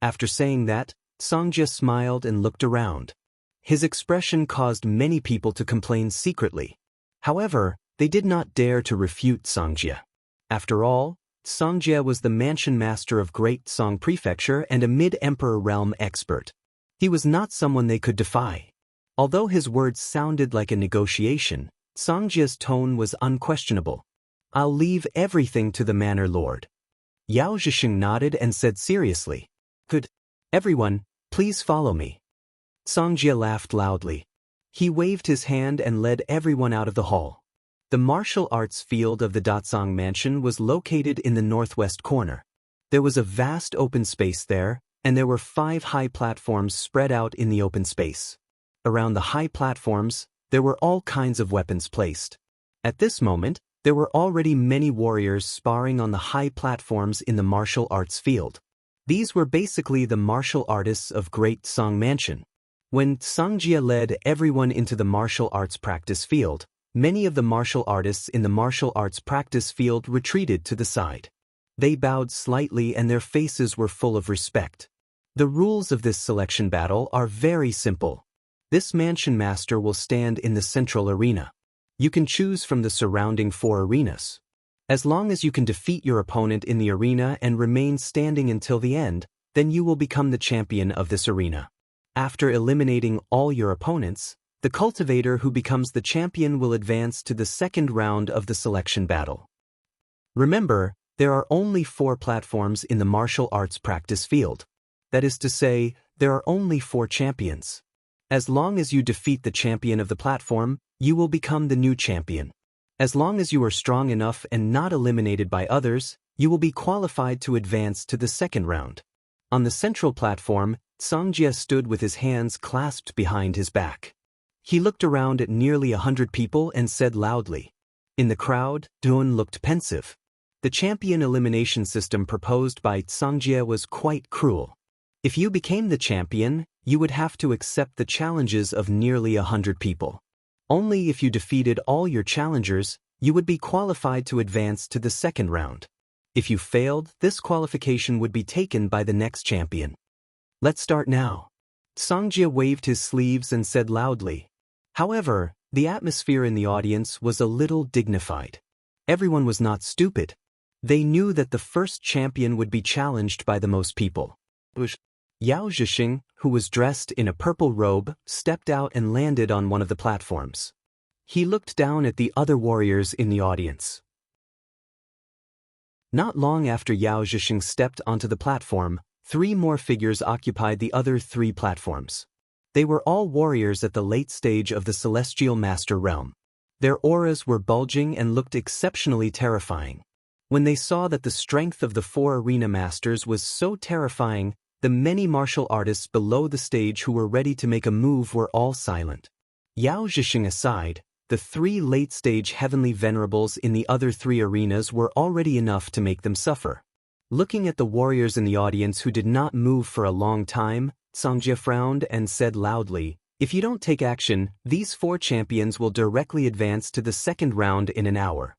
After saying that, Songjia smiled and looked around. His expression caused many people to complain secretly. However, they did not dare to refute Songjia. After all, Songjia was the mansion master of Great Song Prefecture and a mid-emperor realm expert. He was not someone they could defy. Although his words sounded like a negotiation, Songjia's tone was unquestionable. "I'll leave everything to the manor lord." Yao Zhisheng nodded and said seriously, "Good. Everyone, please follow me." Songjia laughed loudly. He waved his hand and led everyone out of the hall. The martial arts field of the Datsang Mansion was located in the northwest corner. There was a vast open space there, and there were 5 high platforms spread out in the open space. Around the high platforms, there were all kinds of weapons placed. At this moment, there were already many warriors sparring on the high platforms in the martial arts field. These were basically the martial artists of Great Song Mansion. When Songjia led everyone into the martial arts practice field, many of the martial artists in the martial arts practice field retreated to the side. They bowed slightly and their faces were full of respect. The rules of this selection battle are very simple. This mansion master will stand in the central arena. You can choose from the surrounding 4 arenas. As long as you can defeat your opponent in the arena and remain standing until the end, then you will become the champion of this arena. After eliminating all your opponents, the cultivator who becomes the champion will advance to the second round of the selection battle. Remember, there are only 4 platforms in the martial arts practice field. That is to say, there are only 4 champions. As long as you defeat the champion of the platform, you will become the new champion. As long as you are strong enough and not eliminated by others, you will be qualified to advance to the second round. On the central platform, Songjia stood with his hands clasped behind his back. He looked around at nearly 100 people and said loudly. In the crowd, Dun looked pensive. The champion elimination system proposed by Songjia was quite cruel. If you became the champion, you would have to accept the challenges of nearly 100 people. Only if you defeated all your challengers, you would be qualified to advance to the second round. If you failed, this qualification would be taken by the next champion. Let's start now. Songjia waved his sleeves and said loudly. However, the atmosphere in the audience was a little dignified. Everyone was not stupid. They knew that the first champion would be challenged by the most people. Yao Zhisheng, who was dressed in a purple robe, stepped out and landed on one of the platforms. He looked down at the other warriors in the audience. Not long after Yao Zhisheng stepped onto the platform, 3 more figures occupied the other 3 platforms. They were all warriors at the late stage of the Celestial Master Realm. Their auras were bulging and looked exceptionally terrifying. When they saw that the strength of the 4 arena masters was so terrifying, the many martial artists below the stage who were ready to make a move were all silent. Yao Zhisheng aside, the 3 late-stage heavenly venerables in the other 3 arenas were already enough to make them suffer. Looking at the warriors in the audience who did not move for a long time, Songjia frowned and said loudly, "If you don't take action, these 4 champions will directly advance to the second round in an hour."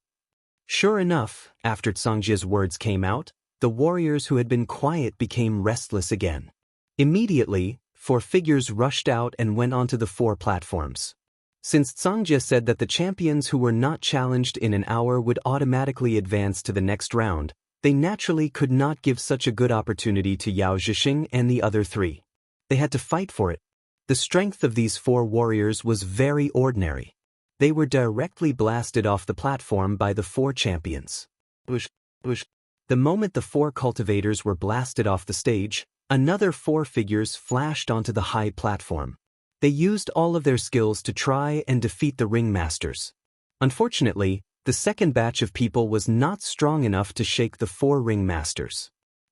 Sure enough, after Songjia's words came out, the warriors who had been quiet became restless again. Immediately, 4 figures rushed out and went onto the 4 platforms. Since Songjia said that the champions who were not challenged in an hour would automatically advance to the next round, They naturally could not give such a good opportunity to Yao Zhixing and the other three. They had to fight for it. The strength of these four warriors was very ordinary. They were directly blasted off the platform by the four champions. Whoosh, whoosh. The moment the four cultivators were blasted off the stage, another four figures flashed onto the high platform. They used all of their skills to try and defeat the ringmasters. Unfortunately, the second batch of people was not strong enough to shake the four ringmasters.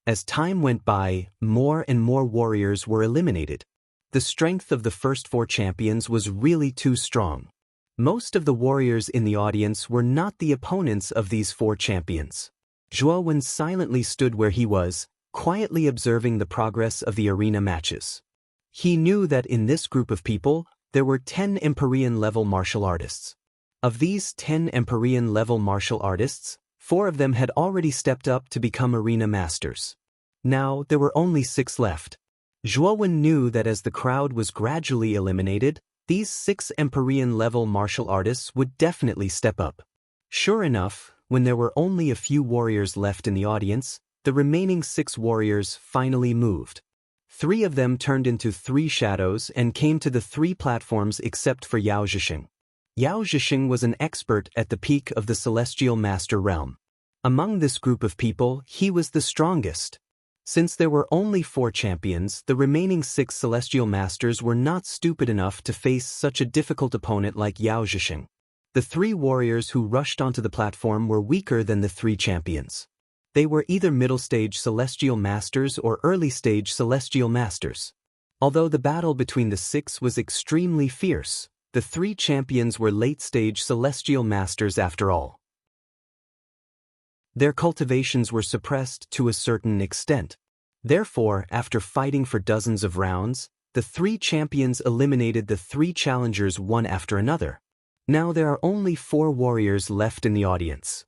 As time went by, more and more warriors were eliminated. The strength of the first four champions was really too strong. Most of the warriors in the audience were not the opponents of these four champions. Zhuo Wen silently stood where he was, quietly observing the progress of the arena matches. He knew that in this group of people, there were 10 Empyrean-level martial artists. Of these 10 Empyrean-level martial artists, 4 of them had already stepped up to become arena masters. Now, there were only 6 left. Zhuo Wen knew that as the crowd was gradually eliminated, these 6 Empyrean-level martial artists would definitely step up. Sure enough, when there were only a few warriors left in the audience, the remaining 6 warriors finally moved. 3 of them turned into 3 shadows and came to the 3 platforms except for Yao Zhixing. Yao Zhixing was an expert at the peak of the Celestial Master realm. Among this group of people, he was the strongest. Since there were only 4 champions, the remaining 6 Celestial Masters were not stupid enough to face such a difficult opponent like Yao Zhixing. The 3 warriors who rushed onto the platform were weaker than the 3 champions. They were either middle-stage Celestial Masters or early-stage Celestial Masters. Although the battle between the 6 was extremely fierce, the 3 champions were late-stage Celestial Masters after all. Their cultivations were suppressed to a certain extent. Therefore, after fighting for dozens of rounds, the 3 champions eliminated the 3 challengers one after another. Now there are only 4 warriors left in the audience.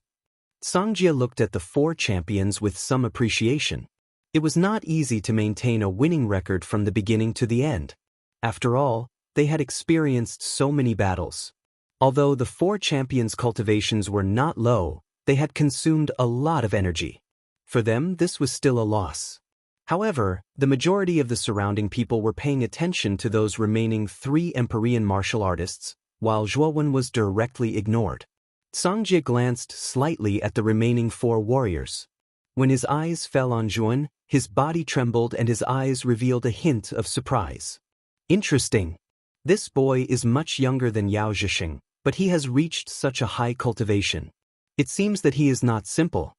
Songjia looked at the 4 champions with some appreciation. It was not easy to maintain a winning record from the beginning to the end. After all, they had experienced so many battles. Although the 4 champions' cultivations were not low, they had consumed a lot of energy. For them, this was still a loss. However, the majority of the surrounding people were paying attention to those remaining 3 Empyrean martial artists, while Zhuo Wen was directly ignored. Songjia glanced slightly at the remaining 4 warriors. When his eyes fell on Zhuo Wen, his body trembled and his eyes revealed a hint of surprise. Interesting. This boy is much younger than Yao Zhixing, but he has reached such a high cultivation. It seems that he is not simple.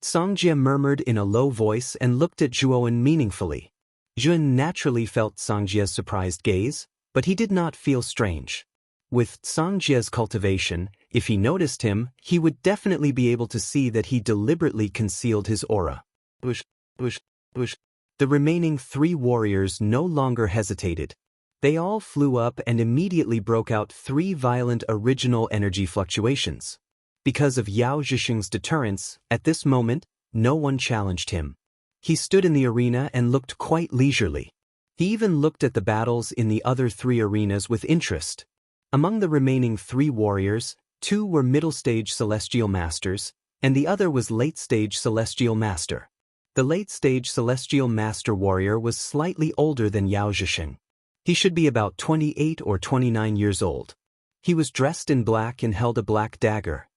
Songjia murmured in a low voice and looked at Zhuo Wen meaningfully. Zhuo Wen naturally felt Songjia's surprised gaze, but he did not feel strange. With Songjia's cultivation, if he noticed him, he would definitely be able to see that he deliberately concealed his aura. Whoosh, whoosh, whoosh. The remaining 3 warriors no longer hesitated. They all flew up and immediately broke out 3 violent original energy fluctuations. Because of Yao Zhixing's deterrence, at this moment, no one challenged him. He stood in the arena and looked quite leisurely. He even looked at the battles in the other 3 arenas with interest. Among the remaining 3 warriors, 2 were middle-stage Celestial Masters, and the other was late-stage Celestial Master. The late-stage Celestial Master warrior was slightly older than Yao Zhixing. He should be about 28 or 29 years old. He was dressed in black and held a black dagger.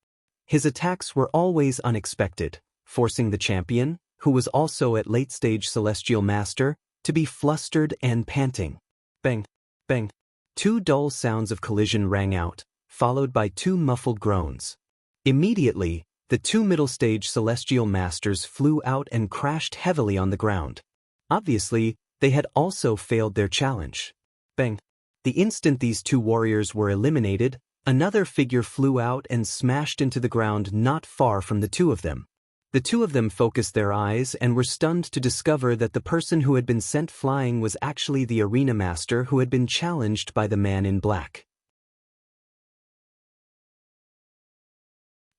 His attacks were always unexpected, forcing the champion, who was also at late-stage Celestial Master, to be flustered and panting. Bang, bang. 2 dull sounds of collision rang out, followed by 2 muffled groans. Immediately, the 2 middle-stage Celestial Masters flew out and crashed heavily on the ground. Obviously, they had also failed their challenge. Bang! The instant these 2 warriors were eliminated, another figure flew out and smashed into the ground not far from the 2 of them. The 2 of them focused their eyes and were stunned to discover that the person who had been sent flying was actually the arena master who had been challenged by the man in black.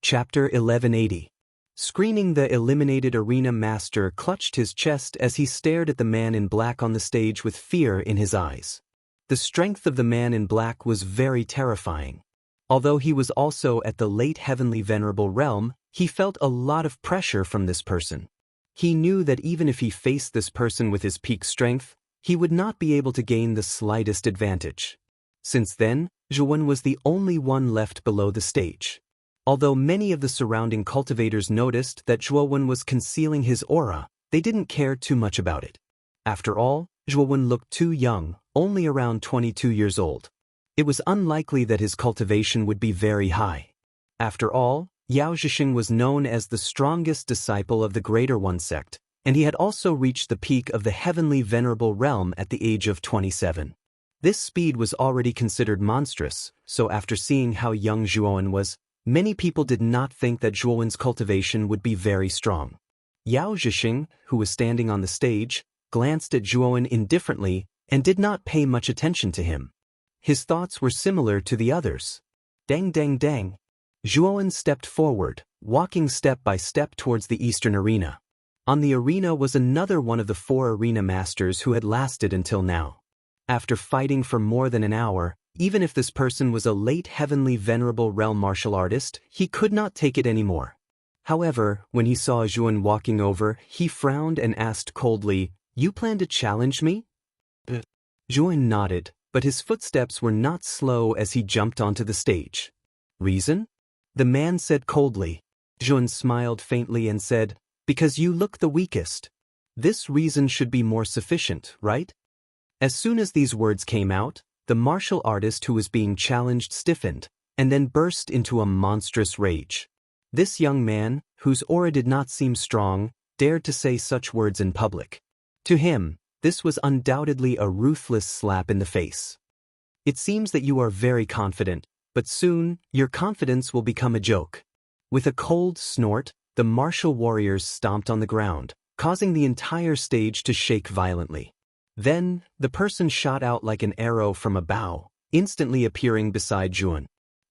Chapter 1180. Screening, the eliminated arena master clutched his chest as he stared at the man in black on the stage with fear in his eyes. The strength of the man in black was very terrifying. Although he was also at the late heavenly venerable realm, he felt a lot of pressure from this person. He knew that even if he faced this person with his peak strength, he would not be able to gain the slightest advantage. Since then, Zhuwen was the only one left below the stage. Although many of the surrounding cultivators noticed that Zhuwen was concealing his aura, they didn't care too much about it. After all, Zhuwen looked too young, only around 22 years old. It was unlikely that his cultivation would be very high. After all, Yao Zhixing was known as the strongest disciple of the Greater One sect, and he had also reached the peak of the heavenly venerable realm at the age of 27. This speed was already considered monstrous, so after seeing how young Zhuwen was, many people did not think that Zhuwen's cultivation would be very strong. Yao Zhixing, who was standing on the stage, glanced at Zhuwen indifferently and did not pay much attention to him. His thoughts were similar to the others. Dang dang dang. Zhuwen stepped forward, walking step by step towards the eastern arena. On the arena was another one of the 4 arena masters who had lasted until now. After fighting for more than an hour, even if this person was a late heavenly venerable realm martial artist, he could not take it anymore. However, when he saw Zhuwen walking over, he frowned and asked coldly, "You plan to challenge me?" Zhuwen nodded, but his footsteps were not slow as he jumped onto the stage. "Reason?" the man said coldly. Zhuwen smiled faintly and said, "Because you look the weakest. This reason should be more sufficient, right?" As soon as these words came out, the martial artist who was being challenged stiffened, and then burst into a monstrous rage. This young man, whose aura did not seem strong, dared to say such words in public. To him, this was undoubtedly a ruthless slap in the face. "It seems that you are very confident, but soon, your confidence will become a joke." With a cold snort, the martial warriors stomped on the ground, causing the entire stage to shake violently. Then, the person shot out like an arrow from a bow, instantly appearing beside Zhuwen.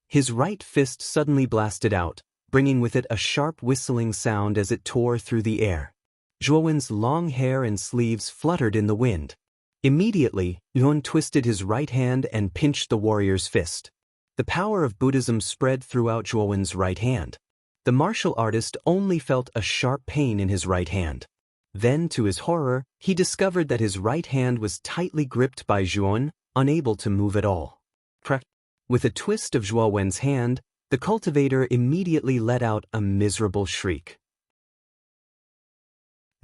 His right fist suddenly blasted out, bringing with it a sharp whistling sound as it tore through the air. Zhuwen's long hair and sleeves fluttered in the wind. Immediately, Zhuwen twisted his right hand and pinched the warrior's fist. The power of Buddhism spread throughout Zhuwen's right hand. The martial artist only felt a sharp pain in his right hand. Then, to his horror, he discovered that his right hand was tightly gripped by Zhuwen, unable to move at all. With a twist of Zhuwen's hand, the cultivator immediately let out a miserable shriek.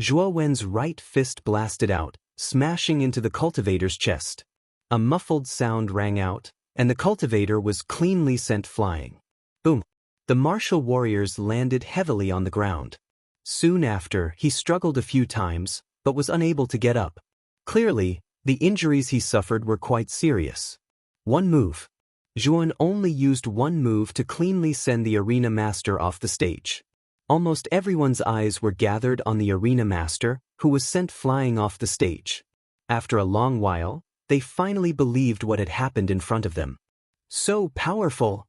Zhuwen's right fist blasted out, smashing into the cultivator's chest. A muffled sound rang out, and the cultivator was cleanly sent flying. Boom! The martial warriors landed heavily on the ground. Soon after, he struggled a few times, but was unable to get up. Clearly, the injuries he suffered were quite serious. One move. Zhuwen only used one move to cleanly send the arena master off the stage. Almost everyone's eyes were gathered on the arena master, who was sent flying off the stage. After a long while, they finally believed what had happened in front of them. So powerful!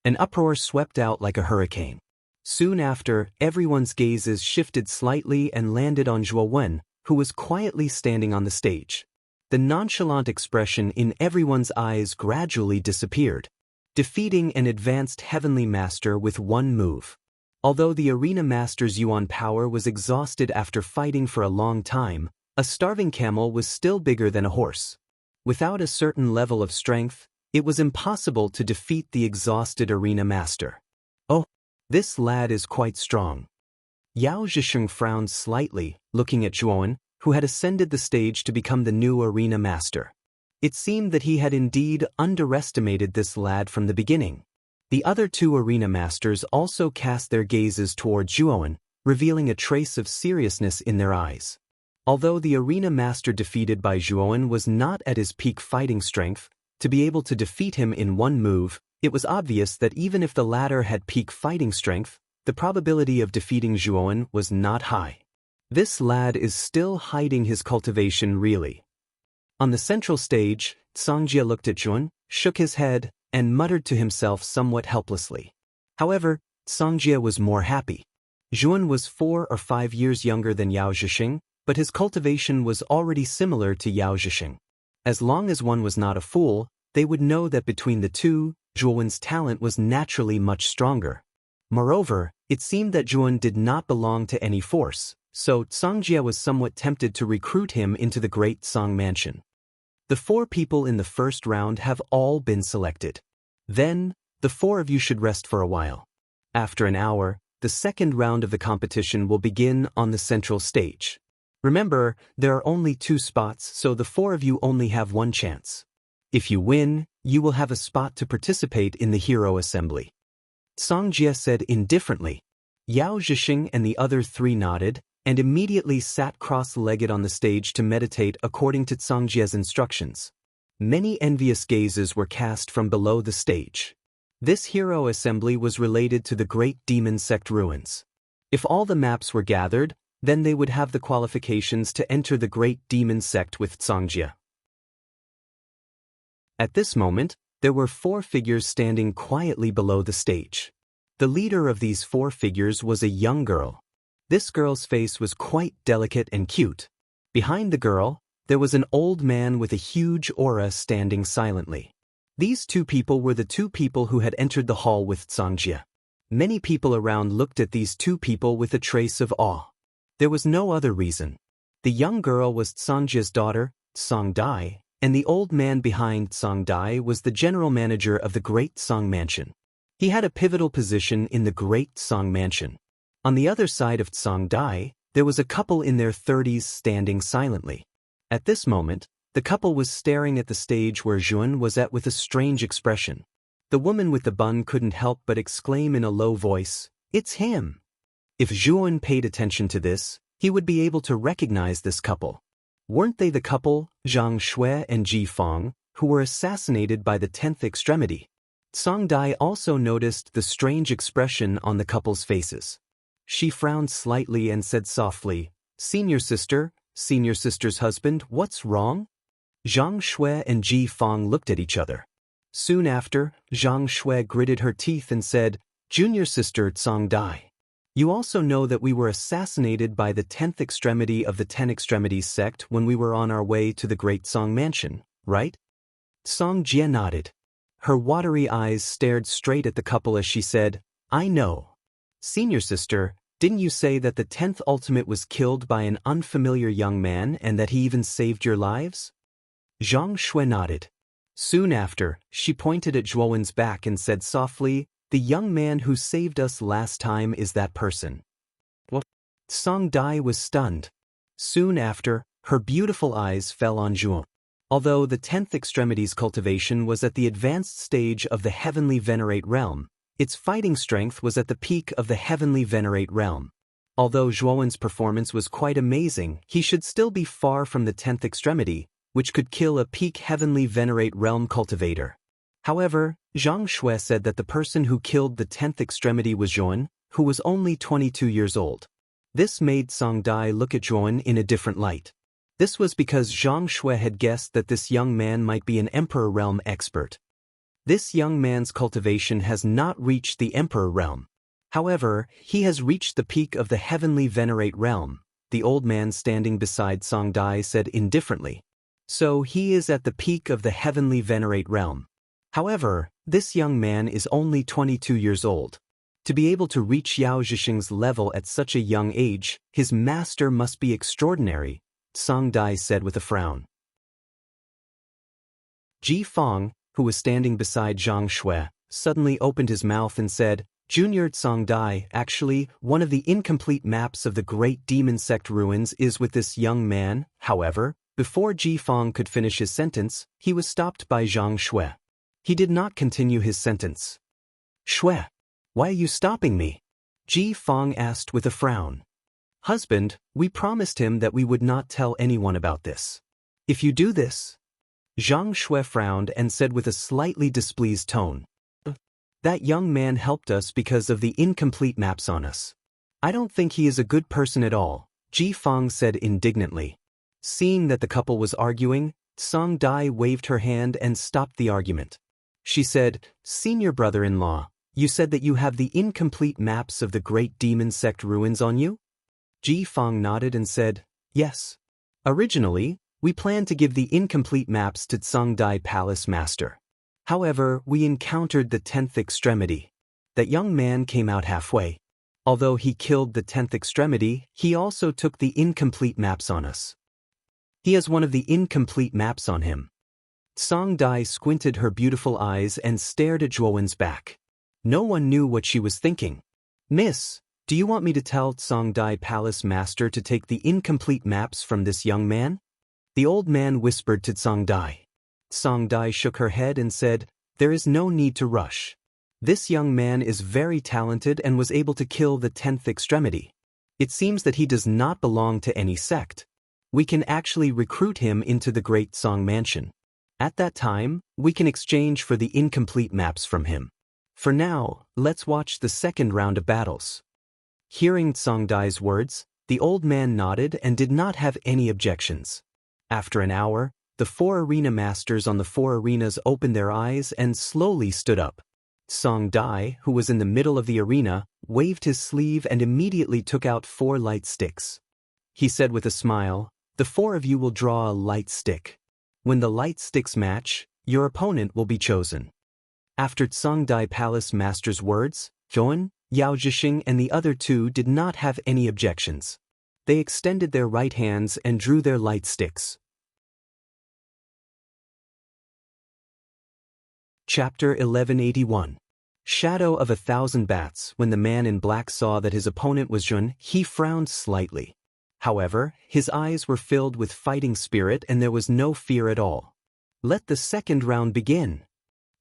An uproar swept out like a hurricane. Soon after, everyone's gazes shifted slightly and landed on Zhuwen, who was quietly standing on the stage. The nonchalant expression in everyone's eyes gradually disappeared, defeating an advanced heavenly master with one move. Although the arena master's yuan power was exhausted after fighting for a long time, a starving camel was still bigger than a horse. Without a certain level of strength, it was impossible to defeat the exhausted arena master. "Oh, this lad is quite strong." Yao Zhixing frowned slightly, looking at Zhuwen, who had ascended the stage to become the new arena master. It seemed that he had indeed underestimated this lad from the beginning. The other 2 arena masters also cast their gazes toward Zhuwen, revealing a trace of seriousness in their eyes. Although the arena master defeated by Zhuwen was not at his peak fighting strength, to be able to defeat him in one move, it was obvious that even if the latter had peak fighting strength, the probability of defeating Zhuwen was not high. This lad is still hiding his cultivation really. On the central stage, Songjia looked at Zhuwen, shook his head, and muttered to himself somewhat helplessly. However, Songjia was more happy. Zhuwen was 4 or 5 years younger than Yao Zhixing, but his cultivation was already similar to Yao Zhixing. As long as one was not a fool, they would know that between the two, Zhuowen's talent was naturally much stronger. Moreover, it seemed that Zhuowen did not belong to any force, so Songjie was somewhat tempted to recruit him into the Great Song Mansion. The 4 people in the first round have all been selected. Then, the 4 of you should rest for a while. After an hour, the second round of the competition will begin on the central stage. Remember, there are only 2 spots, so the 4 of you only have 1 chance. If you win, you will have a spot to participate in the hero assembly. Songjie said indifferently. Yao Zhixing and the other 3 nodded, and immediately sat cross-legged on the stage to meditate according to Songjie's instructions. Many envious gazes were cast from below the stage. This hero assembly was related to the great demon sect ruins. If all the maps were gathered, then they would have the qualifications to enter the great demon sect with Songjie. At this moment, there were 4 figures standing quietly below the stage. The leader of these 4 figures was a young girl. This girl's face was quite delicate and cute. Behind the girl, there was an old man with a huge aura standing silently. These 2 people were the 2 people who had entered the hall with Songjie. Many people around looked at these 2 people with a trace of awe. There was no other reason. The young girl was Songjie's daughter, Song Dai, and the old man behind Song Dai was the general manager of the Great Song Mansion. He had a pivotal position in the Great Song Mansion. On the other side of Song Dai, there was a couple in their 30s standing silently. At this moment, the couple was staring at the stage where Zhuowen was at with a strange expression. The woman with the bun couldn't help but exclaim in a low voice, "It's him!" If Zhuowen paid attention to this, he would be able to recognize this couple. Weren't they the couple, Zhang Shui and Ji Feng, who were assassinated by the 10th extremity? Song Dai also noticed the strange expression on the couple's faces. She frowned slightly and said softly, senior sister's husband, what's wrong?" Zhang Shui and Ji Feng looked at each other. Soon after, Zhang Shui gritted her teeth and said, "Junior sister Song Dai, you also know that we were assassinated by the 10th extremity of the 10 Extremities sect when we were on our way to the Great Song Mansion, right?" Song Jie nodded. Her watery eyes stared straight at the couple as she said, "I know. Senior sister, didn't you say that the 10th ultimate was killed by an unfamiliar young man and that he even saved your lives?" Zhang Shui nodded. Soon after, she pointed at Zhuowen's back and said softly, "The young man who saved us last time is that person." What? Song Dai was stunned. Soon after, her beautiful eyes fell on Zhuowen. Although the 10th extremity's cultivation was at the advanced stage of the Heavenly Venerate realm, its fighting strength was at the peak of the Heavenly Venerate realm. Although Zhuowen's performance was quite amazing, he should still be far from the 10th extremity, which could kill a peak Heavenly Venerate realm cultivator. However, Zhang Shui said that the person who killed the 10th extremity was Zhuowen, who was only 22 years old. This made Song Dai look at Zhuowen in a different light. This was because Zhang Shui had guessed that this young man might be an Emperor realm expert. This young man's cultivation has not reached the Emperor realm. However, he has reached the peak of the Heavenly Venerate realm, the old man standing beside Song Dai said indifferently. So he is at the peak of the Heavenly Venerate realm. However, this young man is only 22 years old. To be able to reach Yao Zhixing's level at such a young age, his master must be extraordinary, Song Dai said with a frown. Ji Feng, who was standing beside Zhang Shui, suddenly opened his mouth and said, "Junior Song Dai, actually, one of the incomplete maps of the Great Demon Sect ruins is with this young man." However, before Ji Feng could finish his sentence, he was stopped by Zhang Shui. He did not continue his sentence. "Shui, why are you stopping me?" Ji Feng asked with a frown. "Husband, we promised him that we would not tell anyone about this. If you do this..." Zhang Shui frowned and said with a slightly displeased tone, "That young man helped us because of the incomplete maps on us. I don't think he is a good person at all," Ji Feng said indignantly. Seeing that the couple was arguing, Song Dai waved her hand and stopped the argument. She said, "Senior brother-in-law, you said that you have the incomplete maps of the Great Demon Sect ruins on you?" Ji Feng nodded and said, "Yes. Originally, we planned to give the incomplete maps to Song Dai Palace Master. However, we encountered the 10th extremity. That young man came out halfway. Although he killed the 10th extremity, he also took the incomplete maps on us. He has one of the incomplete maps on him. Song Dai squinted her beautiful eyes and stared at Zhuowen's back. No one knew what she was thinking. Miss, do you want me to tell Song Dai Palace Master to take the incomplete maps from this young man? The old man whispered to Song Dai. Song Dai shook her head and said, there is no need to rush. This young man is very talented and was able to kill the 10th extremity. It seems that he does not belong to any sect. We can actually recruit him into the Great Song Mansion. At that time, we can exchange for the incomplete maps from him. For now, let's watch the second round of battles. Hearing Song Dai's words, the old man nodded and did not have any objections. After an hour, the 4 arena masters on the 4 arenas opened their eyes and slowly stood up. Song Dai, who was in the middle of the arena, waved his sleeve and immediately took out 4 light sticks. He said with a smile, the 4 of you will draw a light stick. When the light sticks match, your opponent will be chosen. After Song Dai Palace Master's words, Zhuan, Yao Zhixing and the other 2 did not have any objections. They extended their right hands and drew their light sticks. Chapter 1181. Shadow of 1,000 Bats. When the man in black saw that his opponent was Zhuan, he frowned slightly. However, his eyes were filled with fighting spirit and there was no fear at all. Let the second round begin.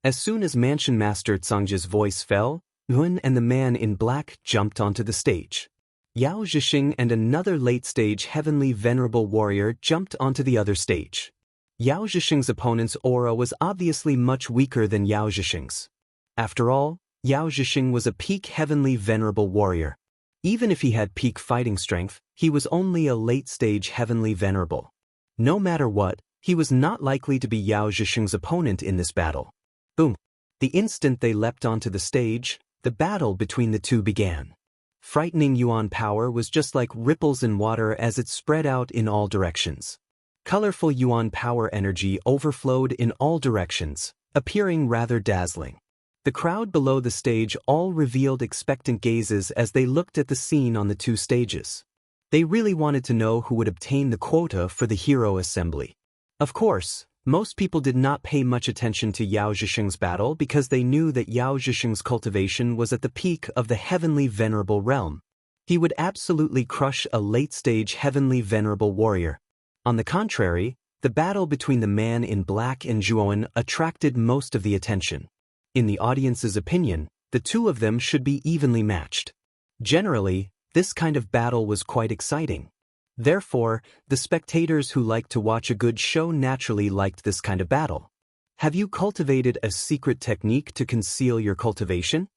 As soon as Mansion Master Zhangji's voice fell, Zhuan and the man in black jumped onto the stage. Yao Zhixing and another late-stage heavenly venerable warrior jumped onto the other stage. Yao Zhixing's opponent's aura was obviously much weaker than Yao Zhixing's. After all, Yao Zhixing was a peak heavenly venerable warrior. Even if he had peak fighting strength, he was only a late-stage heavenly venerable. No matter what, he was not likely to be Yao Zhixing's opponent in this battle. Boom! The instant they leapt onto the stage, the battle between the 2 began. Frightening Yuan power was just like ripples in water as it spread out in all directions. Colorful Yuan power energy overflowed in all directions, appearing rather dazzling. The crowd below the stage all revealed expectant gazes as they looked at the scene on the 2 stages. They really wanted to know who would obtain the quota for the hero assembly. Of course, most people did not pay much attention to Yao Zhixing's battle because they knew that Yao Zhixing's cultivation was at the peak of the heavenly venerable realm. He would absolutely crush a late-stage heavenly venerable warrior. On the contrary, the battle between the man in black and Zhuan attracted most of the attention. In the audience's opinion, the 2 of them should be evenly matched. Generally, this kind of battle was quite exciting. Therefore, the spectators who liked to watch a good show naturally liked this kind of battle. Have you cultivated a secret technique to conceal your cultivation?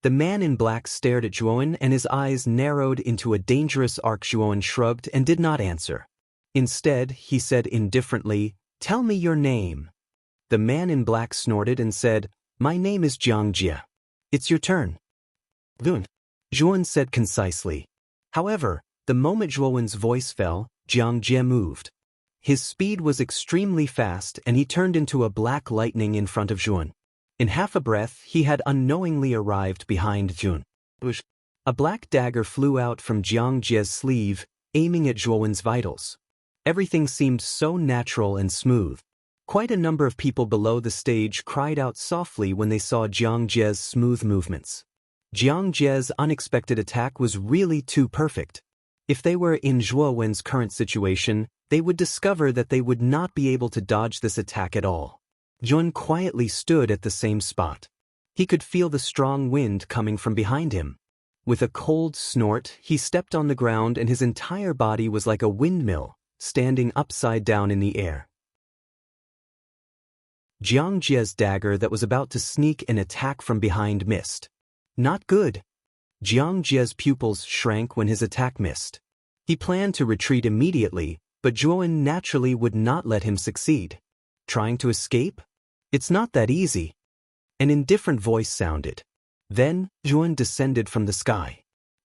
The man in black stared at Zhuan and his eyes narrowed into a dangerous arc. Zhuan shrugged and did not answer. Instead, he said indifferently, tell me your name. The man in black snorted and said, my name is Jiang Jie. It's your turn. Zhuan said concisely. However, the moment Zhuan's voice fell, Jiang Jie moved. His speed was extremely fast and he turned into a black lightning in front of Zhuan. In half a breath, he had unknowingly arrived behind Zhuan. A black dagger flew out from Jiang Jie's sleeve, aiming at Zhuan's vitals. Everything seemed so natural and smooth. Quite a number of people below the stage cried out softly when they saw Jiang Jie's smooth movements. Jiang Jie's unexpected attack was really too perfect. If they were in Zhuowen's current situation, they would discover that they would not be able to dodge this attack at all. Zhuan quietly stood at the same spot. He could feel the strong wind coming from behind him. With a cold snort, he stepped on the ground and his entire body was like a windmill, standing upside down in the air. Jiang Jie's dagger that was about to sneak an attack from behind missed. Not good. Jiang Jie's pupils shrank when his attack missed. He planned to retreat immediately, but Zhuan naturally would not let him succeed. Trying to escape? It's not that easy. An indifferent voice sounded. Then, Zhuan descended from the sky.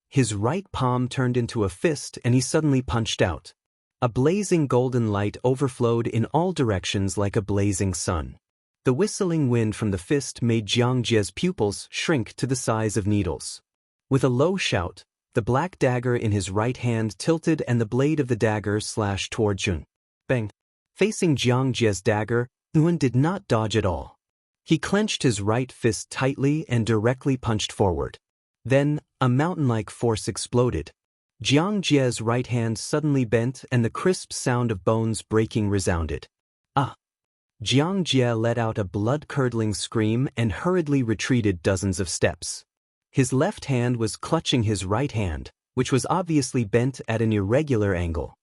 His right palm turned into a fist and he suddenly punched out. A blazing golden light overflowed in all directions like a blazing sun. The whistling wind from the fist made Jiang Jie's pupils shrink to the size of needles. With a low shout, the black dagger in his right hand tilted and the blade of the dagger slashed toward Jun. Bang! Facing Jiang Jie's dagger, Yuan did not dodge at all. He clenched his right fist tightly and directly punched forward. Then, a mountain-like force exploded. Jiang Jie's right hand suddenly bent and the crisp sound of bones breaking resounded. Ah! Jiang Jie let out a blood-curdling scream and hurriedly retreated dozens of steps. His left hand was clutching his right hand, which was obviously bent at an irregular angle.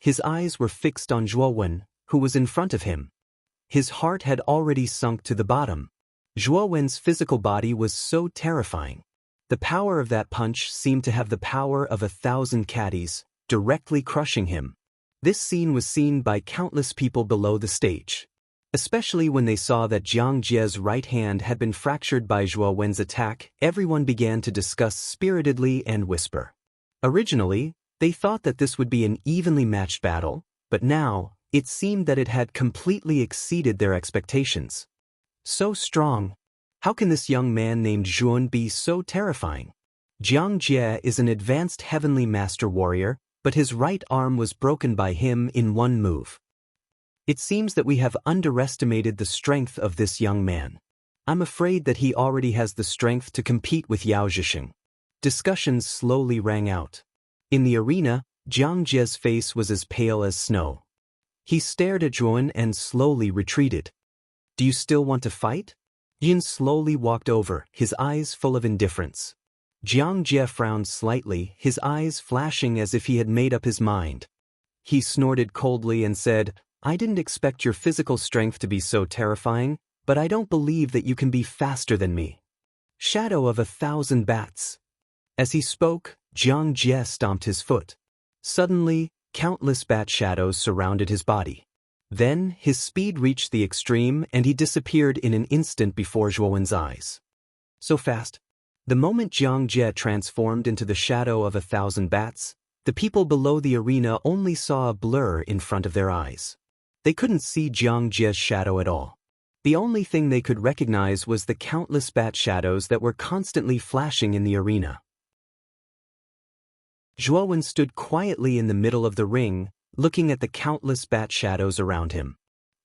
His eyes were fixed on Zhuo Wen, who was in front of him. His heart had already sunk to the bottom. Zhuo Wen's physical body was so terrifying. The power of that punch seemed to have the power of 1,000 caddies, directly crushing him. This scene was seen by countless people below the stage. Especially when they saw that Jiang Jie's right hand had been fractured by Zhuo Wen's attack, everyone began to discuss spiritedly and whisper. Originally, they thought that this would be an evenly matched battle, but now, it seemed that it had completely exceeded their expectations. So strong. How can this young man named Zhuan be so terrifying? Jiang Jie is an advanced heavenly master warrior, but his right arm was broken by him in one move. It seems that we have underestimated the strength of this young man. I'm afraid that he already has the strength to compete with Yao Zhixing. Discussions slowly rang out. In the arena, Jiang Jie's face was as pale as snow. He stared at Zhuan and slowly retreated. Do you still want to fight? Yin slowly walked over, his eyes full of indifference. Jiang Jie frowned slightly, his eyes flashing as if he had made up his mind. He snorted coldly and said, I didn't expect your physical strength to be so terrifying, but I don't believe that you can be faster than me. Shadow of 1,000 bats. As he spoke, Jiang Jie stomped his foot. Suddenly, countless bat shadows surrounded his body. Then, his speed reached the extreme and he disappeared in an instant before Zhuo Wen's eyes. So fast. The moment Jiang Jie transformed into the shadow of 1,000 bats, the people below the arena only saw a blur in front of their eyes. They couldn't see Jiang Jie's shadow at all. The only thing they could recognize was the countless bat shadows that were constantly flashing in the arena. Zhuo Wen stood quietly in the middle of the ring, looking at the countless bat shadows around him.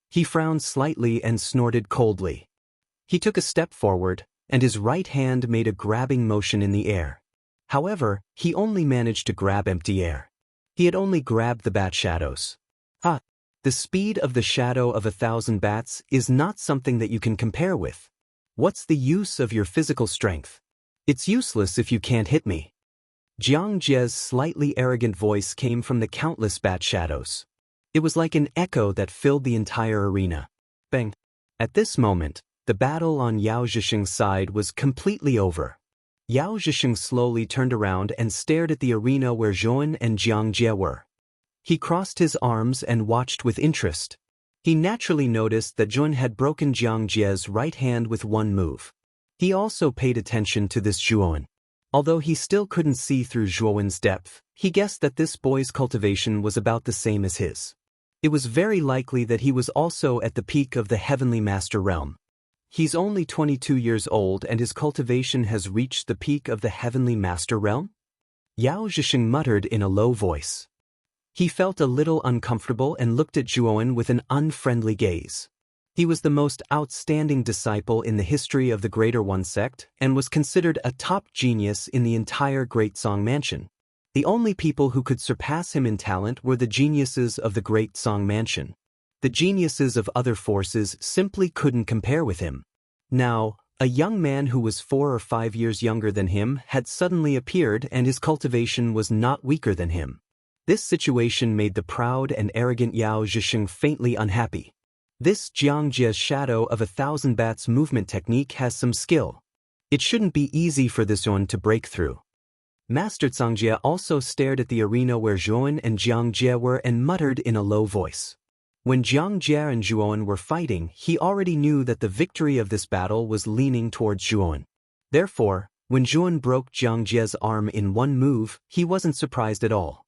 He frowned slightly and snorted coldly. He took a step forward, and his right hand made a grabbing motion in the air. However, he only managed to grab empty air. He had only grabbed the bat shadows. The speed of the shadow of 1,000 bats is not something that you can compare with. What's the use of your physical strength? It's useless if you can't hit me. Jiang Jie's slightly arrogant voice came from the countless bat shadows. It was like an echo that filled the entire arena. Bang! At this moment, the battle on Yao Zhixing's side was completely over. Yao Zhixing slowly turned around and stared at the arena where Zhuan and Jiang Jie were. He crossed his arms and watched with interest. He naturally noticed that Zhuan had broken Jiang Jie's right hand with one move. He also paid attention to this Zhuan. Although he still couldn't see through Zhuo Wen's depth, he guessed that this boy's cultivation was about the same as his. It was very likely that he was also at the peak of the Heavenly Master realm. He's only 22 years old and his cultivation has reached the peak of the Heavenly Master realm? Yao Zhixing muttered in a low voice. He felt a little uncomfortable and looked at Zhuo Wen with an unfriendly gaze. He was the most outstanding disciple in the history of the Greater One sect and was considered a top genius in the entire Great Song Mansion. The only people who could surpass him in talent were the geniuses of the Great Song Mansion. The geniuses of other forces simply couldn't compare with him. Now, a young man who was 4 or 5 years younger than him had suddenly appeared and his cultivation was not weaker than him. This situation made the proud and arrogant Yao Zhixing faintly unhappy. This Jiang Jie's shadow of 1,000 bats movement technique has some skill. It shouldn't be easy for this one to break through. Master Zhangjie also stared at the arena where Zhuan and Jiang Jie were and muttered in a low voice. When Jiang Jie and Zhuan were fighting, he already knew that the victory of this battle was leaning towards Zhuan. Therefore, when Zhuan broke Jiang Jie's arm in one move, he wasn't surprised at all.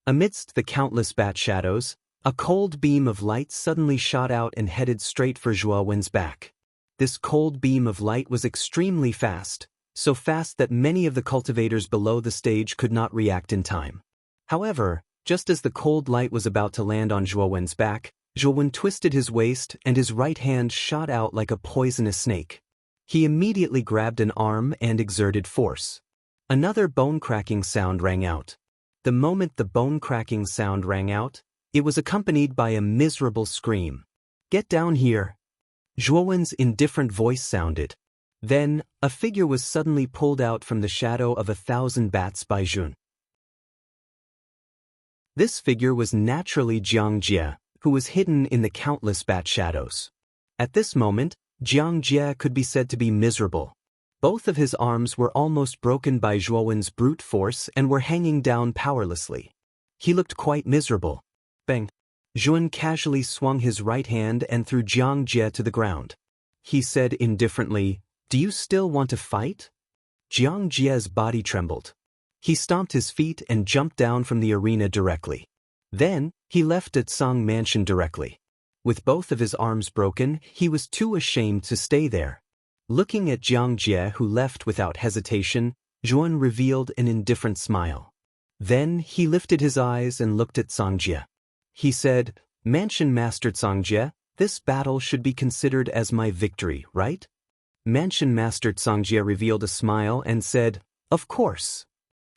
Amidst the countless bat shadows, A cold beam of light suddenly shot out and headed straight for Zhuo Wen's back. This cold beam of light was extremely fast, so fast that many of the cultivators below the stage could not react in time. However, just as the cold light was about to land on Zhuo Wen's back, Zhuo Wen twisted his waist and his right hand shot out like a poisonous snake. He immediately grabbed an arm and exerted force. Another bone-cracking sound rang out. The moment the bone-cracking sound rang out, it was accompanied by a miserable scream. "Get down here!" Zhuo Wen's indifferent voice sounded. Then, a figure was suddenly pulled out from the shadow of 1,000 bats by Jun. This figure was naturally Jiang Jie, who was hidden in the countless bat shadows. At this moment, Jiang Jie could be said to be miserable. Both of his arms were almost broken by Zhuo Wen's brute force and were hanging down powerlessly. He looked quite miserable. Bang! Jun casually swung his right hand and threw Jiang Jie to the ground. He said indifferently, "Do you still want to fight?" Jiang Jie's body trembled. He stomped his feet and jumped down from the arena directly. Then, he left Tsang Mansion directly. With both of his arms broken, he was too ashamed to stay there. Looking at Jiang Jie, who left without hesitation, Zhuan revealed an indifferent smile. Then, he lifted his eyes and looked at Tsang Jie. He said, "Mansion Master Tsang Jie, this battle should be considered as my victory, right?" Mansion Master Tsang Jie revealed a smile and said, "Of course."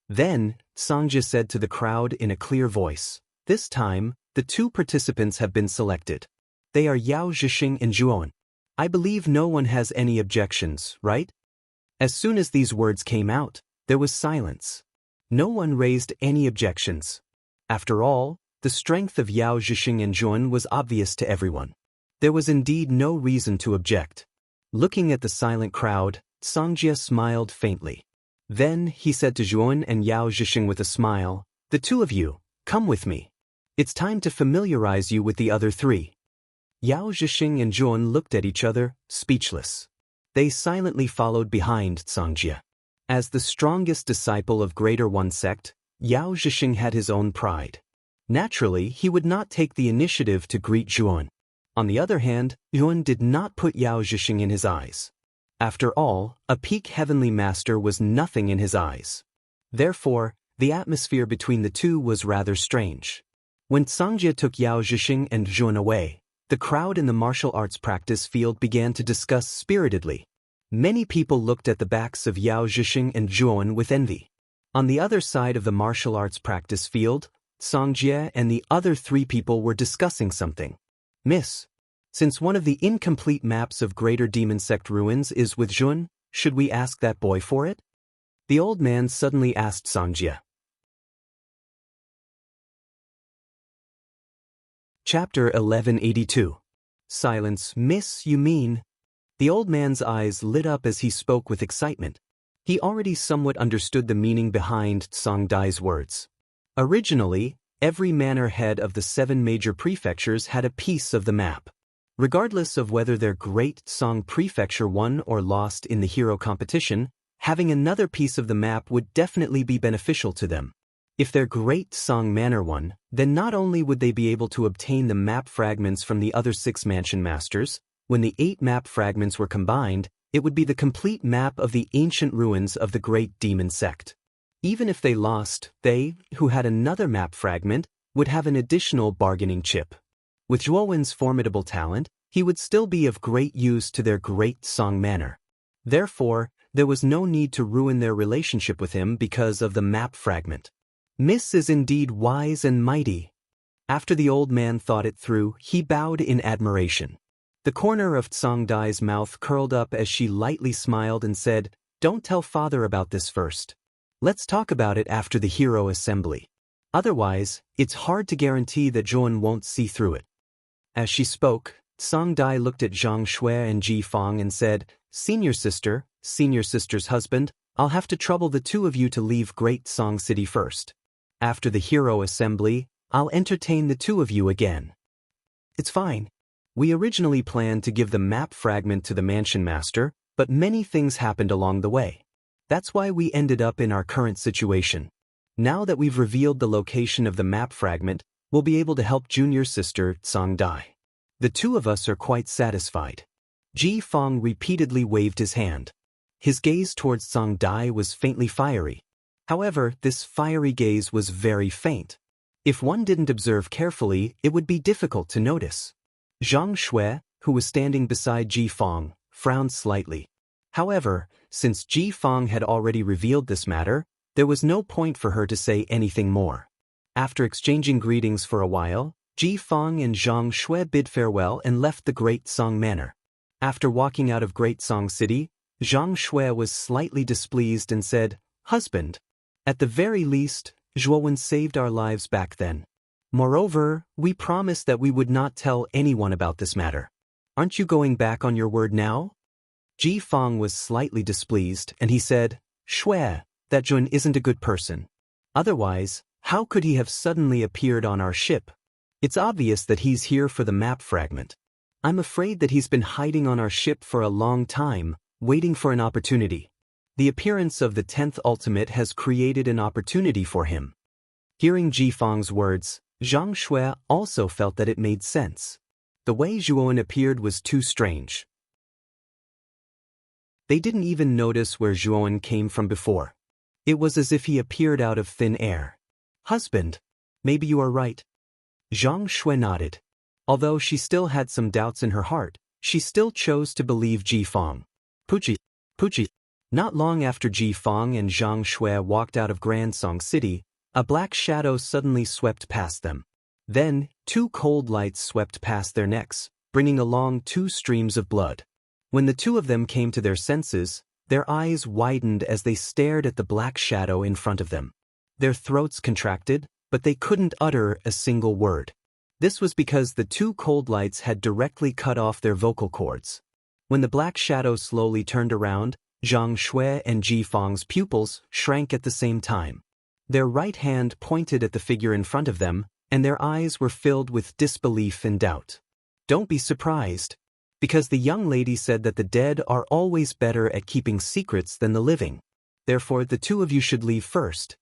Then, Tsang Jie said to the crowd in a clear voice, "This time, the two participants have been selected. They are Yao Zhixing and Zhuo. I believe no one has any objections, right?" As soon as these words came out, there was silence. No one raised any objections. After all, the strength of Yao Zhixing and Zhuo was obvious to everyone. There was indeed no reason to object. Looking at the silent crowd, Tsang Jie smiled faintly. Then, he said to Zhuo and Yao Zhixing with a smile, "The two of you, come with me. It's time to familiarize you with the other three." Yao Zhixing and Zhuo looked at each other, speechless. They silently followed behind Tsang Jie. As the strongest disciple of Greater One sect, Yao Zhixing had his own pride. Naturally, he would not take the initiative to greet Zhuo. On the other hand, Zhuo did not put Yao Zhixing in his eyes. After all, a peak heavenly master was nothing in his eyes. Therefore, the atmosphere between the two was rather strange. When Tsang Jie took Yao Zhixing and Zhuo away, the crowd in the martial arts practice field began to discuss spiritedly. Many people looked at the backs of Yao Zhixing and Zhuo with envy. On the other side of the martial arts practice field, Tsang Jie and the other three people were discussing something. "Miss, since one of the incomplete maps of Greater Demon Sect ruins is with Zhuo, should we ask that boy for it?" The old man suddenly asked Tsang Jie. Chapter 1182. Silence. "Miss, you mean?" The old man's eyes lit up as he spoke with excitement. He already somewhat understood the meaning behind Tsang Dai's words. Originally, every manor head of the 7 major prefectures had a piece of the map. Regardless of whether their great Tsang prefecture won or lost in the hero competition, having another piece of the map would definitely be beneficial to them. If their great Tsang manor won, then not only would they be able to obtain the map fragments from the other 6 mansion masters, when the 8 map fragments were combined, it would be the complete map of the ancient ruins of the Great Demon Sect. Even if they lost, they, who had another map fragment, would have an additional bargaining chip. With Zhuo Wen's formidable talent, he would still be of great use to their great Tsang manor. Therefore, there was no need to ruin their relationship with him because of the map fragment. "Miss is indeed wise and mighty." After the old man thought it through, he bowed in admiration. The corner of Tsang Dai's mouth curled up as she lightly smiled and said, "Don't tell father about this first. Let's talk about it after the hero assembly. Otherwise, it's hard to guarantee that Zhuo won't see through it." As she spoke, Tsang Dai looked at Zhang Shui and Ji Fang and said, senior sister's husband, I'll have to trouble the two of you to leave Great Tsang City first. After the hero assembly, I'll entertain the two of you again." "It's fine. We originally planned to give the map fragment to the mansion master, but many things happened along the way. That's why we ended up in our current situation. Now that we've revealed the location of the map fragment, We'll be able to help junior sister Tsang Dai. The two of us are quite satisfied. Ji Fong repeatedly waved his hand. His gaze towards Tsang Dai was faintly fiery. However, this fiery gaze was very faint. If one didn't observe carefully, it would be difficult to notice. Zhang Shui, who was standing beside Ji Fong, frowned slightly. However, since Ji Fong had already revealed this matter, there was no point for her to say anything more. After exchanging greetings for a while, Ji Fong and Zhang Shui bid farewell and left the Great Song Manor. After walking out of Great Song City, Zhang Shui was slightly displeased and said, "Husband, at the very least, Zhuowen saved our lives back then. Moreover, we promised that we would not tell anyone about this matter. Aren't you going back on your word now?" Ji Fong was slightly displeased, and he said, "Shui, that Zhuowen isn't a good person. Otherwise, how could he have suddenly appeared on our ship? It's obvious that he's here for the map fragment. I'm afraid that he's been hiding on our ship for a long time, waiting for an opportunity. The appearance of the 10th ultimate has created an opportunity for him." Hearing Ji Fong's words, Zhang Shui also felt that it made sense. The way Zhuowen appeared was too strange. They didn't even notice where Zhuowen came from before. It was as if he appeared out of thin air. "Husband, maybe you are right." Zhang Shui nodded. Although she still had some doubts in her heart, she still chose to believe Ji Fong. Puchi. Not long after Ji Fong and Zhang Shui walked out of Grand Song City, a black shadow suddenly swept past them. Then, two cold lights swept past their necks, bringing along two streams of blood. When the two of them came to their senses, their eyes widened as they stared at the black shadow in front of them. Their throats contracted, but they couldn't utter a single word. This was because the two cold lights had directly cut off their vocal cords. When the black shadow slowly turned around, Zhang Shui and Ji Fong's pupils shrank at the same time. Their right hand pointed at the figure in front of them, and their eyes were filled with disbelief and doubt. Don't be surprised, because the young lady said that the dead are always better at keeping secrets than the living. Therefore, the two of you should leave first.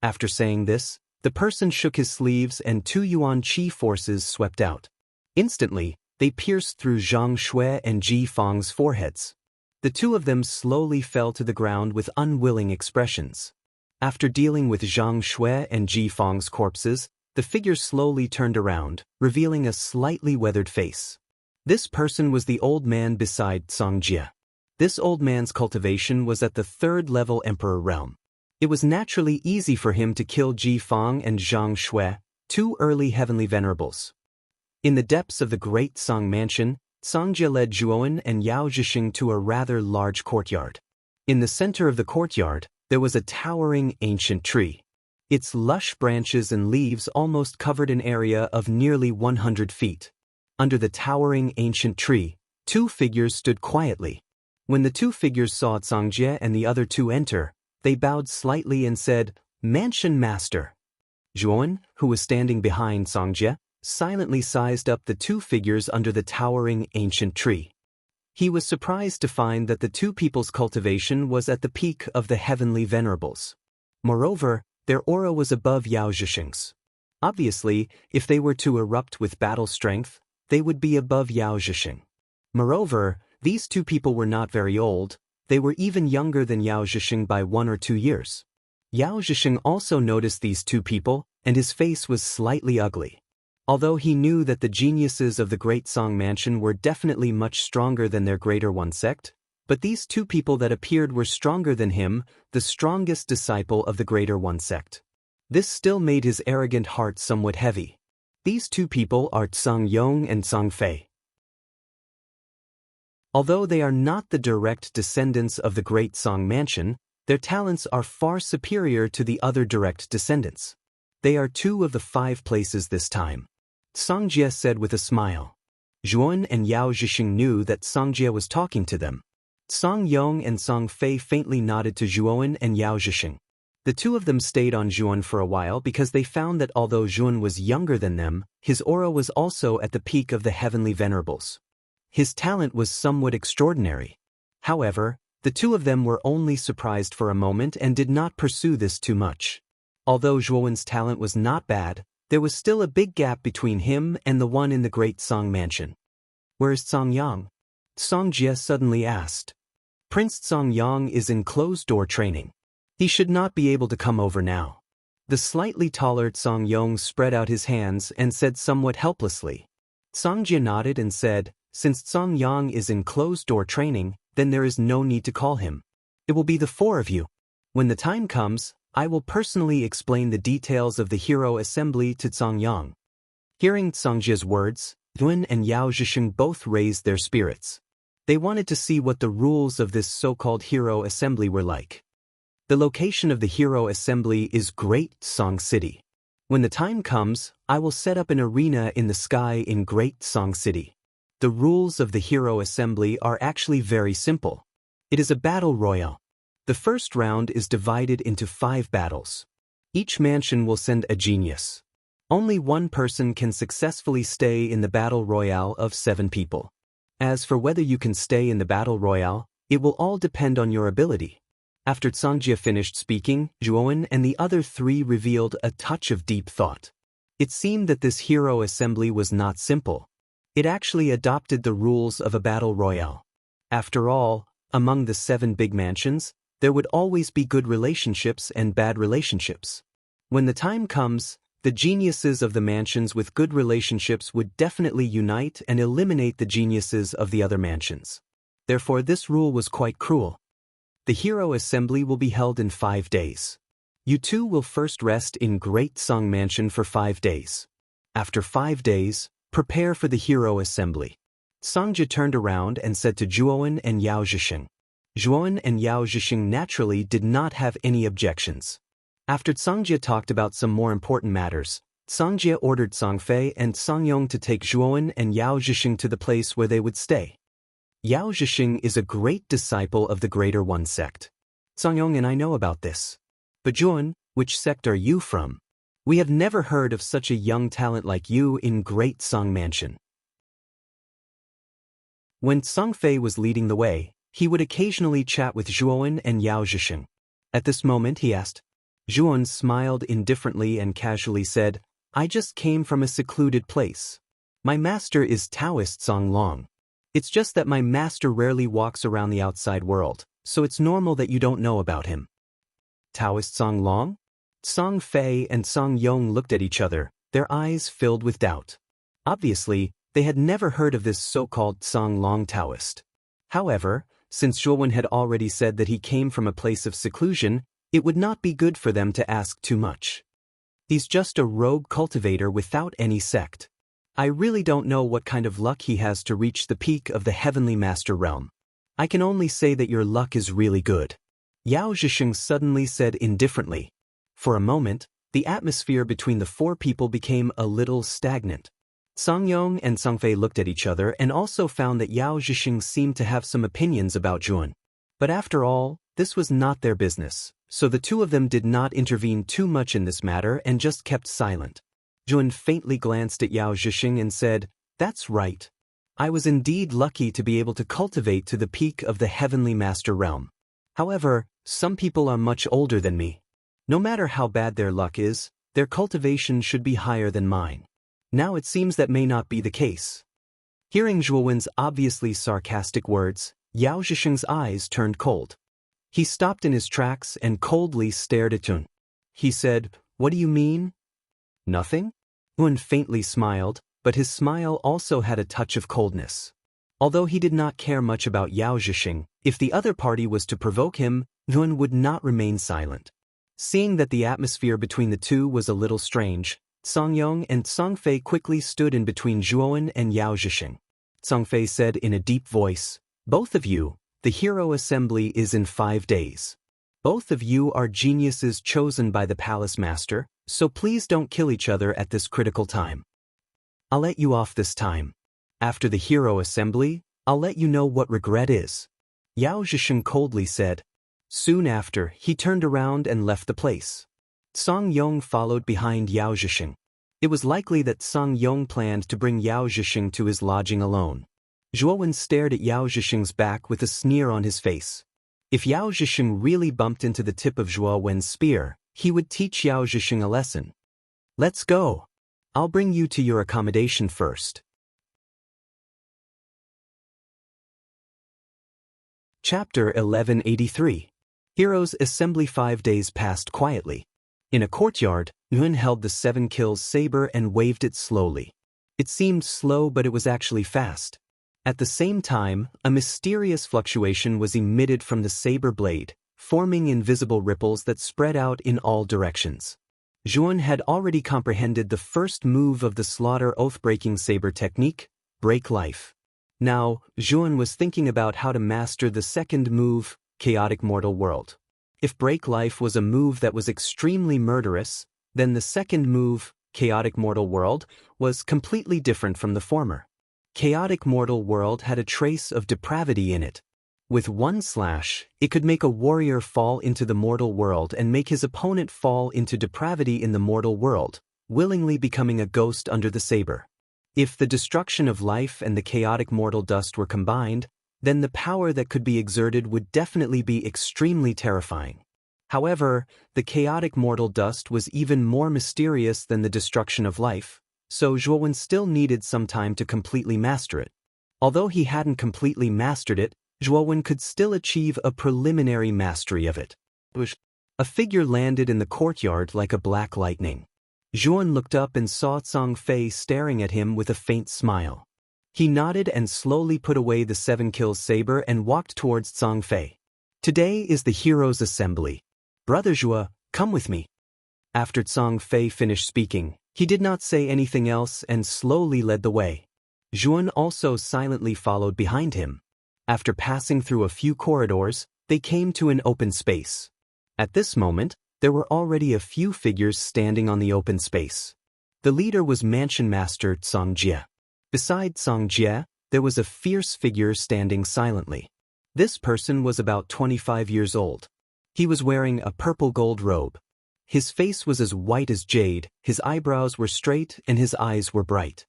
After saying this, the person shook his sleeves and two Yuan Qi forces swept out. Instantly, they pierced through Zhang Shui and Ji Fong's foreheads. The two of them slowly fell to the ground with unwilling expressions. After dealing with Zhang Shui and Ji Fong's corpses, the figure slowly turned around, revealing a slightly weathered face. This person was the old man beside Song Jie. This old man's cultivation was at the 3rd level Emperor realm. It was naturally easy for him to kill Ji Fong and Zhang Shui, two early heavenly venerables. In the depths of the Great Song Mansion, Song Jie led Zhuowen and Yao Zhixing to a rather large courtyard. In the center of the courtyard, there was a towering ancient tree. Its lush branches and leaves almost covered an area of nearly 100 feet. Under the towering ancient tree, two figures stood quietly. When the two figures saw Song Jie and the other two enter, they bowed slightly and said, "Mansion Master." Zhuowen, who was standing behind Song Jie, silently sized up the two figures under the towering ancient tree. He was surprised to find that the two people's cultivation was at the peak of the heavenly venerables. Moreover, their aura was above Yao Zhixing's. Obviously, if they were to erupt with battle strength, they would be above Yao Zhixing. Moreover, these two people were not very old. They were even younger than Yao Zhixing by 1 or 2 years. Yao Zhixing also noticed these two people, and his face was slightly ugly. Although he knew that the geniuses of the Great Song Mansion were definitely much stronger than their Greater One sect, but these two people that appeared were stronger than him, the strongest disciple of the Greater One sect. This still made his arrogant heart somewhat heavy. These two people are Tsang Yong and Tsang Fei. Although they are not the direct descendants of the Great Song Mansion, their talents are far superior to the other direct descendants. They are 2 of the 5 places this time. Song Jie said with a smile. Zhuowen and Yao Zhixing knew that Song Jie was talking to them. Song Yong and Song Fei faintly nodded to Zhuowen and Yao Zhixing. The two of them stayed on Zhuowen for a while because they found that although Zhuowen was younger than them, his aura was also at the peak of the heavenly venerables. His talent was somewhat extraordinary. However, the two of them were only surprised for a moment and did not pursue this too much. Although Zhuowen's talent was not bad, There was still a big gap between him and the one in the Great Song Mansion. "Where is Song Yang?" Song Jie suddenly asked. "Prince Song Yang is in closed-door training. He should not be able to come over now." The slightly taller Song Yong spread out his hands and said somewhat helplessly. Song Jie nodded and said, "Since Song Yang is in closed-door training, then there is no need to call him. It will be the four of you. When the time comes, I will personally explain the details of the hero assembly to Song Yang." Hearing Song Jie's words, Yuan and Yao Zhisheng both raised their spirits. They wanted to see what the rules of this so-called hero assembly were like. The location of the hero assembly is Great Song City. When the time comes, I will set up an arena in the sky in Great Song City. The rules of the hero assembly are actually very simple. It is a battle royale. The first round is divided into 5 battles. Each mansion will send a genius. Only one person can successfully stay in the battle royale of 7 people. As for whether you can stay in the battle royale, it will all depend on your ability. After Song Jie finished speaking, Zhuowen and the other 3 revealed a touch of deep thought. It seemed that this hero assembly was not simple. It actually adopted the rules of a battle royale. After all, among the 7 big mansions, there would always be good relationships and bad relationships. When the time comes, the geniuses of the mansions with good relationships would definitely unite and eliminate the geniuses of the other mansions. Therefore, this rule was quite cruel. The hero assembly will be held in 5 days. You two will first rest in Great Song Mansion for 5 days. After 5 days, prepare for the hero assembly. Song Jie turned around and said to Zhuowen and Yao Zhisheng. Zhuowen and Yao Zhisheng naturally did not have any objections. After Song Jie talked about some more important matters, Song Jie ordered Song Fei and Song Yong to take Zhuowen and Yao Zhisheng to the place where they would stay. Yao Zhisheng is a great disciple of the Greater One sect. Song Yong and I know about this. But Zhuowen, which sect are you from? We have never heard of such a young talent like you in Great Song Mansion. When Song Fei was leading the way, he would occasionally chat with Zhuowen and Yao Zhisheng. At this moment he asked. Zhuowen smiled indifferently and casually said, "I just came from a secluded place. My master is Taoist Song Long. It's just that my master rarely walks around the outside world, so it's normal that you don't know about him." Taoist Song Long? Song Fei and Song Yong looked at each other, their eyes filled with doubt. Obviously, they had never heard of this so-called Song Long Taoist. However, since Zhuowen had already said that he came from a place of seclusion, it would not be good for them to ask too much. He's just a rogue cultivator without any sect. I really don't know what kind of luck he has to reach the peak of the Heavenly Master realm. I can only say that your luck is really good. Yao Zhisheng suddenly said indifferently. For a moment, the atmosphere between the 4 people became a little stagnant. Song Yong and Song Fei looked at each other and also found that Yao Zhisheng seemed to have some opinions about Zhuowen. But after all, this was not their business, so the 2 of them did not intervene too much in this matter and just kept silent. Zhuowen faintly glanced at Yao Zhisheng and said, "That's right. I was indeed lucky to be able to cultivate to the peak of the Heavenly Master realm. However, some people are much older than me. No matter how bad their luck is, their cultivation should be higher than mine. Now it seems that may not be the case." Hearing Zhuowen's obviously sarcastic words, Yao Zhisheng's eyes turned cold. He stopped in his tracks and coldly stared at Zhuowen. He said, "What do you mean?" "Nothing?" Zhuowen faintly smiled, but his smile also had a touch of coldness. Although he did not care much about Yao Zhisheng, if the other party was to provoke him, Zhuowen would not remain silent. Seeing that the atmosphere between the 2 was a little strange, Song Yong and Song Fei quickly stood in between Zhuowen and Yao Zhisheng. Song Fei said in a deep voice, "Both of you, the hero assembly is in 5 days. Both of you are geniuses chosen by the Palace Master, so please don't kill each other at this critical time. I'll let you off this time. After the hero assembly, I'll let you know what regret is." Yao Zhisheng coldly said. Soon after, he turned around and left the place. Song Yong followed behind Yao Zhisheng. It was likely that Song Yong planned to bring Yao Zhisheng to his lodging alone. Zhuowen stared at Yao Zhisheng's back with a sneer on his face. If Yao Zhisheng really bumped into the tip of Zhuowen's spear, he would teach Yao Zhisheng a lesson. "Let's go." I'll bring you to your accommodation first. Chapter 1183. Heroes Assembly. 5 days passed quietly. In a courtyard, Yun held the 7 kills saber and waved it slowly. It seemed slow, but it was actually fast. At the same time, a mysterious fluctuation was emitted from the saber blade, forming invisible ripples that spread out in all directions. Zhuan had already comprehended the first move of the slaughter oath-breaking saber technique, break life. Now, Zhuan was thinking about how to master the second move, chaotic mortal world. If break life was a move that was extremely murderous, then the second move, chaotic mortal world, was completely different from the former. Chaotic mortal world had a trace of depravity in it. With one slash, it could make a warrior fall into the mortal world and make his opponent fall into depravity in the mortal world, willingly becoming a ghost under the saber. If the destruction of life and the chaotic mortal dust were combined, then the power that could be exerted would definitely be extremely terrifying. However, the chaotic mortal dust was even more mysterious than the destruction of life, so Zhuowen still needed some time to completely master it. Although he hadn't completely mastered it, Zhuowen could still achieve a preliminary mastery of it. A figure landed in the courtyard like a black lightning. Zhuowen looked up and saw Zhang Fei staring at him with a faint smile. He nodded and slowly put away the 7 kills saber and walked towards Zhang Fei. Today is the Heroes' Assembly. Brother Zhuo, come with me. After Zhang Fei finished speaking, he did not say anything else and slowly led the way. Zhuan also silently followed behind him. After passing through a few corridors, they came to an open space. At this moment, there were already a few figures standing on the open space. The leader was Mansion Master Zhang Jie. Beside Zhang Jie, there was a fierce figure standing silently. This person was about 25 years old. He was wearing a purple gold robe. His face was as white as jade, his eyebrows were straight, and his eyes were bright.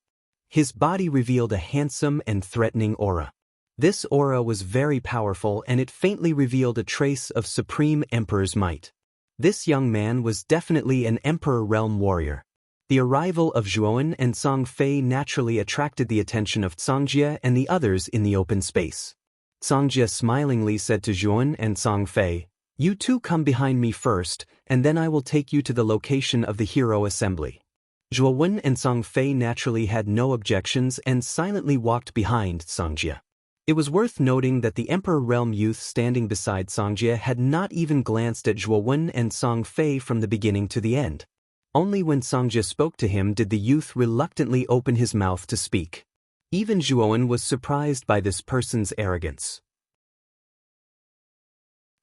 His body revealed a handsome and threatening aura. This aura was very powerful, and it faintly revealed a trace of supreme emperor's might. This young man was definitely an emperor realm warrior. The arrival of Zhuowen and Zhang Fei naturally attracted the attention of Zhang Jie and the others in the open space. Zhang Jie smilingly said to Zhuowen and Zhang Fei, "You two come behind me first, and then I will take you to the location of the Hero Assembly." Zhuowen and Zhang Fei naturally had no objections and silently walked behind Zhang Jie. It was worth noting that the Emperor Realm youth standing beside Zhang Jie had not even glanced at Zhuowen and Zhang Fei from the beginning to the end. Only when Zhang Jie spoke to him did the youth reluctantly open his mouth to speak. Even Zhuowen was surprised by this person's arrogance.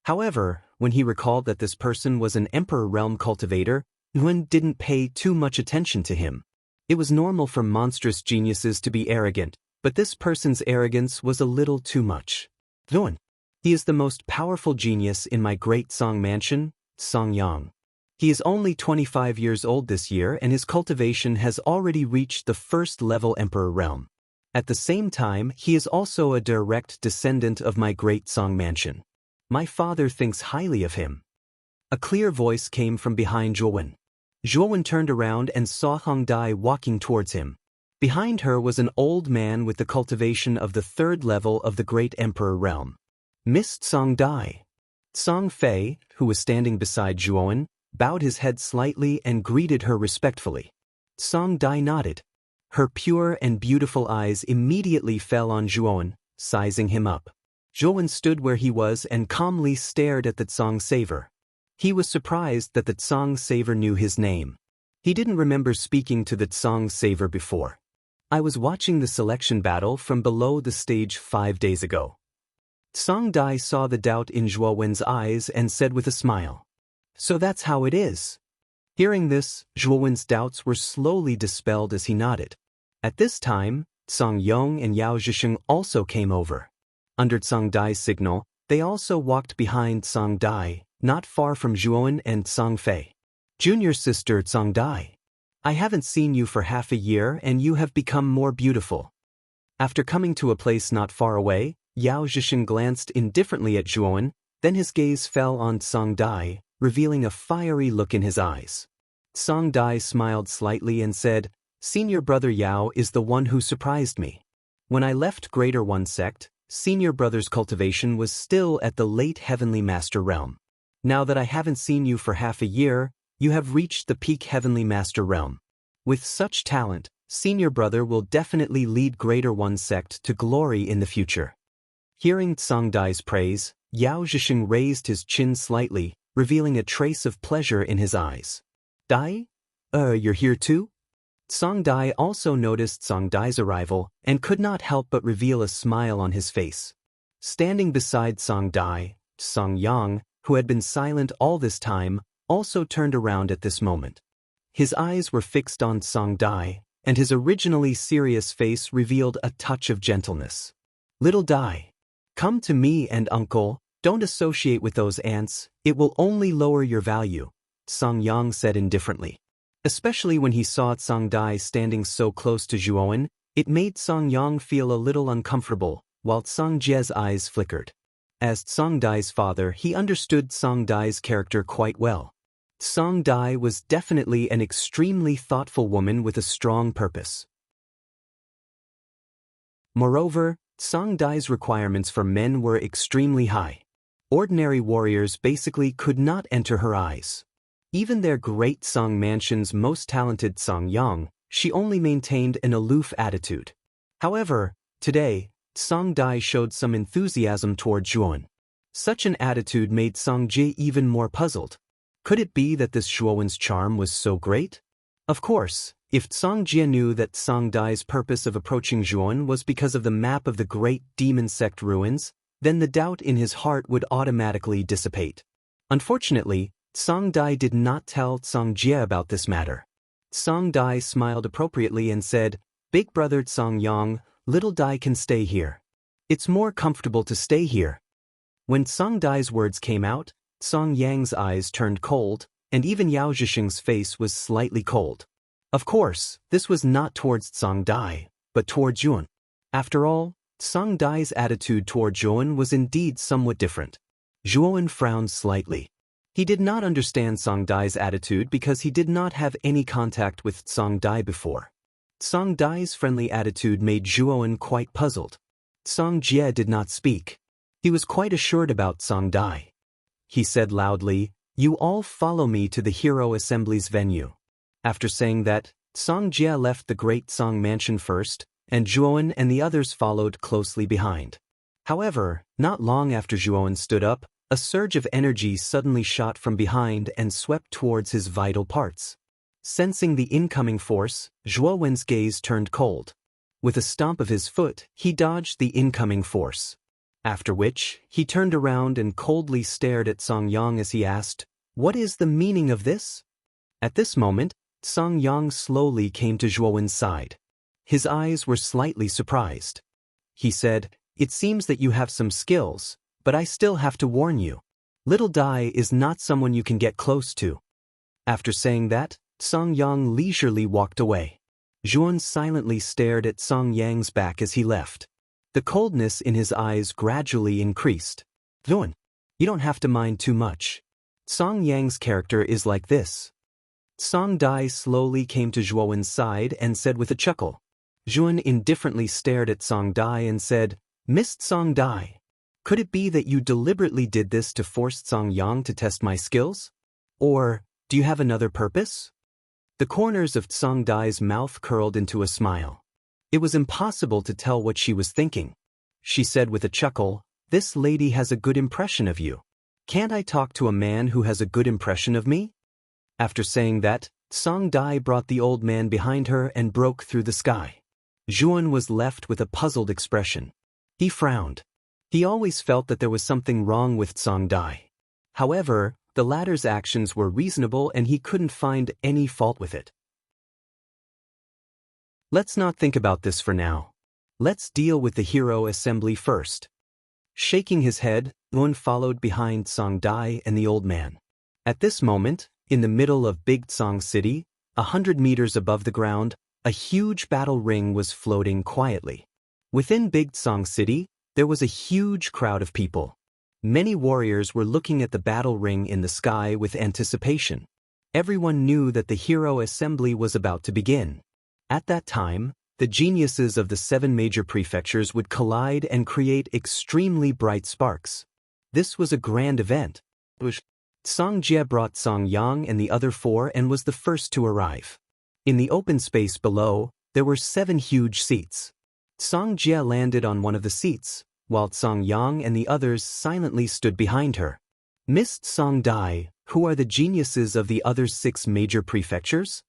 However, when he recalled that this person was an Emperor Realm cultivator, Nguyen didn't pay too much attention to him. It was normal for monstrous geniuses to be arrogant, but this person's arrogance was a little too much. Nguyen. He is the most powerful genius in my great Song Mansion, Songyang. He is only 25 years old this year, and his cultivation has already reached the first-level Emperor Realm. At the same time, he is also a direct descendant of my great Song Mansion. My father thinks highly of him. A clear voice came from behind Zhuowen. Zhuowen turned around and saw Hong Dai walking towards him. Behind her was an old man with the cultivation of the 3rd level of the Great Emperor Realm. Miss Zhang Dai. Zhang Fei, who was standing beside Zhuowen, bowed his head slightly and greeted her respectfully. Zhang Dai nodded. Her pure and beautiful eyes immediately fell on Zhuowen, sizing him up. Zhuowen stood where he was and calmly stared at the Zhang Saver. He was surprised that the Zhang Saver knew his name. He didn't remember speaking to the Zhang Saver before. I was watching the selection battle from below the stage 5 days ago. Zhang Dai saw the doubt in Zhuowen's eyes and said with a smile, "So that's how it is." Hearing this, Zhuowen's doubts were slowly dispelled as he nodded. At this time, Zhang Yong and Yao Zhisheng also came over. Under Zhang Dai's signal, they also walked behind Zhang Dai, not far from Zhuowen and Zhang Fei. "Junior sister Zhang Dai, I haven't seen you for half a year and you have become more beautiful." After coming to a place not far away, Yao Zhisheng glanced indifferently at Zhuowen, then his gaze fell on Zhang Dai, revealing a fiery look in his eyes. Zhang Dai smiled slightly and said, Senior Brother Yao is the one who surprised me. When I left Greater One Sect, Senior Brother's cultivation was still at the late Heavenly Master realm. Now that I haven't seen you for half a year, you have reached the peak Heavenly Master realm. With such talent, Senior Brother will definitely lead Greater One Sect to glory in the future. Hearing Tsang Dai's praise, Yao Zhisheng raised his chin slightly, revealing a trace of pleasure in his eyes. Dai? You're here too? Tsang Dai also noticed Tsang Dai's arrival and could not help but reveal a smile on his face. Standing beside Tsang Dai, Tsang Yang, who had been silent all this time, also turned around at this moment. His eyes were fixed on Tsang Dai, and his originally serious face revealed a touch of gentleness. Little Dai, come to me and uncle, don't associate with those ants, it will only lower your value, Tsang Yang said indifferently. Especially when he saw Tsang Dai standing so close to Zhuowen, it made Tsang Yang feel a little uncomfortable, while Tsang Jie's eyes flickered. As Tsang Dai's father, he understood Tsang Dai's character quite well. Tsang Dai was definitely an extremely thoughtful woman with a strong purpose. Moreover, Tsang Dai's requirements for men were extremely high. Ordinary warriors basically could not enter her eyes. Even their great Tsang mansion's most talented Tsang Yang, she only maintained an aloof attitude. However, today, Tsang Dai showed some enthusiasm toward Zhuowen. Such an attitude made Tsang Jie even more puzzled. Could it be that this Zhuowen's charm was so great? Of course, if Tsang Jie knew that Tsang Dai's purpose of approaching Zhuowen was because of the map of the great demon sect ruins, then the doubt in his heart would automatically dissipate. Unfortunately, Tsang Dai did not tell Tsang Jie about this matter. Tsang Dai smiled appropriately and said, "Big brother Tsang Yang, little Dai can stay here. It's more comfortable to stay here." When Tsang Dai's words came out, Tsang Yang's eyes turned cold, and even Yao Zhisheng's face was slightly cold. Of course, this was not towards Tsang Dai, but toward Zhuowen. After all, Tsang Dai's attitude toward Zhuowen was indeed somewhat different. Zhuowen frowned slightly. He did not understand Tsang Dai's attitude because he did not have any contact with Tsang Dai before. Tsang Dai's friendly attitude made Zhuowen quite puzzled. Tsang Jie did not speak. He was quite assured about Tsang Dai. He said loudly, "You all follow me to the Hero Assembly's venue." After saying that, Tsang Jie left the great Tsang mansion first, and Zhuowen and the others followed closely behind. However, not long after Zhuowen stood up, a surge of energy suddenly shot from behind and swept towards his vital parts. Sensing the incoming force, Zhuowen's gaze turned cold. With a stomp of his foot, he dodged the incoming force. After which, he turned around and coldly stared at Tsang Yang as he asked, "What is the meaning of this?" At this moment, Tsang Yang slowly came to Zhuowen's side. His eyes were slightly surprised. He said, "It seems that you have some skills, but I still have to warn you. Little Dai is not someone you can get close to." After saying that, Tsang Yang leisurely walked away. Zhuowen silently stared at Tsang Yang's back as he left. The coldness in his eyes gradually increased. "Zhuowen, you don't have to mind too much. Tsang Yang's character is like this." Tsang Dai slowly came to Zhuowen's side and said with a chuckle. Zhuowen indifferently stared at Tsang Dai and said, "Miss Tsang Dai, could it be that you deliberately did this to force Tsang Yang to test my skills? Or, do you have another purpose?" The corners of Tsang Dai's mouth curled into a smile. It was impossible to tell what she was thinking. She said with a chuckle, "This lady has a good impression of you. Can't I talk to a man who has a good impression of me?" After saying that, Tsang Dai brought the old man behind her and broke through the sky. Zhuowen was left with a puzzled expression. He frowned. He always felt that there was something wrong with Tsang Dai. However, the latter's actions were reasonable and he couldn't find any fault with it. Let's not think about this for now. Let's deal with the Hero Assembly first. Shaking his head, Zhuowen followed behind Tsang Dai and the old man. At this moment, in the middle of Big Tsang City, 100 meters above the ground, a huge battle ring was floating quietly. Within Big Tsang City, there was a huge crowd of people. Many warriors were looking at the battle ring in the sky with anticipation. Everyone knew that the Hero Assembly was about to begin. At that time, the geniuses of the 7 major prefectures would collide and create extremely bright sparks. This was a grand event. Song Jie brought Song Yang and the other 4 and was the first to arrive. In the open space below, there were 7 huge seats. Song Jie landed on one of the seats, while Song Yang and the others silently stood behind her. Miss Song Dai, who are the geniuses of the other 6 major prefectures?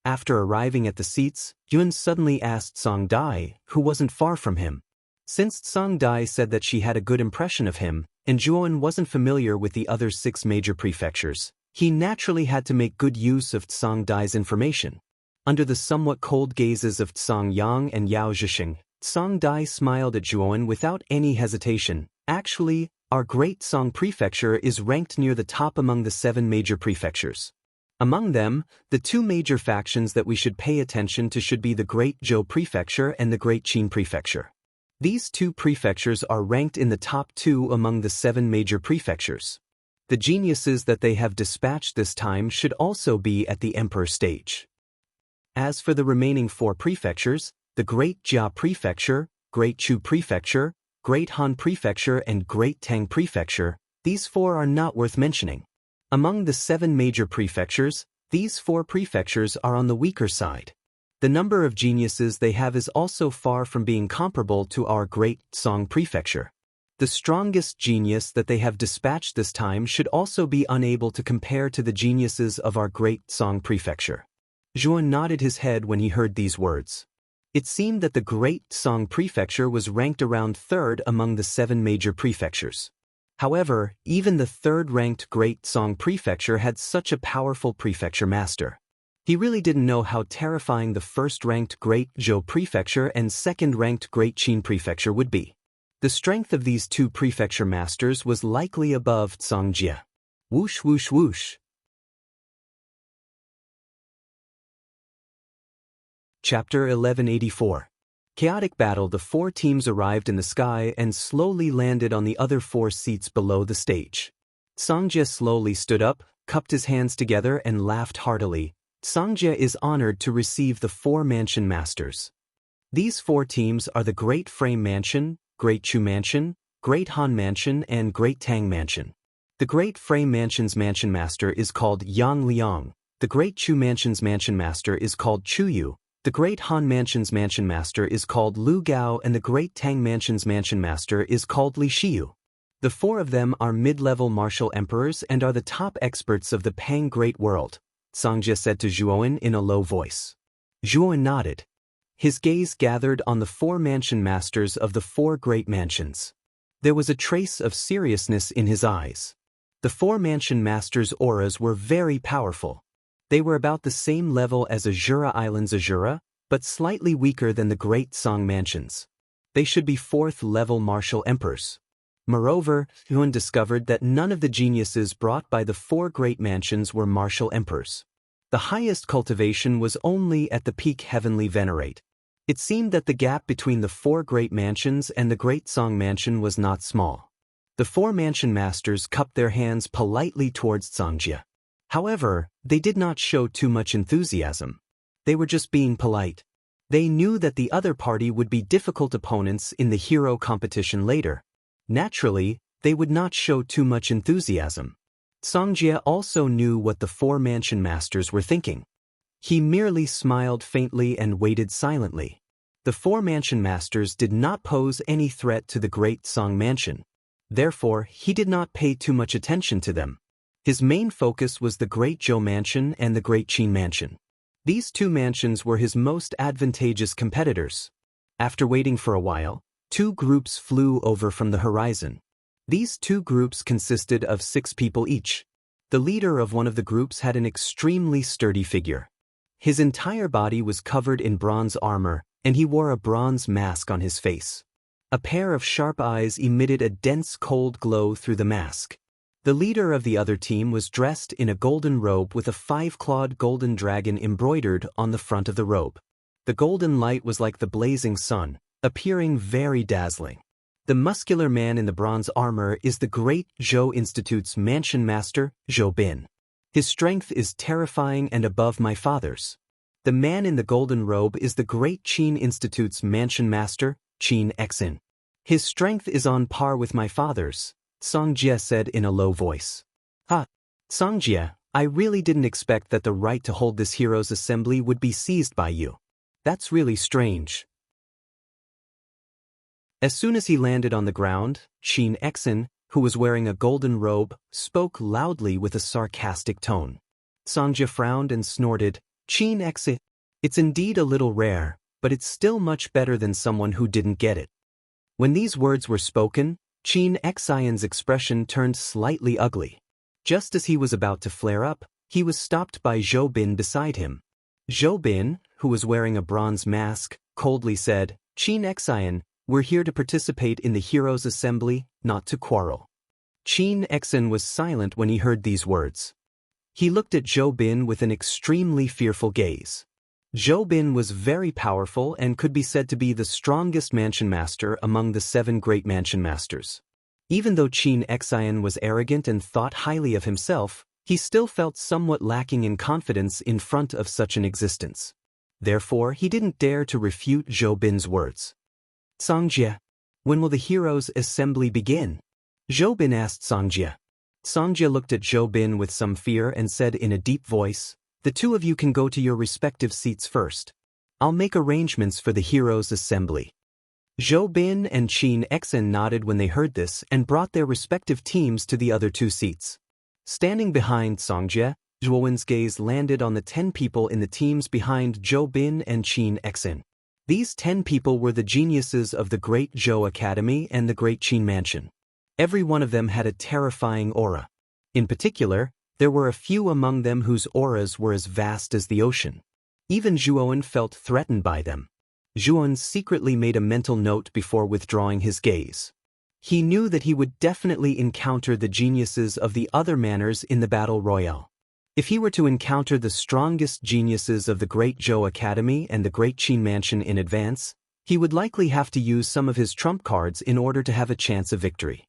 After arriving at the seats, Yun suddenly asked Song Dai, who wasn't far from him. Since Song Dai said that she had a good impression of him, and Juan wasn't familiar with the other 6 major prefectures, he naturally had to make good use of Song Dai's information. Under the somewhat cold gazes of Song Yang and Yao Zhixing, Song Dai smiled at Juan without any hesitation. Actually, our Great Song Prefecture is ranked near the top among the 7 major prefectures. Among them, the 2 major factions that we should pay attention to should be the Great Zhou Prefecture and the Great Qin Prefecture. These 2 prefectures are ranked in the top 2 among the 7 major prefectures. The geniuses that they have dispatched this time should also be at the Emperor stage. As for the remaining 4 prefectures, the Great Jia Prefecture, Great Chu Prefecture, Great Han Prefecture and Great Tang Prefecture, these 4 are not worth mentioning. Among the 7 major prefectures, these 4 prefectures are on the weaker side. The number of geniuses they have is also far from being comparable to our Great Song Prefecture. The strongest genius that they have dispatched this time should also be unable to compare to the geniuses of our Great Song Prefecture. Juan nodded his head when he heard these words. It seemed that the Great Song Prefecture was ranked around 3rd among the 7 major prefectures. However, even the 3rd-ranked Great Song Prefecture had such a powerful prefecture master. He really didn't know how terrifying the 1st-ranked Great Zhou Prefecture and 2nd-ranked Great Qin Prefecture would be. The strength of these 2 prefecture masters was likely above Song Jie. Whoosh whoosh whoosh. Chapter 1184. Chaotic battle. The 4 teams arrived in the sky and slowly landed on the other 4 seats below the stage. Song Jie slowly stood up, cupped his hands together and laughed heartily. Song Jie is honored to receive the 4 Mansion Masters. These 4 teams are the Great Frame Mansion, Great Chu Mansion, Great Han Mansion and Great Tang Mansion. The Great Frame Mansion's Mansion Master is called Yang Liang. The Great Chu Mansion's Mansion Master is called Chu Yu. The Great Han Mansion's Mansion Master is called Lu Gao and the Great Tang Mansion's Mansion Master is called Li Shiyu. The 4 of them are mid-level martial emperors and are the top experts of the Pang Great World, Song Jie said to Zhuowen in a low voice. Zhuowen nodded. His gaze gathered on the 4 mansion masters of the 4 great mansions. There was a trace of seriousness in his eyes. The 4 mansion masters' auras were very powerful. They were about the same level as Azura Island's Azura, but slightly weaker than the Great Song Mansions. They should be 4th-level martial emperors. Moreover, Yuan discovered that none of the geniuses brought by the 4 great mansions were martial emperors. The highest cultivation was only at the peak Heavenly Venerate. It seemed that the gap between the 4 great mansions and the Great Song Mansion was not small. The 4 mansion masters cupped their hands politely towards Song Jie. However, they did not show too much enthusiasm. They were just being polite. They knew that the other party would be difficult opponents in the hero competition later. Naturally, they would not show too much enthusiasm. Song Jie also knew what the 4 mansion masters were thinking. He merely smiled faintly and waited silently. The 4 mansion masters did not pose any threat to the Great Song Mansion. Therefore, he did not pay too much attention to them. His main focus was the Great Zhou Mansion and the Great Qin Mansion. These 2 mansions were his most advantageous competitors. After waiting for a while, 2 groups flew over from the horizon. These 2 groups consisted of 6 people each. The leader of one of the groups had an extremely sturdy figure. His entire body was covered in bronze armor, and he wore a bronze mask on his face. A pair of sharp eyes emitted a dense cold glow through the mask. The leader of the other team was dressed in a golden robe with a 5-clawed golden dragon embroidered on the front of the robe. The golden light was like the blazing sun, appearing very dazzling. The muscular man in the bronze armor is the Great Zhou Institute's mansion master, Zhou Bin. His strength is terrifying and above my father's. The man in the golden robe is the great Qin Institute's mansion master, Qin Exin. His strength is on par with my father's, Songjie said in a low voice. Songjie, I really didn't expect that the right to hold this heroes' assembly would be seized by you. That's really strange. As soon as he landed on the ground, Qin Exin, who was wearing a golden robe, spoke loudly with a sarcastic tone. Songjie frowned and snorted, Qin Exin, it's indeed a little rare, but it's still much better than someone who didn't get it. When these words were spoken, Qin Exin's expression turned slightly ugly. Just as he was about to flare up, he was stopped by Zhou Bin beside him. Zhou Bin, who was wearing a bronze mask, coldly said, Qin Exin, we're here to participate in the heroes' assembly, not to quarrel. Qin Exin was silent when he heard these words. He looked at Zhou Bin with an extremely fearful gaze. Zhou Bin was very powerful and could be said to be the strongest mansion master among the 7 great mansion masters. Even though Qin Exin was arrogant and thought highly of himself, he still felt somewhat lacking in confidence in front of such an existence. Therefore, he didn't dare to refute Zhou Bin's words. Songjie, when will the heroes' assembly begin? Zhou Bin asked Songjie. Songjie looked at Zhou Bin with some fear and said in a deep voice, the two of you can go to your respective seats first. I'll make arrangements for the heroes' assembly. Zhou Bin and Qin Exin nodded when they heard this and brought their respective teams to the other 2 seats. Standing behind Songjie, Zhou Bin's gaze landed on the 10 people in the teams behind Zhou Bin and Qin Exin. These 10 people were the geniuses of the Great Zhou Academy and the Great Qin Mansion. Every one of them had a terrifying aura. In particular, there were a few among them whose auras were as vast as the ocean. Even Zhuowen felt threatened by them. Zhuowen secretly made a mental note before withdrawing his gaze. He knew that he would definitely encounter the geniuses of the other manners in the battle royale. If he were to encounter the strongest geniuses of the Great Zhou Academy and the Great Qin Mansion in advance, he would likely have to use some of his trump cards in order to have a chance of victory.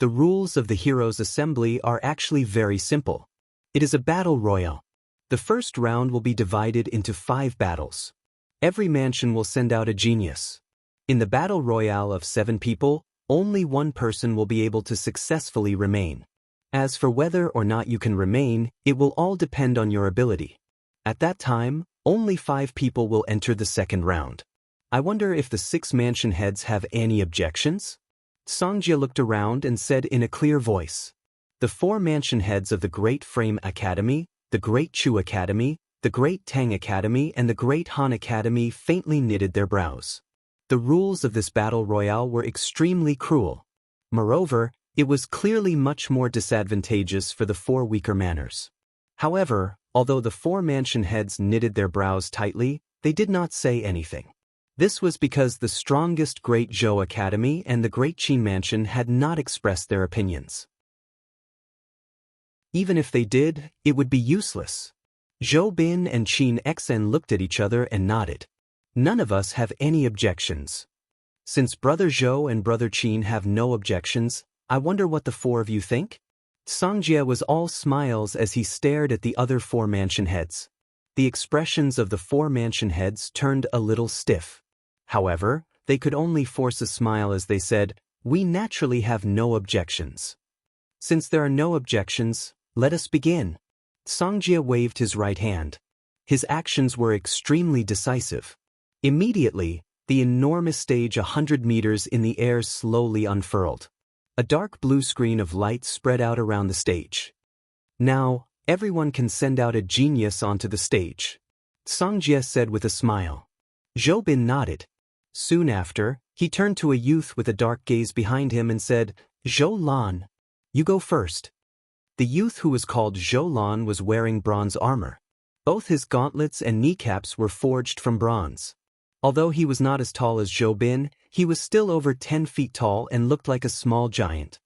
The rules of the Heroes' Assembly are actually very simple. It is a battle royale. The first round will be divided into 5 battles. Every mansion will send out a genius. In the battle royale of 7 people, only 1 person will be able to successfully remain. As for whether or not you can remain, it will all depend on your ability. At that time, only 5 people will enter the second round. I wonder if the 6 mansion heads have any objections? Songjie looked around and said in a clear voice. The 4 mansion heads of the Great Frame Academy, the Great Chu Academy, the Great Tang Academy and the Great Han Academy faintly knitted their brows. The rules of this battle royale were extremely cruel. Moreover, it was clearly much more disadvantageous for the 4 weaker manners. However, although the 4 mansion heads knitted their brows tightly, they did not say anything. This was because the strongest Great Zhou Academy and the Great Qin Mansion had not expressed their opinions. Even if they did, it would be useless. Zhou Bin and Qin Exin looked at each other and nodded. None of us have any objections. Since Brother Zhou and Brother Qin have no objections, I wonder what the 4 of you think? Songjie was all smiles as he stared at the other 4 mansion heads. The expressions of the 4 mansion heads turned a little stiff. However, they could only force a smile as they said, we naturally have no objections. Since there are no objections, let us begin. Songjie waved his right hand. His actions were extremely decisive. Immediately, the enormous stage 100 meters in the air slowly unfurled. A dark blue screen of light spread out around the stage. Now, everyone can send out a genius onto the stage, Songjie said with a smile. Zhou Bin nodded. Soon after, he turned to a youth with a dark gaze behind him and said, Zhou Lan, you go first. The youth who was called Zhou Lan was wearing bronze armor. Both his gauntlets and kneecaps were forged from bronze. Although he was not as tall as Zhou Bin, he was still over 10 feet tall and looked like a small giant.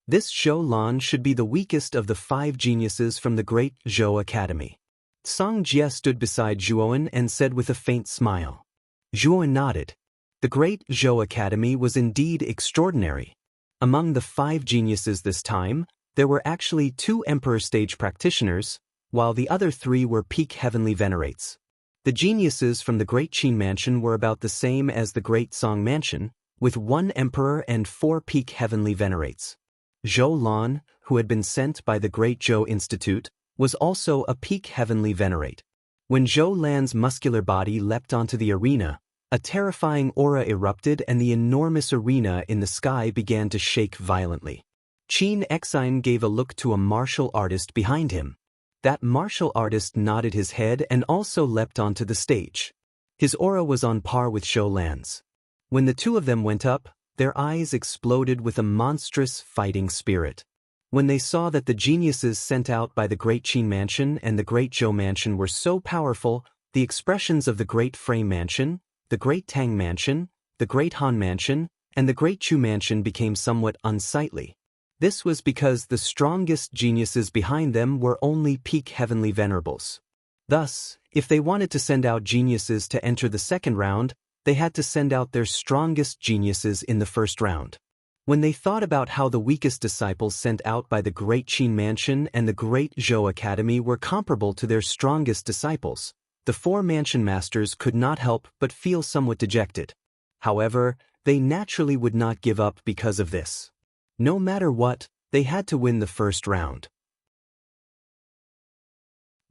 This Zhou Lan should be the weakest of the 5 geniuses from the Great Zhou Academy. Songjie stood beside Zhuowen and said with a faint smile. Zhuowen nodded. The Great Zhou Academy was indeed extraordinary. Among the 5 geniuses this time, there were actually 2 Emperor Stage practitioners, while the other 3 were peak heavenly venerates. The geniuses from the Great Qin Mansion were about the same as the Great Song Mansion, with 1 emperor and 4 peak heavenly venerates. Zhou Lan, who had been sent by the Great Zhou Institute, was also a peak heavenly venerate. When Zhou Lan's muscular body leapt onto the arena, a terrifying aura erupted and the enormous arena in the sky began to shake violently. Qin Exine gave a look to a martial artist behind him. That martial artist nodded his head and also leapt onto the stage. His aura was on par with Zhou Lan's. When the two of them went up, their eyes exploded with a monstrous fighting spirit. When they saw that the geniuses sent out by the Great Qin Mansion and the Great Zhou Mansion were so powerful, the expressions of the Great Frame Mansion, the Great Tang Mansion, the Great Han Mansion, and the Great Chu Mansion became somewhat unsightly. This was because the strongest geniuses behind them were only peak heavenly venerables. Thus, if they wanted to send out geniuses to enter the second round, they had to send out their strongest geniuses in the first round. When they thought about how the weakest disciples sent out by the Great Qin Mansion and the Great Zhou Academy were comparable to their strongest disciples, the 4 mansion masters could not help but feel somewhat dejected. However, they naturally would not give up because of this. No matter what, they had to win the first round.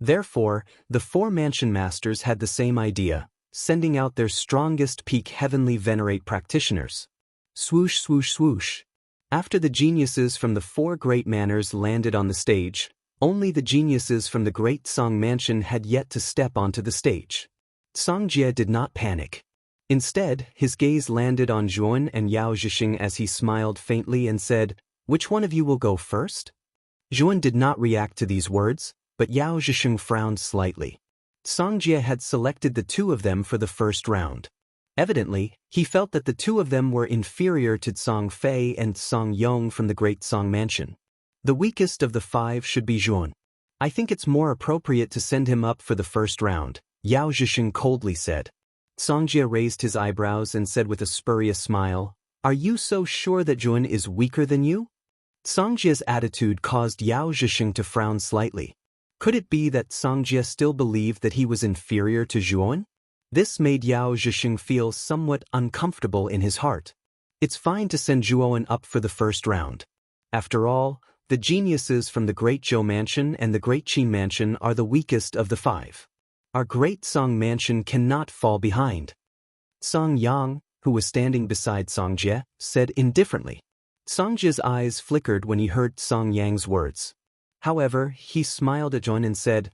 Therefore, the 4 mansion masters had the same idea, sending out their strongest peak heavenly venerate practitioners. Swoosh, swoosh, swoosh. After the geniuses from the 4 great manors landed on the stage, only the geniuses from the Great Song Mansion had yet to step onto the stage. Songjie did not panic. Instead, his gaze landed on Zhuan and Yao Zhixing as he smiled faintly and said, "Which one of you will go first?" Zhuan did not react to these words, but Yao Zhixing frowned slightly. Songjie had selected the 2 of them for the first round. Evidently, he felt that the 2 of them were inferior to Song Fei and Song Yong from the Great Song Mansion. The weakest of the 5 should be Zhuan. I think it's more appropriate to send him up for the first round, Yao Zhixing coldly said. Songjie raised his eyebrows and said with a spurious smile, "Are you so sure that Zhuan is weaker than you?" Songjie's attitude caused Yao Zhixing to frown slightly. Could it be that Songjie still believed that he was inferior to Zhuan? This made Yao Zhixing feel somewhat uncomfortable in his heart. It's fine to send Zhuan up for the first round. After all, the geniuses from the Great Zhou Mansion and the Great Qin Mansion are the weakest of the 5. Our Great Song Mansion cannot fall behind. Song Yang, who was standing beside Songjie, said indifferently. Songjie's eyes flickered when he heard Song Yang's words. However, he smiled at Zhuan and said,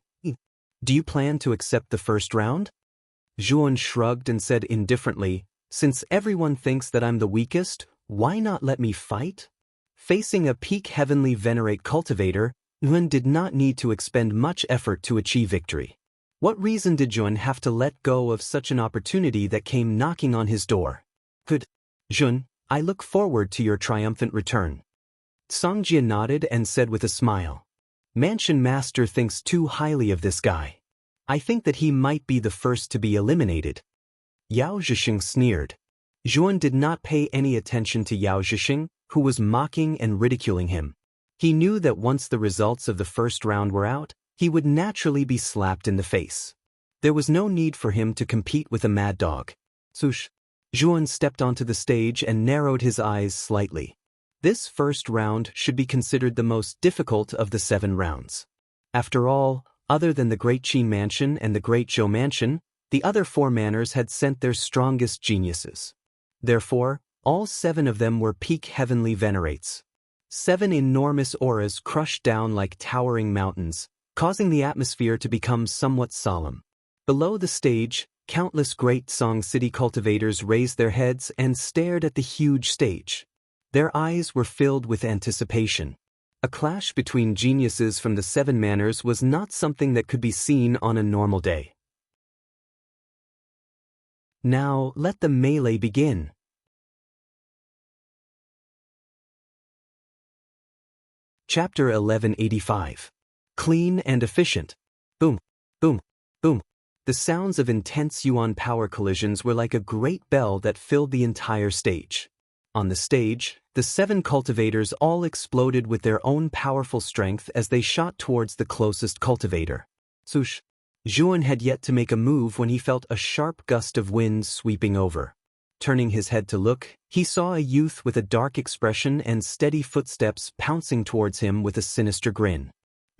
"Do you plan to accept the first round?" Zhuan shrugged and said indifferently, "Since everyone thinks that I'm the weakest, why not let me fight?" Facing a peak heavenly venerate cultivator, Zhuan did not need to expend much effort to achieve victory. What reason did Zhuan have to let go of such an opportunity that came knocking on his door? Good. Zhuan, I look forward to your triumphant return. Songjie nodded and said with a smile. Mansion Master thinks too highly of this guy. I think that he might be the first to be eliminated. Yao Zhixing sneered. Zhuan did not pay any attention to Yao Zhixing, who was mocking and ridiculing him. He knew that once the results of the first round were out, he would naturally be slapped in the face. There was no need for him to compete with a mad dog. Swoosh. Zhuan stepped onto the stage and narrowed his eyes slightly. This first round should be considered the most difficult of the 7 rounds. After all, other than the Great Qin Mansion and the Great Zhou Mansion, the other 4 manors had sent their strongest geniuses. Therefore, all 7 of them were peak heavenly venerates. 7 enormous auras crushed down like towering mountains, causing the atmosphere to become somewhat solemn. Below the stage, countless Great Song City cultivators raised their heads and stared at the huge stage. Their eyes were filled with anticipation. A clash between geniuses from the 7 manors was not something that could be seen on a normal day. Now, let the melee begin. Chapter 1185. Clean and efficient. Boom, boom, boom. The sounds of intense yuan power collisions were like a great bell that filled the entire stage. On the stage, the 7 cultivators all exploded with their own powerful strength as they shot towards the closest cultivator. Swoosh. Zhuan had yet to make a move when he felt a sharp gust of wind sweeping over. Turning his head to look, he saw a youth with a dark expression and steady footsteps pouncing towards him with a sinister grin.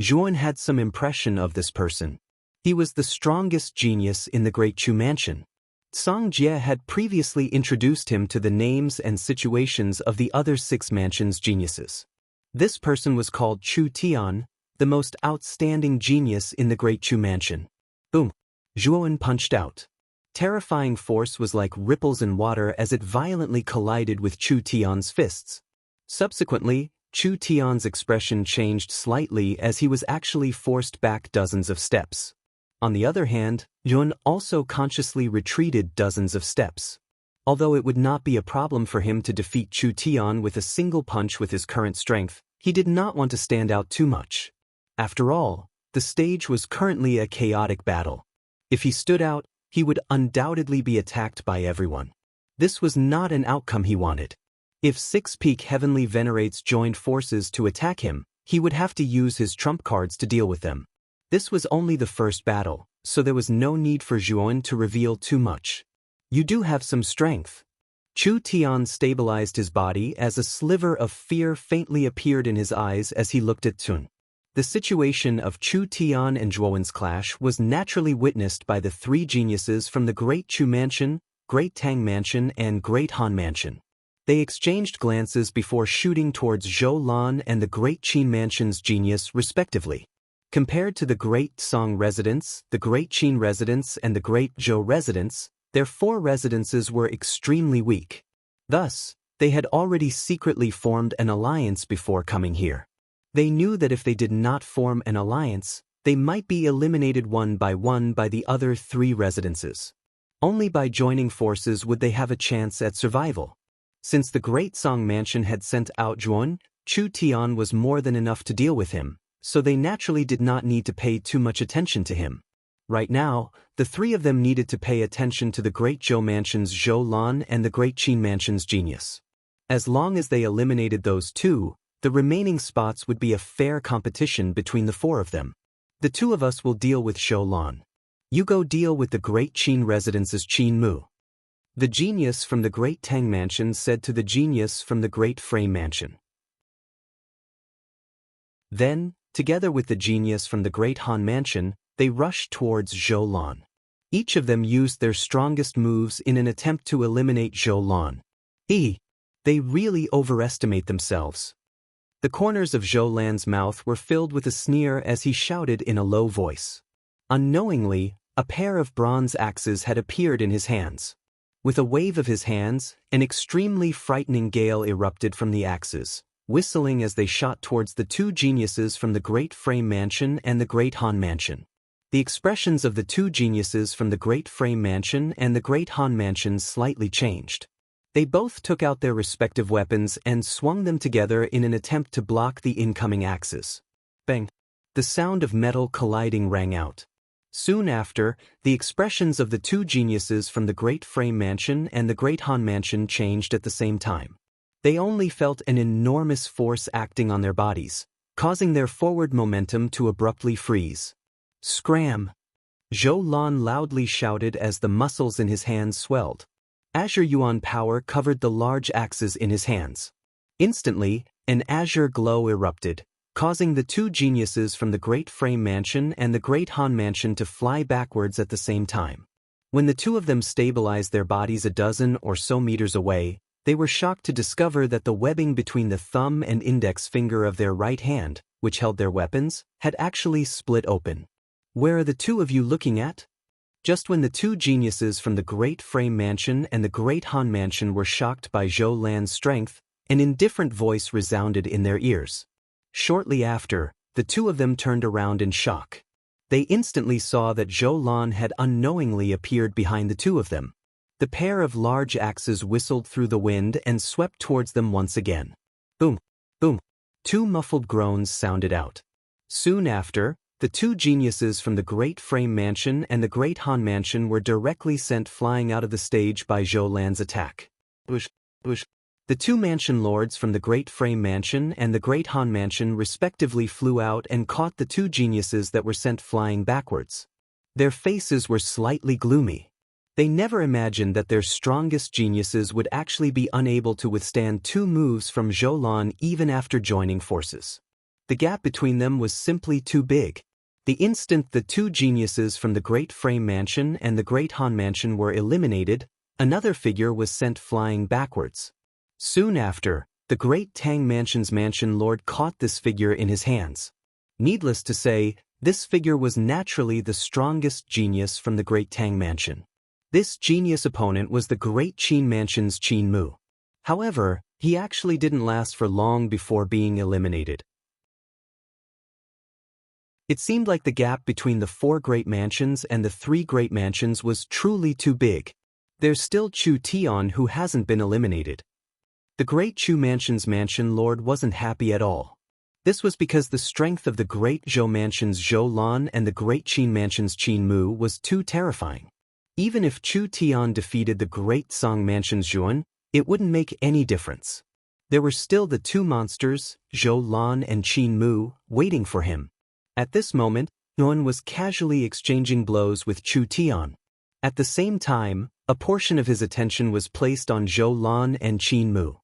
Zhuan had some impression of this person. He was the strongest genius in the Great Chu Mansion. Song Jie had previously introduced him to the names and situations of the other 6 mansion's geniuses. This person was called Chu Tian, the most outstanding genius in the Great Chu Mansion. Boom! Zhuan punched out. Terrifying force was like ripples in water as it violently collided with Chu Tian's fists. Subsequently, Chu Tian's expression changed slightly as he was actually forced back dozens of steps. On the other hand, Yun also consciously retreated dozens of steps. Although it would not be a problem for him to defeat Chu Tian with a single punch with his current strength, he did not want to stand out too much. After all, the stage was currently a chaotic battle. If he stood out, he would undoubtedly be attacked by everyone. This was not an outcome he wanted. If 6 peak heavenly venerates joined forces to attack him, he would have to use his trump cards to deal with them. This was only the first battle, so there was no need for Zhuan to reveal too much. You do have some strength. Chu Tian stabilized his body as a sliver of fear faintly appeared in his eyes as he looked at Tun. The situation of Chu Tian and Zhuan's clash was naturally witnessed by the 3 geniuses from the Great Chu Mansion, Great Tang Mansion and Great Han Mansion. They exchanged glances before shooting towards Zhou Lan and the Great Qin Mansion's genius respectively. Compared to the Great Song residence, the Great Qin residence and the Great Zhou residence, their 4 residences were extremely weak. Thus, they had already secretly formed an alliance before coming here. They knew that if they did not form an alliance, they might be eliminated one by the other 3 residences. Only by joining forces would they have a chance at survival. Since the Great Song Mansion had sent out Zhuan, Chu Tian was more than enough to deal with him, so they naturally did not need to pay too much attention to him. Right now, the 3 of them needed to pay attention to the Great Zhou Mansion's Zhou Lan and the Great Qin Mansion's genius. As long as they eliminated those 2, the remaining spots would be a fair competition between the 4 of them. The 2 of us will deal with Zhou Lan. You go deal with the Great Qin residence's Qin Mu. The genius from the Great Tang Mansion said to the genius from the Great Frame Mansion. Then, together with the genius from the Great Han Mansion, they rushed towards Zhou Lan. Each of them used their strongest moves in an attempt to eliminate Zhou Lan. They really overestimate themselves. The corners of Zhou Lan's mouth were filled with a sneer as he shouted in a low voice. Unknowingly, a pair of bronze axes had appeared in his hands. With a wave of his hands, an extremely frightening gale erupted from the axes, whistling as they shot towards the 2 geniuses from the Great Frame Mansion and the Great Han Mansion. The expressions of the 2 geniuses from the Great Frame Mansion and the Great Han Mansion slightly changed. They both took out their respective weapons and swung them together in an attempt to block the incoming axes. Bang! The sound of metal colliding rang out. Soon after, the expressions of the 2 geniuses from the Great Frame Mansion and the Great Han Mansion changed at the same time. They only felt an enormous force acting on their bodies, causing their forward momentum to abruptly freeze. Scram! Zhou Lan loudly shouted as the muscles in his hands swelled. Azure Yuan power covered the large axes in his hands. Instantly, an azure glow erupted, causing the 2 geniuses from the Great Frame Mansion and the Great Han Mansion to fly backwards at the same time. When the 2 of them stabilized their bodies a dozen or so meters away, they were shocked to discover that the webbing between the thumb and index finger of their right hand, which held their weapons, had actually split open. Where are the 2 of you looking at? Just when the 2 geniuses from the Great Frame Mansion and the Great Han Mansion were shocked by Zhou Lan's strength, an indifferent voice resounded in their ears. Shortly after, the 2 of them turned around in shock. They instantly saw that Zhou Lan had unknowingly appeared behind the 2 of them. The pair of large axes whistled through the wind and swept towards them once again. Boom! Boom! 2 muffled groans sounded out. Soon after, the 2 geniuses from the Great Frame Mansion and the Great Han Mansion were directly sent flying out of the stage by Zhou Lan's attack. Bush! The 2 mansion lords from the Great Frame Mansion and the Great Han Mansion respectively flew out and caught the 2 geniuses that were sent flying backwards. Their faces were slightly gloomy. They never imagined that their strongest geniuses would actually be unable to withstand 2 moves from Zhou Lan even after joining forces. The gap between them was simply too big. The instant the 2 geniuses from the Great Frame Mansion and the Great Han Mansion were eliminated, another figure was sent flying backwards. Soon after, the Great Tang Mansion's Mansion Lord caught this figure in his hands. Needless to say, this figure was naturally the strongest genius from the Great Tang Mansion. This genius opponent was the Great Qin Mansion's Qin Mu. However, he actually didn't last for long before being eliminated. It seemed like the gap between the 4 great mansions and the 3 great mansions was truly too big. There's still Chu Tian who hasn't been eliminated. The Great Chu Mansion's Mansion Lord wasn't happy at all. This was because the strength of the Great Zhou Mansion's Zhou Lan and the Great Qin Mansion's Qin Mu was too terrifying. Even if Chu Tian defeated the Great Song Mansion's Zhuan, it wouldn't make any difference. There were still the 2 monsters, Zhou Lan and Qin Mu, waiting for him. At this moment, Yuan was casually exchanging blows with Chu Tian. At the same time, a portion of his attention was placed on Zhou Lan and Qin Mu.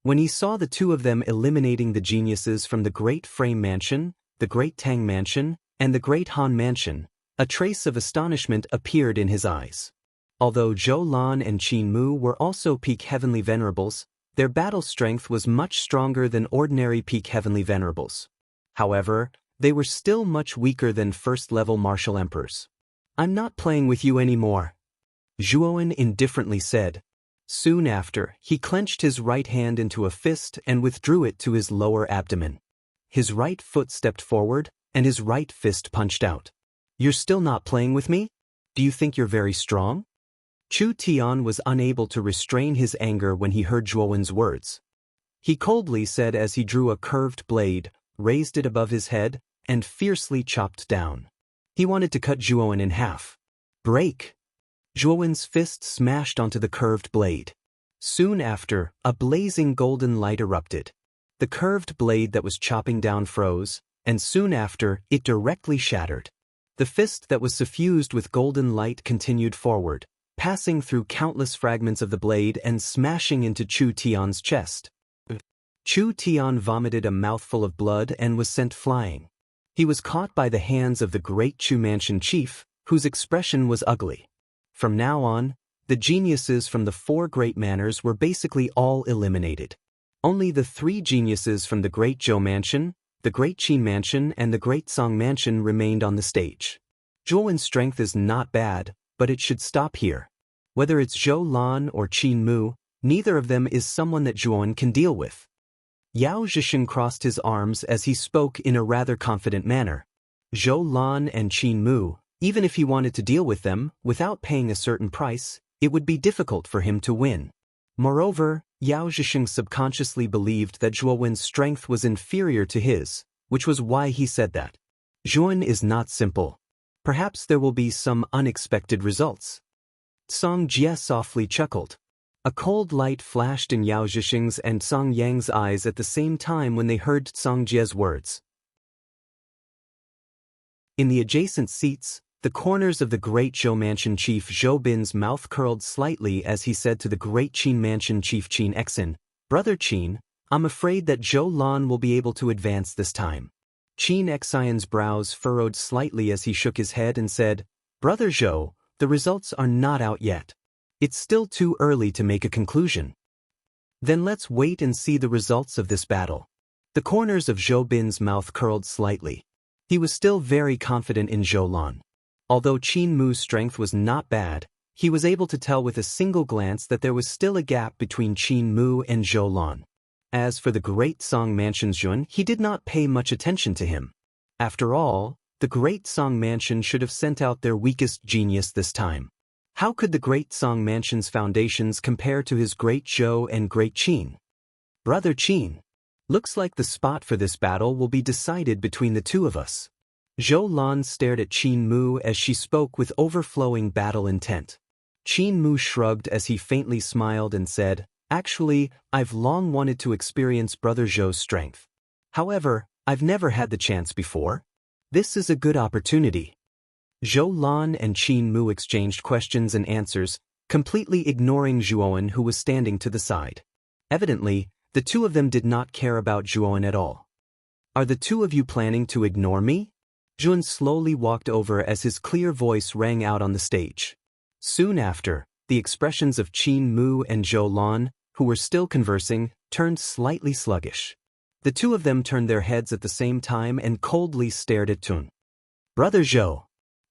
When he saw the 2 of them eliminating the geniuses from the Great Frame Mansion, the Great Tang Mansion, and the Great Han Mansion, a trace of astonishment appeared in his eyes. Although Zhou Lan and Qin Mu were also peak Heavenly Venerables, their battle strength was much stronger than ordinary peak Heavenly Venerables. However, they were still much weaker than first-level martial emperors. "I'm not playing with you anymore," Zhuowen indifferently said. Soon after, he clenched his right hand into a fist and withdrew it to his lower abdomen. His right foot stepped forward, and his right fist punched out. "You're still not playing with me? Do you think you're very strong?" Chu Tian was unable to restrain his anger when he heard Zhuowen's words. He coldly said as he drew a curved blade, raised it above his head, and fiercely chopped down. He wanted to cut Zhuowen in half. "Break!" Zhuowen's fist smashed onto the curved blade. Soon after, a blazing golden light erupted. The curved blade that was chopping down froze, and soon after, it directly shattered. The fist that was suffused with golden light continued forward, passing through countless fragments of the blade and smashing into Chu Tian's chest. Chu Tian vomited a mouthful of blood and was sent flying. He was caught by the hands of the Great Chu Mansion chief, whose expression was ugly. From now on, the geniuses from the 4 great manors were basically all eliminated. Only the 3 geniuses from the Great Zhou Mansion, the Great Qin Mansion, and the Great Song Mansion remained on the stage. Zhuowen's strength is not bad, but it should stop here. Whether it's Zhou Lan or Qin Mu, neither of them is someone that Zhuowen can deal with. Yao Zhisheng crossed his arms as he spoke in a rather confident manner. Zhou Lan and Qin Mu, even if he wanted to deal with them, without paying a certain price, it would be difficult for him to win. Moreover, Yao Zhisheng subconsciously believed that Zhuowen's strength was inferior to his, which was why he said that. Zhuowen is not simple. Perhaps there will be some unexpected results. Song Jie softly chuckled. A cold light flashed in Yao Zhisheng's and Song Yang's eyes at the same time when they heard Song Jie's words. In the adjacent seats, the corners of the Great Zhou Mansion chief Zhou Bin's mouth curled slightly as he said to the Great Qin Mansion chief Qin Exin, "Brother Qin, I'm afraid that Zhou Lan will be able to advance this time." Qin Exion's brows furrowed slightly as he shook his head and said, "Brother Zhou, the results are not out yet. It's still too early to make a conclusion." "Then let's wait and see the results of this battle." The corners of Zhou Bin's mouth curled slightly. He was still very confident in Zhou Lan. Although Qin Mu's strength was not bad, he was able to tell with a single glance that there was still a gap between Qin Mu and Zhou Lan. As for the Great Song Mansion's Zhuan, he did not pay much attention to him. After all, the Great Song Mansion should have sent out their weakest genius this time. How could the Great Song Mansion's foundations compare to his Great Zhou and Great Qin? "Brother Qin, looks like the spot for this battle will be decided between the 2 of us." Zhou Lan stared at Qin Mu as she spoke with overflowing battle intent. Qin Mu shrugged as he faintly smiled and said, "Actually, I've long wanted to experience Brother Zhou's strength. However, I've never had the chance before. This is a good opportunity." Zhou Lan and Qin Mu exchanged questions and answers, completely ignoring Zhuowen, who was standing to the side. Evidently, the two of them did not care about Zhuowen at all. "Are the two of you planning to ignore me?" Zhuowen slowly walked over as his clear voice rang out on the stage. Soon after, the expressions of Qin Mu and Zhou Lan, who were still conversing, turned slightly sluggish. The two of them turned their heads at the same time and coldly stared at Zhuowen. "Brother Zhou,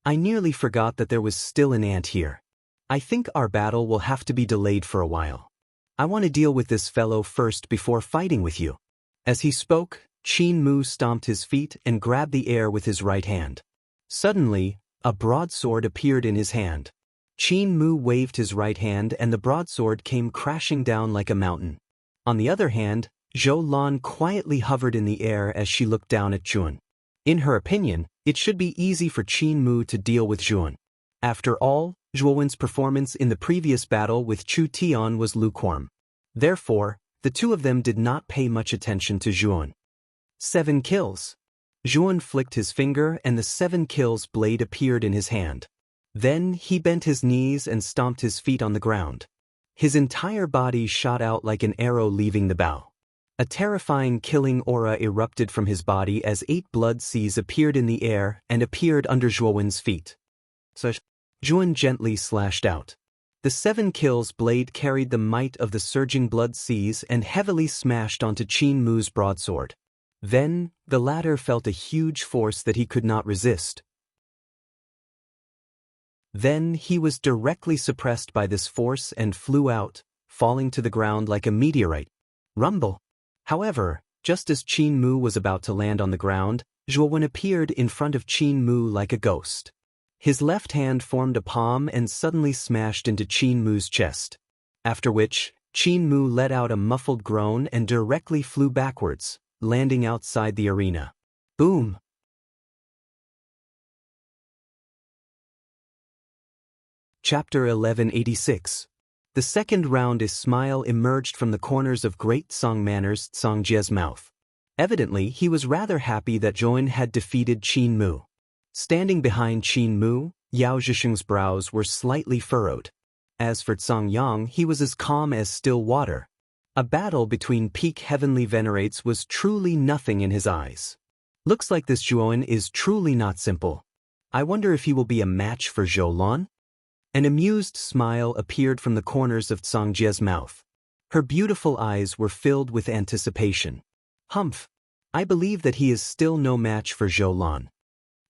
I nearly forgot that there was still an ant here. I think our battle will have to be delayed for a while. I want to deal with this fellow first before fighting with you." As he spoke, Qin Mu stomped his feet and grabbed the air with his right hand. Suddenly, a broadsword appeared in his hand. Qin Mu waved his right hand and the broadsword came crashing down like a mountain. On the other hand, Zhou Lan quietly hovered in the air as she looked down at Zhuowen. In her opinion, it should be easy for Qin Mu to deal with Zhuowen. After all, Zhuowen's performance in the previous battle with Chu Tian was lukewarm. Therefore, the two of them did not pay much attention to Zhuowen. 7 kills. Zhuowen flicked his finger and the 7 kills blade appeared in his hand. Then he bent his knees and stomped his feet on the ground. His entire body shot out like an arrow leaving the bow. A terrifying killing aura erupted from his body as 8 blood seas appeared in the air and appeared under Zhuowen's feet. Zhuowen gently slashed out. The 7 kills blade carried the might of the surging blood seas and heavily smashed onto Qin Mu's broadsword. Then, the latter felt a huge force that he could not resist. Then he was directly suppressed by this force and flew out, falling to the ground like a meteorite. Rumble! However, just as Qin Mu was about to land on the ground, Zhuowen appeared in front of Qin Mu like a ghost. His left hand formed a palm and suddenly smashed into Qin Mu's chest. After which, Qin Mu let out a muffled groan and directly flew backwards, landing outside the arena. Boom! Chapter 1186. The second round. A smile emerged from the corners of Great Song Manor's Songjie's mouth. Evidently, he was rather happy that Zhuowen had defeated Qin Mu. Standing behind Qin Mu, Yao Zhisheng's brows were slightly furrowed. As for Zhang Yang, he was as calm as still water. A battle between peak heavenly venerates was truly nothing in his eyes. Looks like this Zhuowen is truly not simple. I wonder if he will be a match for Zhou Lan? An amused smile appeared from the corners of Songjie's mouth. Her beautiful eyes were filled with anticipation. Humph! I believe that he is still no match for Zhou Lan.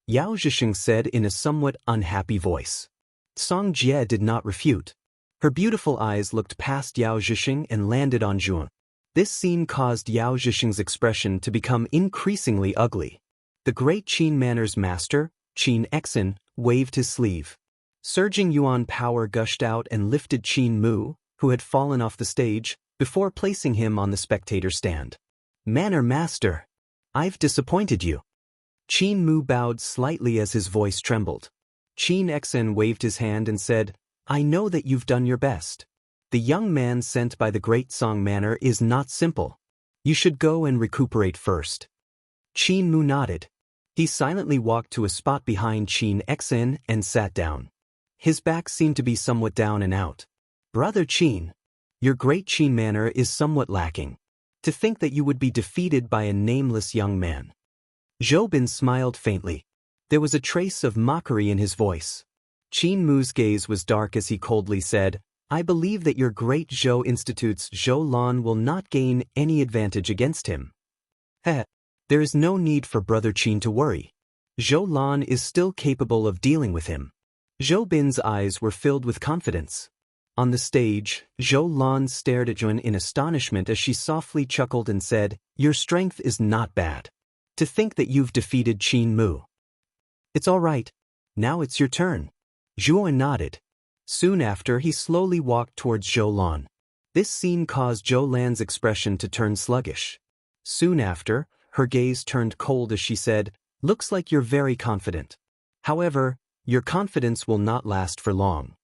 Yao Zhisheng said in a somewhat unhappy voice. Songjie did not refute. Her beautiful eyes looked past Yao Zhisheng and landed on Zhuowen. This scene caused Yao Zhisheng's expression to become increasingly ugly. The great Qin Manor's master, Qin Exin, waved his sleeve. Surging yuan power gushed out and lifted Qin Mu, who had fallen off the stage, before placing him on the spectator stand. Manor Master, I've disappointed you. Qin Mu bowed slightly as his voice trembled. Qin Exin waved his hand and said, I know that you've done your best. The young man sent by the Great Song Manor is not simple. You should go and recuperate first. Qin Mu nodded. He silently walked to a spot behind Qin Exin and sat down. His back seemed to be somewhat down and out. Brother Qin, your Great Qin Manor is somewhat lacking. To think that you would be defeated by a nameless young man. Zhou Bin smiled faintly. There was a trace of mockery in his voice. Qin Mu's gaze was dark as he coldly said, I believe that your great Zhou Institute's Zhou Lan will not gain any advantage against him. Heh, there is no need for Brother Qin to worry. Zhou Lan is still capable of dealing with him. Zhou Bin's eyes were filled with confidence. On the stage, Zhou Lan stared at Zhuowen in astonishment as she softly chuckled and said, Your strength is not bad. To think that you've defeated Qin Mu. It's all right. Now it's your turn. Zhuowen nodded. Soon after, he slowly walked towards Zhou Lan. This scene caused Zhou Lan's expression to turn sluggish. Soon after, her gaze turned cold as she said, Looks like you're very confident. However, your confidence will not last for long.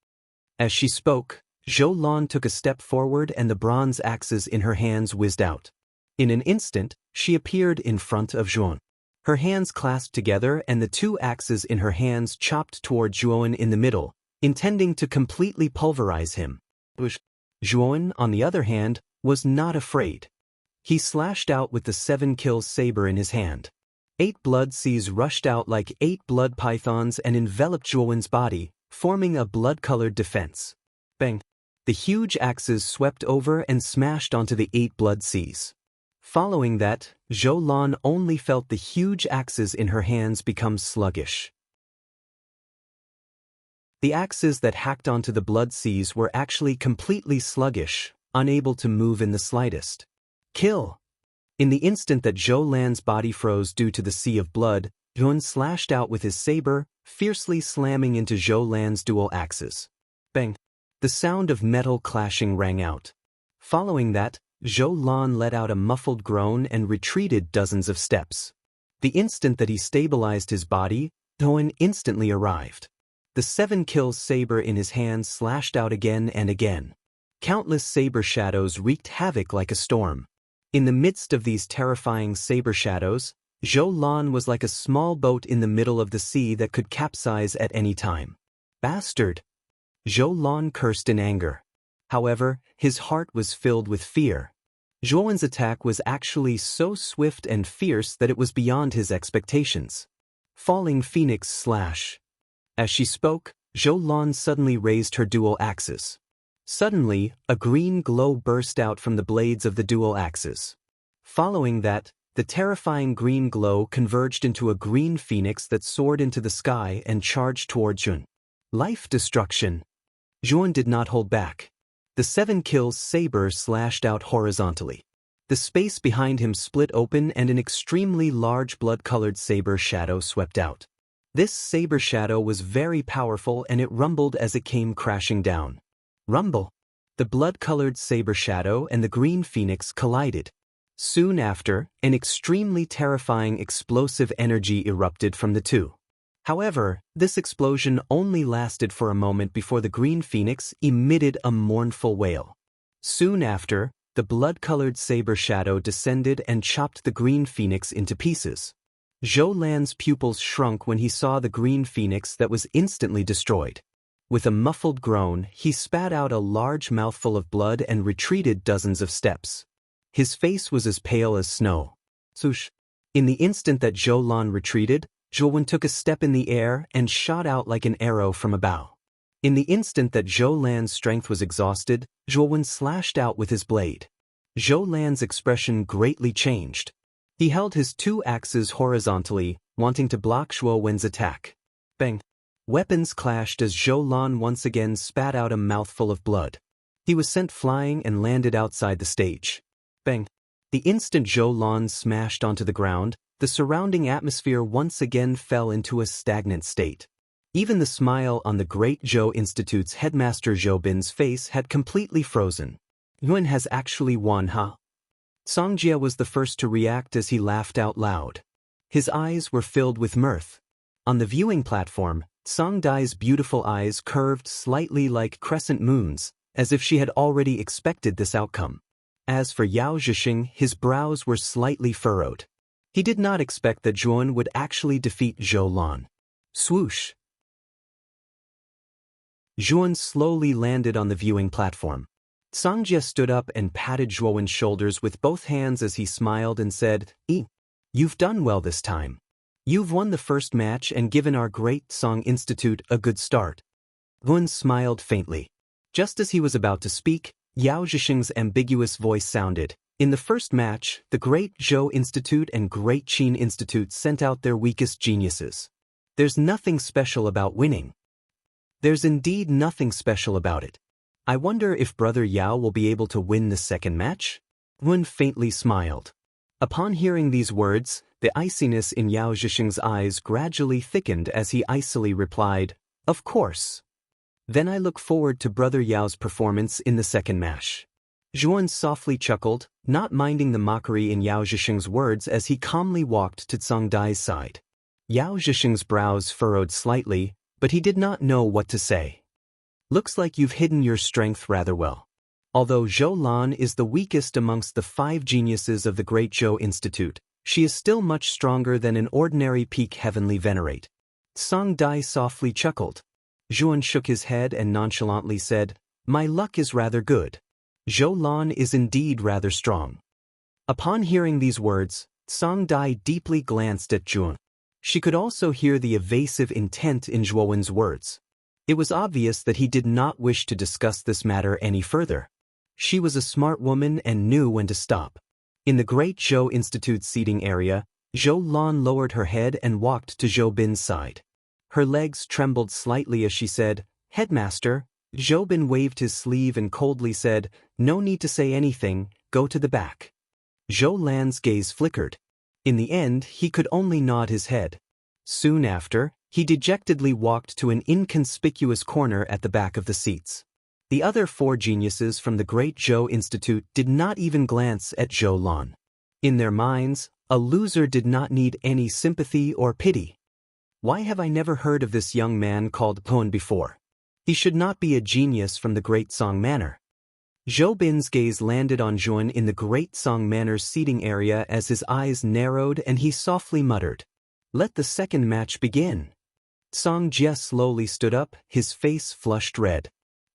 As she spoke, Zhou Lan took a step forward and the bronze axes in her hands whizzed out. In an instant, she appeared in front of Zhuowen. Her hands clasped together and the two axes in her hands chopped toward Zhuowen in the middle, intending to completely pulverize him. Zhuowen, on the other hand, was not afraid. He slashed out with the 7 kills saber in his hand. 8 blood seas rushed out like 8 blood pythons and enveloped Zhuowen's body, forming a blood-colored defense. Bang! The huge axes swept over and smashed onto the 8 blood seas. Following that, Zhou Lan only felt the huge axes in her hands become sluggish. The axes that hacked onto the blood seas were actually completely sluggish, unable to move in the slightest. Kill! In the instant that Zhou Lan's body froze due to the sea of blood, Yun slashed out with his saber, fiercely slamming into Zhou Lan's dual axes. Bang! The sound of metal clashing rang out. Following that, Zhou Lan let out a muffled groan and retreated dozens of steps. The instant that he stabilized his body, Yun instantly arrived. The 7 kills saber in his hand slashed out again and again. Countless saber shadows wreaked havoc like a storm. In the midst of these terrifying saber shadows, Zhou Lan was like a small boat in the middle of the sea that could capsize at any time. Bastard! Zhou Lan cursed in anger. However, his heart was filled with fear. Zhuowen's attack was actually so swift and fierce that it was beyond his expectations. Falling Phoenix Slash. As she spoke, Zhou Lan suddenly raised her dual axes. Suddenly, a green glow burst out from the blades of the dual axes. Following that, the terrifying green glow converged into a green phoenix that soared into the sky and charged toward Zhun. Life destruction. Zhuan did not hold back. The 7 kills saber slashed out horizontally. The space behind him split open and an extremely large blood-colored saber shadow swept out. This saber shadow was very powerful and it rumbled as it came crashing down. Rumble! The blood-colored saber shadow and the green phoenix collided. Soon after, an extremely terrifying explosive energy erupted from the two. However, this explosion only lasted for a moment before the green phoenix emitted a mournful wail. Soon after, the blood-colored saber shadow descended and chopped the green phoenix into pieces. Zhou Lan's pupils shrunk when he saw the green phoenix that was instantly destroyed. With a muffled groan, he spat out a large mouthful of blood and retreated dozens of steps. His face was as pale as snow. Swoosh! In the instant that Zhou Lan retreated, Zhuowen took a step in the air and shot out like an arrow from a bow. In the instant that Zhou Lan's strength was exhausted, Zhuowen slashed out with his blade. Zhou Lan's expression greatly changed. He held his 2 axes horizontally, wanting to block Zhuowen's attack. Bang! Weapons clashed as Zhou Lan once again spat out a mouthful of blood. He was sent flying and landed outside the stage. Bang! The instant Zhou Lan smashed onto the ground, the surrounding atmosphere once again fell into a stagnant state. Even the smile on the Great Zhou Institute's headmaster Zhou Bin's face had completely frozen. Yuan has actually won, huh? Songjia was the first to react as he laughed out loud. His eyes were filled with mirth. On the viewing platform, Song Dai's beautiful eyes curved slightly like crescent moons, as if she had already expected this outcome. As for Yao Zhixing, his brows were slightly furrowed. He did not expect that Zhuan would actually defeat Zhou Lan. Swoosh! Zhuan slowly landed on the viewing platform. Songjia stood up and patted Zhuowen's shoulders with both hands as he smiled and said, You've done well this time. You've won the first match and given our Great Song Institute a good start. Zhuan smiled faintly. Just as he was about to speak, Yao Zhixing's ambiguous voice sounded. In the first match, the Great Zhou Institute and Great Qin Institute sent out their weakest geniuses. There's nothing special about winning. There's indeed nothing special about it. I wonder if Brother Yao will be able to win the second match? Wen faintly smiled. Upon hearing these words, the iciness in Yao Zhixing's eyes gradually thickened as he icily replied, Of course. Then I look forward to Brother Yao's performance in the second match. Zhuan softly chuckled, not minding the mockery in Yao Zhixing's words as he calmly walked to Song Dai's side. Yao Zhixing's brows furrowed slightly, but he did not know what to say. Looks like you've hidden your strength rather well. Although Zhou Lan is the weakest amongst the 5 geniuses of the Great Zhou Institute, She is still much stronger than an ordinary peak heavenly venerate. Song Dai softly chuckled. Zhuan shook his head and nonchalantly said, "My luck is rather good. Zhou Lan is indeed rather strong." Upon hearing these words, Song Dai deeply glanced at Zhuan. She could also hear the evasive intent in Zhuowen's words. It was obvious that he did not wish to discuss this matter any further. She was a smart woman and knew when to stop. In the Great Zhou Institute's seating area, Zhou Lan lowered her head and walked to Zhou Bin's side. Her legs trembled slightly as she said, "Headmaster." Zhou Bin waved his sleeve and coldly said, "No need to say anything, go to the back." Zhou Lan's gaze flickered. In the end, he could only nod his head. Soon after, he dejectedly walked to an inconspicuous corner at the back of the seats. The other 4 geniuses from the Great Zhou Institute did not even glance at Zhou Lan. In their minds, a loser did not need any sympathy or pity. Why have I never heard of this young man called Pon before? He should not be a genius from the Great Song Manor. Zhou Bin's gaze landed on Zhuan in the Great Song Manor's seating area as his eyes narrowed and he softly muttered, "Let the second match begin." Song Jie slowly stood up, his face flushed red.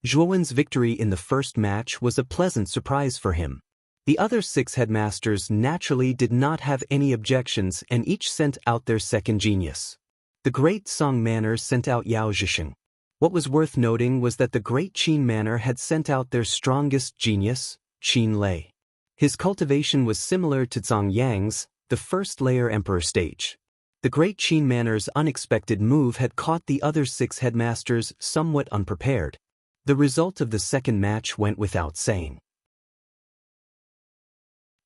Zhuowen's victory in the first match was a pleasant surprise for him. The other 6 headmasters naturally did not have any objections and each sent out their second genius. The Great Song Manor sent out Yao Zhisheng. What was worth noting was that the Great Qin Manor had sent out their strongest genius, Qin Lei. His cultivation was similar to Zhang Yang's, the first-layer emperor stage. The Great Qin Manor's unexpected move had caught the other 6 headmasters somewhat unprepared. The result of the second match went without saying.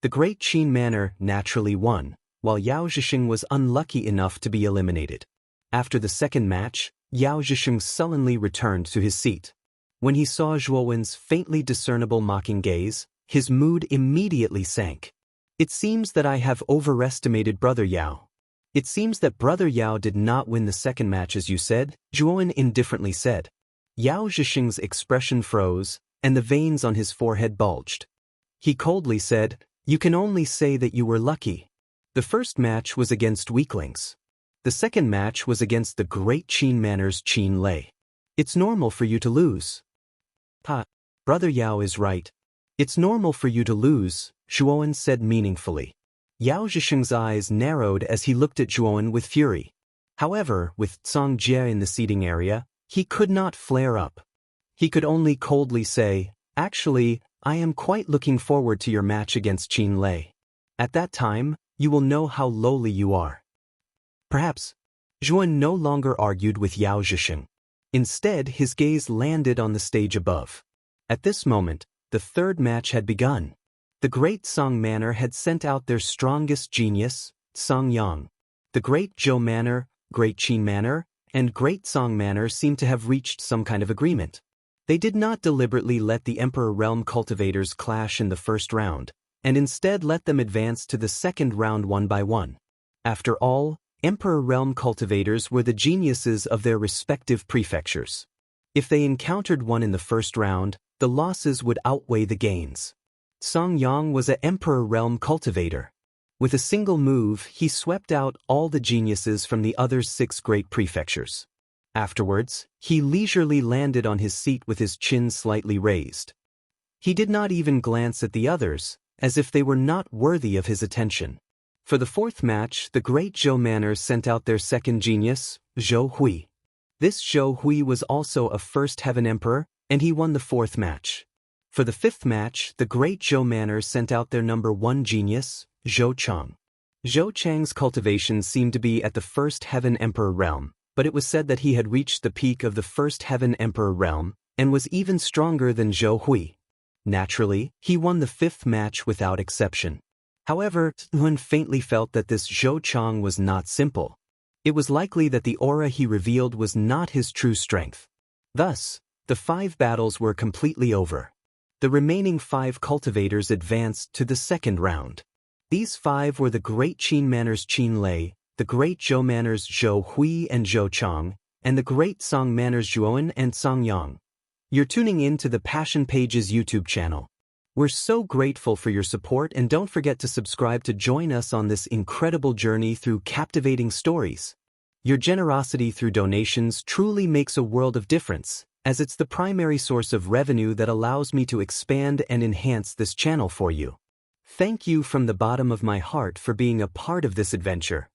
The Great Qin Manor naturally won, while Yao Zhisheng was unlucky enough to be eliminated. After the second match, Yao Zhisheng sullenly returned to his seat. When he saw Zhuowen's faintly discernible mocking gaze, his mood immediately sank. "It seems that I have overestimated Brother Yao." "It seems that Brother Yao did not win the second match as you said," Zhuowen indifferently said. Yao Zhisheng's expression froze, and the veins on his forehead bulged. He coldly said, "You can only say that you were lucky. The first match was against weaklings. The second match was against the Great Qin Manor's Qin Lei. It's normal for you to lose." Brother Yao is right. "It's normal for you to lose," Zhuowen said meaningfully. Yao Zhisheng's eyes narrowed as he looked at Zhuowen with fury. However, with Song Jie in the seating area, he could not flare up. He could only coldly say, "Actually, I am quite looking forward to your match against Qin Lei. At that time, you will know how lowly you are." Perhaps. Zhuowen no longer argued with Yao Zhisheng. Instead, his gaze landed on the stage above. At this moment, the third match had begun. The Great Song Manor had sent out their strongest genius, Song Yang. The Great Zhou Manor, Great Qin Manor, and Great Song Manor seemed to have reached some kind of agreement. They did not deliberately let the Emperor Realm cultivators clash in the first round, and instead let them advance to the second round one by one. After all, Emperor Realm cultivators were the geniuses of their respective prefectures. If they encountered one in the first round, the losses would outweigh the gains. Song Yang was an Emperor Realm cultivator. With a single move, he swept out all the geniuses from the other 6 great prefectures. Afterwards, he leisurely landed on his seat with his chin slightly raised. He did not even glance at the others, as if they were not worthy of his attention. For the fourth match, the Great Zhou Manor sent out their second genius, Zhou Hui. This Zhou Hui was also a first heaven emperor, and he won the fourth match. For the fifth match, the Great Zhou Manor sent out their number 1 genius, Zhou Chang. Zhou Chang's cultivation seemed to be at the first heaven emperor realm, but it was said that he had reached the peak of the first heaven emperor realm, and was even stronger than Zhou Hui. Naturally, he won the fifth match without exception. However, Zhuan faintly felt that this Zhou Chang was not simple. It was likely that the aura he revealed was not his true strength. Thus, the 5 battles were completely over. The remaining 5 cultivators advanced to the second round. These 5 were the Great Qin Manor's Qin Lei, the Great Zhou Manor's Zhou Hui and Zhou Chang, and the Great Song Manor's Zhuowen and Song Yang. You're tuning in to the Passion Pages YouTube channel. We're so grateful for your support, and don't forget to subscribe to join us on this incredible journey through captivating stories. Your generosity through donations truly makes a world of difference, as it's the primary source of revenue that allows me to expand and enhance this channel for you. Thank you from the bottom of my heart for being a part of this adventure.